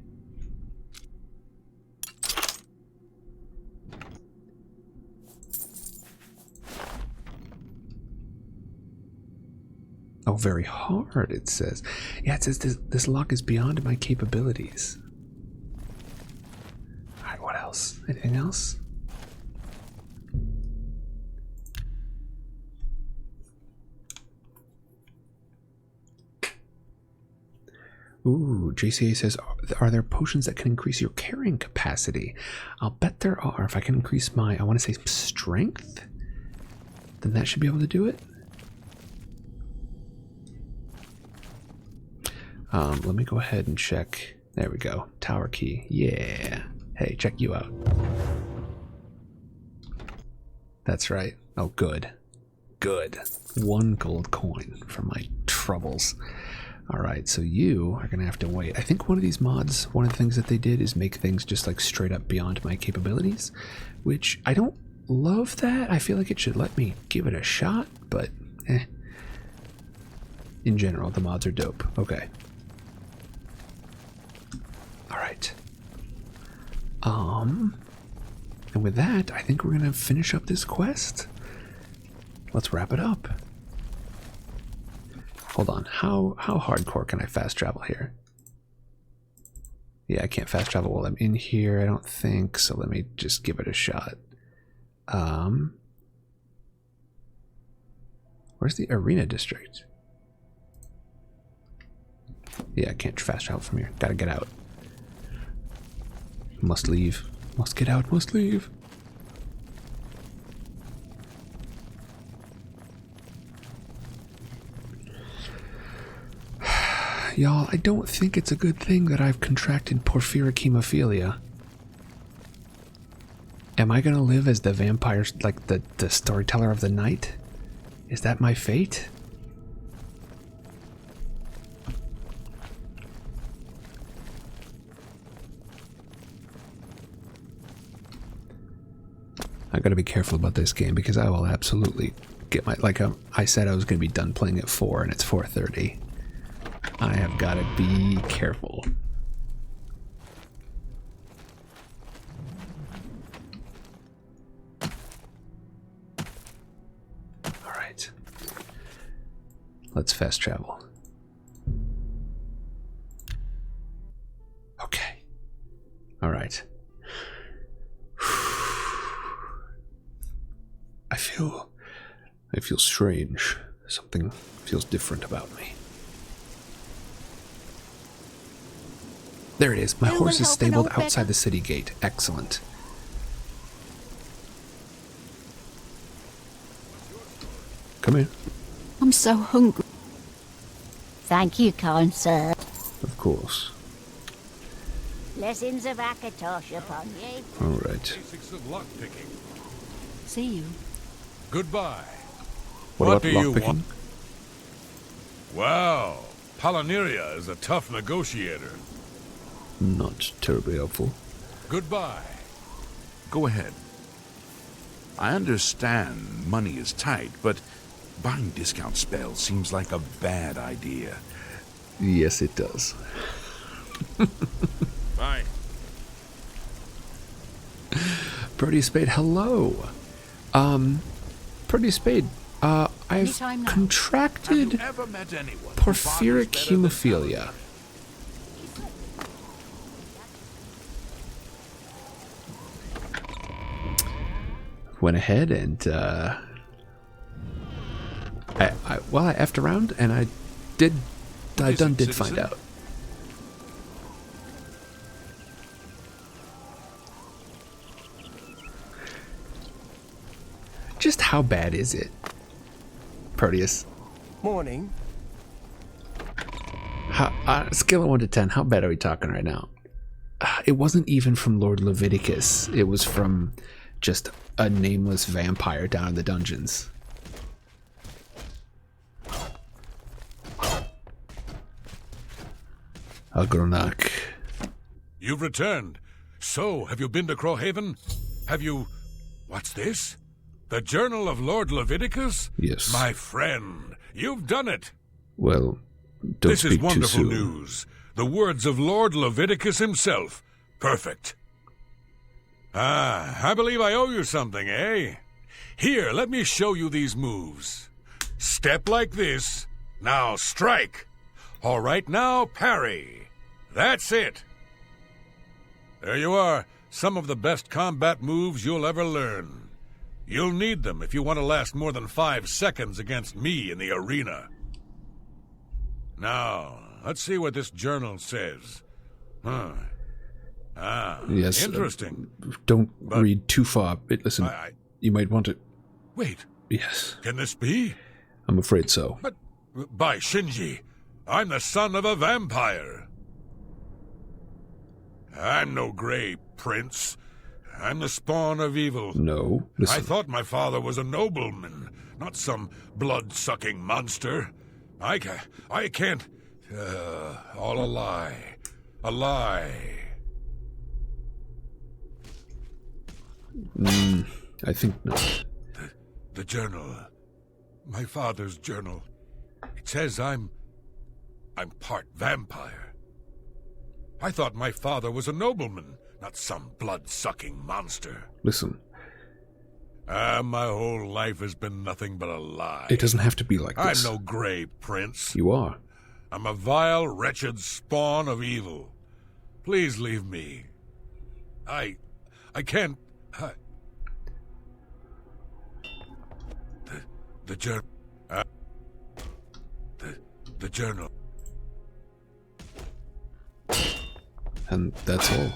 Oh, very hard, it says. Yeah, it says this lock is beyond my capabilities. Alright, what else? Anything else? Ooh, JCA says, are there potions that can increase your carrying capacity? I'll bet there are. If I can increase my, I want to say strength, then that should be able to do it. Let me go ahead and check. There we go. Tower key. Yeah. Hey, check you out. That's right. Oh, good. Good. 1 gold coin for my troubles. Alright, so you are going to have to wait. I think one of these mods, one of the things that they did is make things just like straight up beyond my capabilities, which I don't love that. I feel like it should let me give it a shot, but eh. In general, the mods are dope. Okay. Alright. And with that, I think we're going to finish up this quest. Let's wrap it up. Hold on, how hardcore can I fast travel here? Yeah, I can't fast travel while I'm in here, I don't think, so let me just give it a shot. Where's the arena district? Yeah, I can't fast travel from here. Gotta get out. Must leave. Must get out, must leave. Y'all, I don't think it's a good thing that I've contracted porphyric hemophilia. Am I gonna live as the vampire, like the storyteller of the night? Is that my fate? I gotta be careful about this game because I will absolutely get my, like I said I was gonna be done playing at 4 and it's 4:30. I have got to be careful. All right. Let's fast travel. Okay. All right. I feel strange. Something feels different about me. There it is. My horse is stabled outside the city gate. Excellent. Come here. I'm so hungry. Thank you, kind sir. Of course. Blessings of Akatosh upon ye. All right. Basics of lockpicking. See you. Goodbye. What do about you lockpicking? want? Wow, Palinira is a tough negotiator. Not terribly helpful. Goodbye. Go ahead. I understand money is tight, but buying discount spells seems like a bad idea. Yes, it does. Bye. Proteus Spade, hello. Proteus Spade, I've contracted porphyric hemophilia. Went ahead and I effed around and I did find out. just how bad is it? Proteus. Morning. Scale of 1 to 10, how bad are we talking right now? It wasn't even from Lord Leviticus. It was from just a nameless vampire down in the dungeons. Agronak. You've returned. So, have you been to Crowhaven? Have you... What's this? The Journal of Lord Leviticus? Yes. My friend, you've done it. Well, don't This is speak too wonderful soon. news. The words of Lord Leviticus himself. Perfect. I believe I owe you something, eh? Here, let me show you these moves. Step like this. Now strike. All right, now parry. That's it. There you are. Some of the best combat moves you'll ever learn. You'll need them if you want to last more than 5 seconds against me in the arena. Now, let's see what this journal says. Yes. Interesting. Don't read too far. Listen, you might want to... Wait. Yes. Can this be? I'm afraid so. But, by Shinji, I'm the son of a vampire. I'm no gray prince. I'm the spawn of evil. No, listen. I thought my father was a nobleman, not some blood-sucking monster. I can't... all a lie. A lie. I think not. The journal. My father's journal. It says I'm part vampire. I thought my father was a nobleman, not some blood-sucking monster. Listen. My whole life has been nothing but a lie. It doesn't have to be like this. I'm no gray prince. You are. I'm a vile, wretched spawn of evil. Please leave me. I can't... The journal... The journal... And that's all.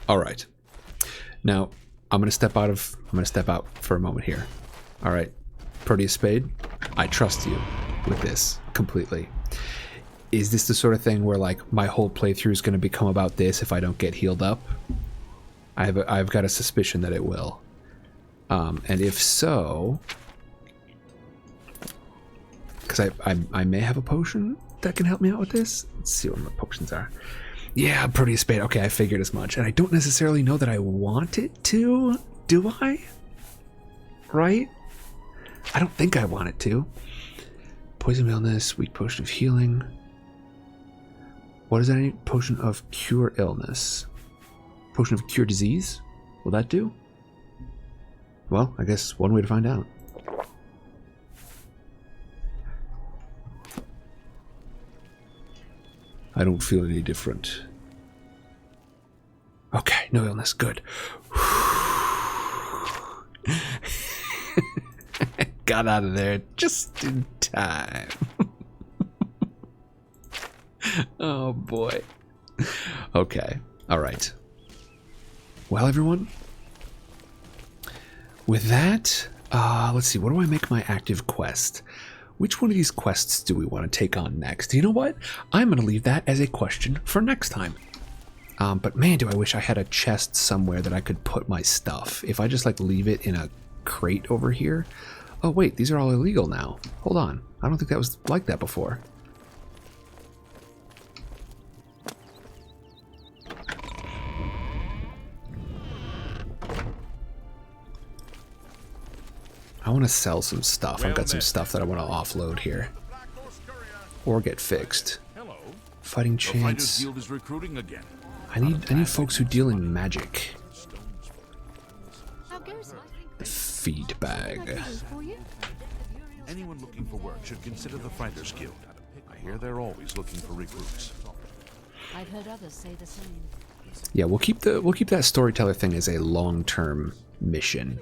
All right. Now, I'm gonna step out for a moment here. All right, Proteus Spade, I trust you with this completely. Is this the sort of thing where like my whole playthrough is gonna become about this if I don't get healed up? I've got a suspicion that it will. And if so, because I may have a potion that can help me out with this. Let's see what my potions are. Yeah, Proteus Spade. Okay, I figured as much. And I don't necessarily know that I want it to. Do I? Right? I don't think I want it to. Poison of illness, weak potion of healing. What is that? Any potion of cure illness? Potion of cure disease? Will that do? Well, I guess one way to find out. I don't feel any different. Okay, no illness, good. Got out of there just in time. Oh boy. Okay, alright. Well, everyone, with that, let's see, what do I make my active quest? Which one of these quests do we want to take on next? You know what? I'm going to leave that as a question for next time. But man, do I wish I had a chest somewhere that I could put my stuff. If I just like leave it in a crate over here. Oh wait, these are all illegal now. Hold on. I don't think that was like that before. I want to sell some stuff. I've got some stuff that I want to offload here. Or get fixed. Fighting chance. I need folks who deal in magic. The feed bag. Anyone looking for work should consider the Fighters Guild. I hear they're always looking for recruits. I've heard others say the same. Yeah, we'll keep that storyteller thing as a long-term mission.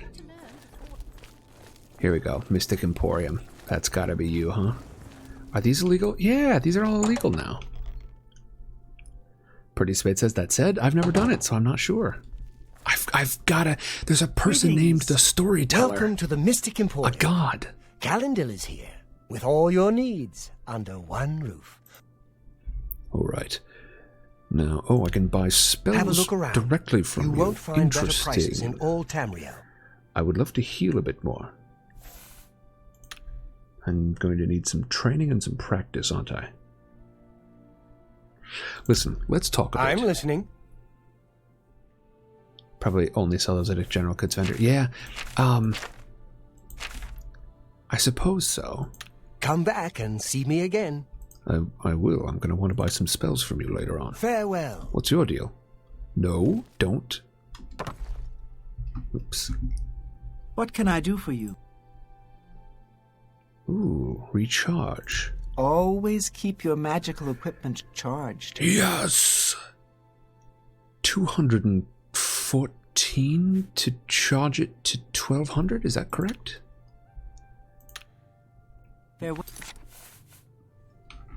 Here we go. Mystic Emporium. That's gotta be you, huh? Are these illegal? Yeah, these are all illegal now. Pretty Spade says, that said, I've never done it, so I'm not sure. I've gotta... There's a person named the Storyteller. Welcome to the Mystic Emporium. A god. Galendil is here, with all your needs, under one roof. All right. Now, I can buy spells Have a look around. directly from you. You won't find better prices Interesting. in all Tamriel. I would love to heal a bit more. I'm going to need some training and some practice, aren't I? Listen, let's talk about it. I'm listening. Probably only sell those at a general goods vendor. Yeah, I suppose so. Come back and see me again. I will. I'm going to want to buy some spells from you later on. Farewell. What's your deal? No, don't. Oops. What can I do for you? Ooh, recharge. Always keep your magical equipment charged. Yes! 214 to charge it to 1200, is that correct?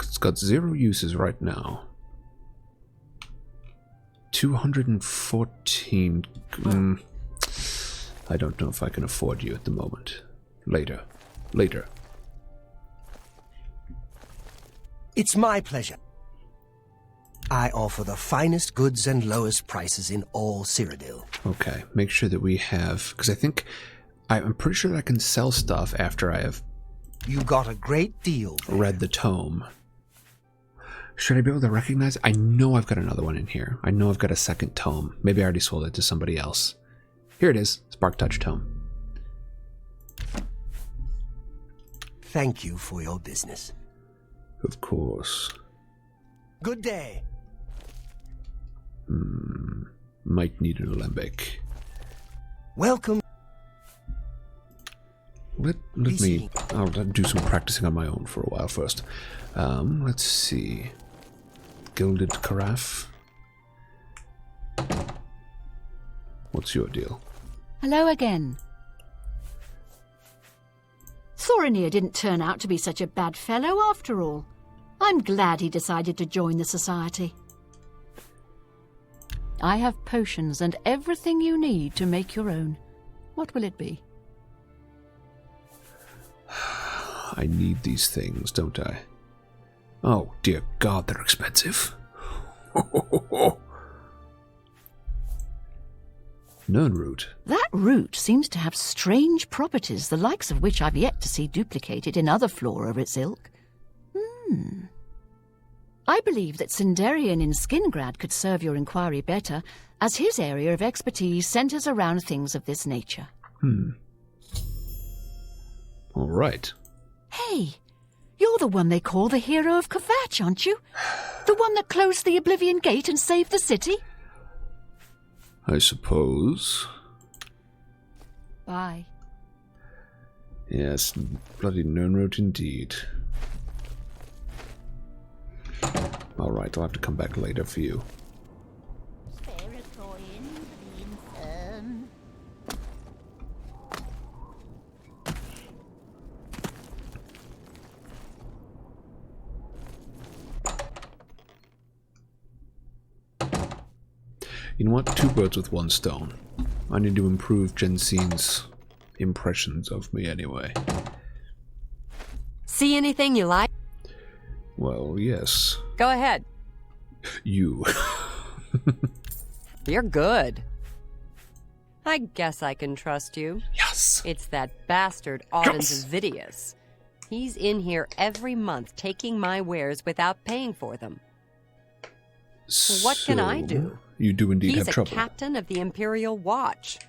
It's got 0 uses right now. 214. I don't know if I can afford you at the moment. Later. It's my pleasure. I offer the finest goods and lowest prices in all Cyrodiil. Okay, make sure that we have... Because I'm pretty sure that I can sell stuff after I have... You got a great deal there. Read the tome. Should I be able to recognize... I know I've got another one in here. I know I've got a second tome. Maybe I already sold it to somebody else. Here it is. Spark Touch tome. Thank you for your business. Of course. Good day. Might need an alembic. Welcome. Let me... I'll do some practicing on my own for a while first. Let's see. Gilded carafe. What's your deal? Hello again. Thorinir didn't turn out to be such a bad fellow after all. I'm glad he decided to join the society. I have potions and everything you need to make your own. What will it be? I need these things, don't I? Oh, dear God, they're expensive. Nern root. That root seems to have strange properties, the likes of which I've yet to see duplicated in other flora of its ilk. I believe that Sindarian in Skingrad could serve your inquiry better, as his area of expertise centers around things of this nature. All right. Hey, you're the one they call the hero of Kvatch, aren't you? The one that closed the Oblivion Gate and saved the city? I suppose. Bye. Yes, bloody Nernroot indeed. Alright, I'll have to come back later for you. Spare a coin for the infirm. You know what? 2 birds with 1 stone. I need to improve Jensine's impressions of me anyway. See anything you like? Well, yes. Go ahead. You. You're good. I guess I can trust you. Yes. It's that bastard Auden's Vidius. He's in here every month taking my wares without paying for them. What can I do? You do indeed He's have trouble. He's a captain of the Imperial Watch.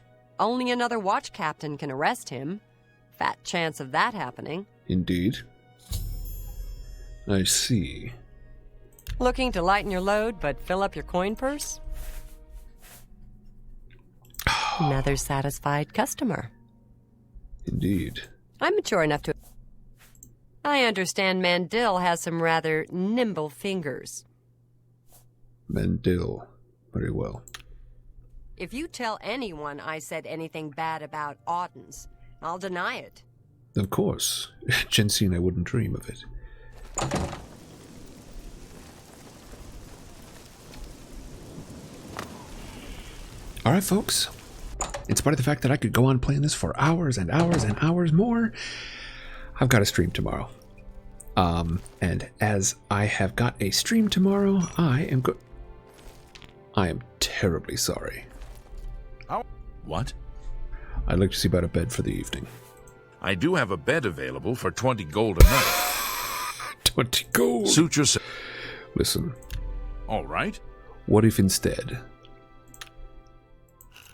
Only another watch captain can arrest him. Fat chance of that happening. Indeed. I see. Looking to lighten your load, but fill up your coin purse? Another satisfied customer. Indeed. I'm mature enough to... I understand Mandil has some rather nimble fingers. Mandil. Very well. If you tell anyone I said anything bad about Auden's, I'll deny it. Of course. Jensine, I wouldn't dream of it. All right, folks. In spite of the fact that I could go on playing this for hours and hours and hours more, I've got a stream tomorrow. And as I have got a stream tomorrow, I am terribly sorry. What? I'd like to see about a bed for the evening. I do have a bed available for 20 gold a night. 20 gold? Suit yourself. Listen. All right. What if instead?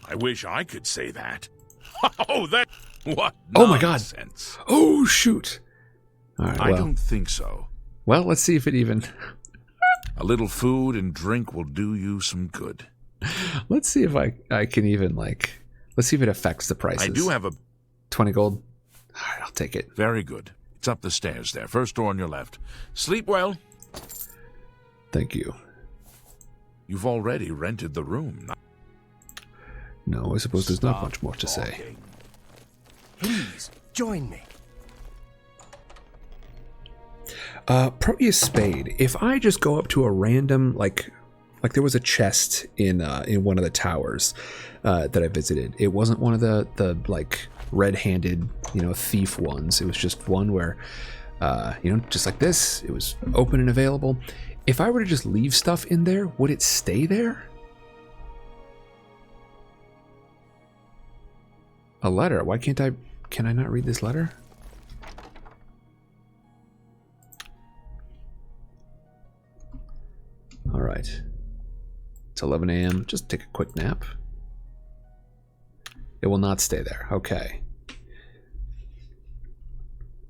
I wish I could say that. Oh, that... What Oh my god. nonsense. Oh, shoot. All right, I don't think so. Well, let's see if it even... A little food and drink will do you some good. Let's see if I can even, like... Let's see if it affects the prices. I do have a... 20 gold? All right, I'll take it. Very good. It's up the stairs there. First door on your left. Sleep well. Thank you. You've already rented the room. No, I suppose there's not much more to say. Please, join me. Proteus Spade. If I just go up to a random, like there was a chest in one of the towers that I visited. It wasn't one of the like red-handed, thief ones. It was just one where, just like this. It was open and available. If I were to just leave stuff in there, would it stay there? A letter. Why can't I? Can I not read this letter? All right. It's 11 a.m. Just take a quick nap. It will not stay there. Okay.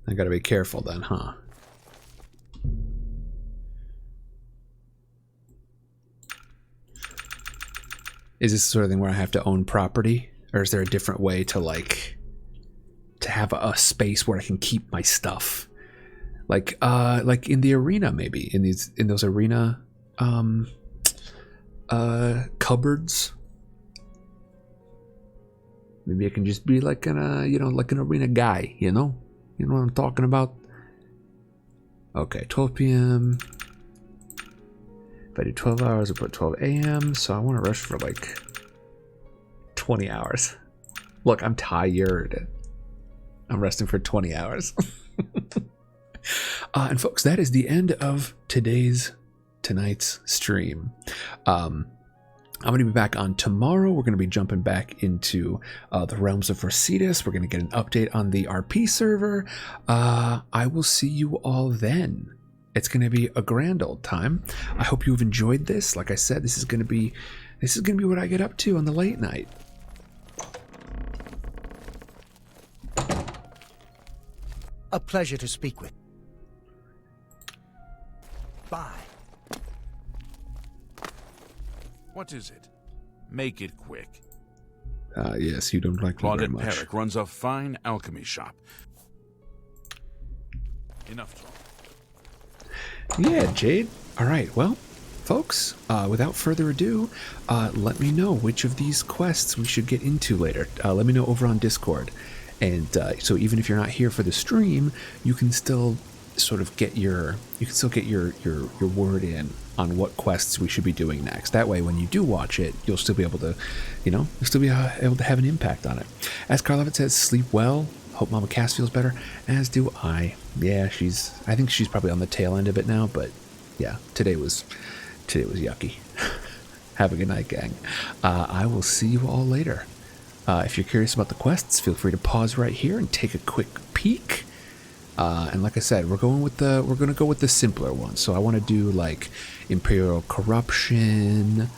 I gotta be careful then, huh? Is this the sort of thing where I have to own property? Or is there a different way to to have a space where I can keep my stuff? Like in the arena, maybe in those arena cupboards. Maybe I can just be like an arena guy, you know what I'm talking about? Okay, 12 p.m. If I do 12 hours, I put 12 a.m. So I want to rush for like 20 hours. Look, I'm tired. I'm resting for 20 hours. And folks, that is the end of tonight's stream. I'm going to be back on tomorrow. We're going to be jumping back into the realms of Rositas. We're going to get an update on the RP server. I will see you all then. It's going to be a grand old time. I hope you've enjoyed this. Like I said, this is going to be what I get up to on the late night. A pleasure to speak with. Bye. What is it? Make it quick. Yes, you don't like me very Claudette much. Perrick runs a fine alchemy shop. Enough talk. Yeah, Jade. All right, well, folks, without further ado, let me know which of these quests we should get into later. Let me know over on Discord. And so even if you're not here for the stream, you can still sort of get your word in on what quests we should be doing next. That way, when you do watch it, you'll still be able to, able to have an impact on it. As Karlovic says, sleep well. Hope Mama Cass feels better, as do I. Yeah, I think she's probably on the tail end of it now, but yeah, today was yucky. Have a good night, gang. I will see you all later. If you're curious about the quests, feel free to pause right here and take a quick peek. And like I said, we're going to go with the simpler ones. So I want to do like Imperial Corruption.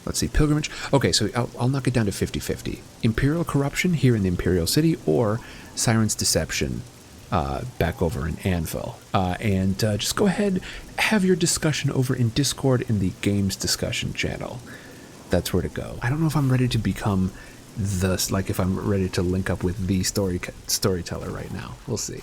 Let's see, Pilgrimage. Okay, so I'll knock it down to 50-50. Imperial Corruption here in the Imperial City, or Siren's Deception back over in Anvil. And just go ahead, have your discussion over in Discord in the Games Discussion channel. That's where to go. I don't know if I'm ready to become if I'm ready to link up with the storyteller right now. We'll see.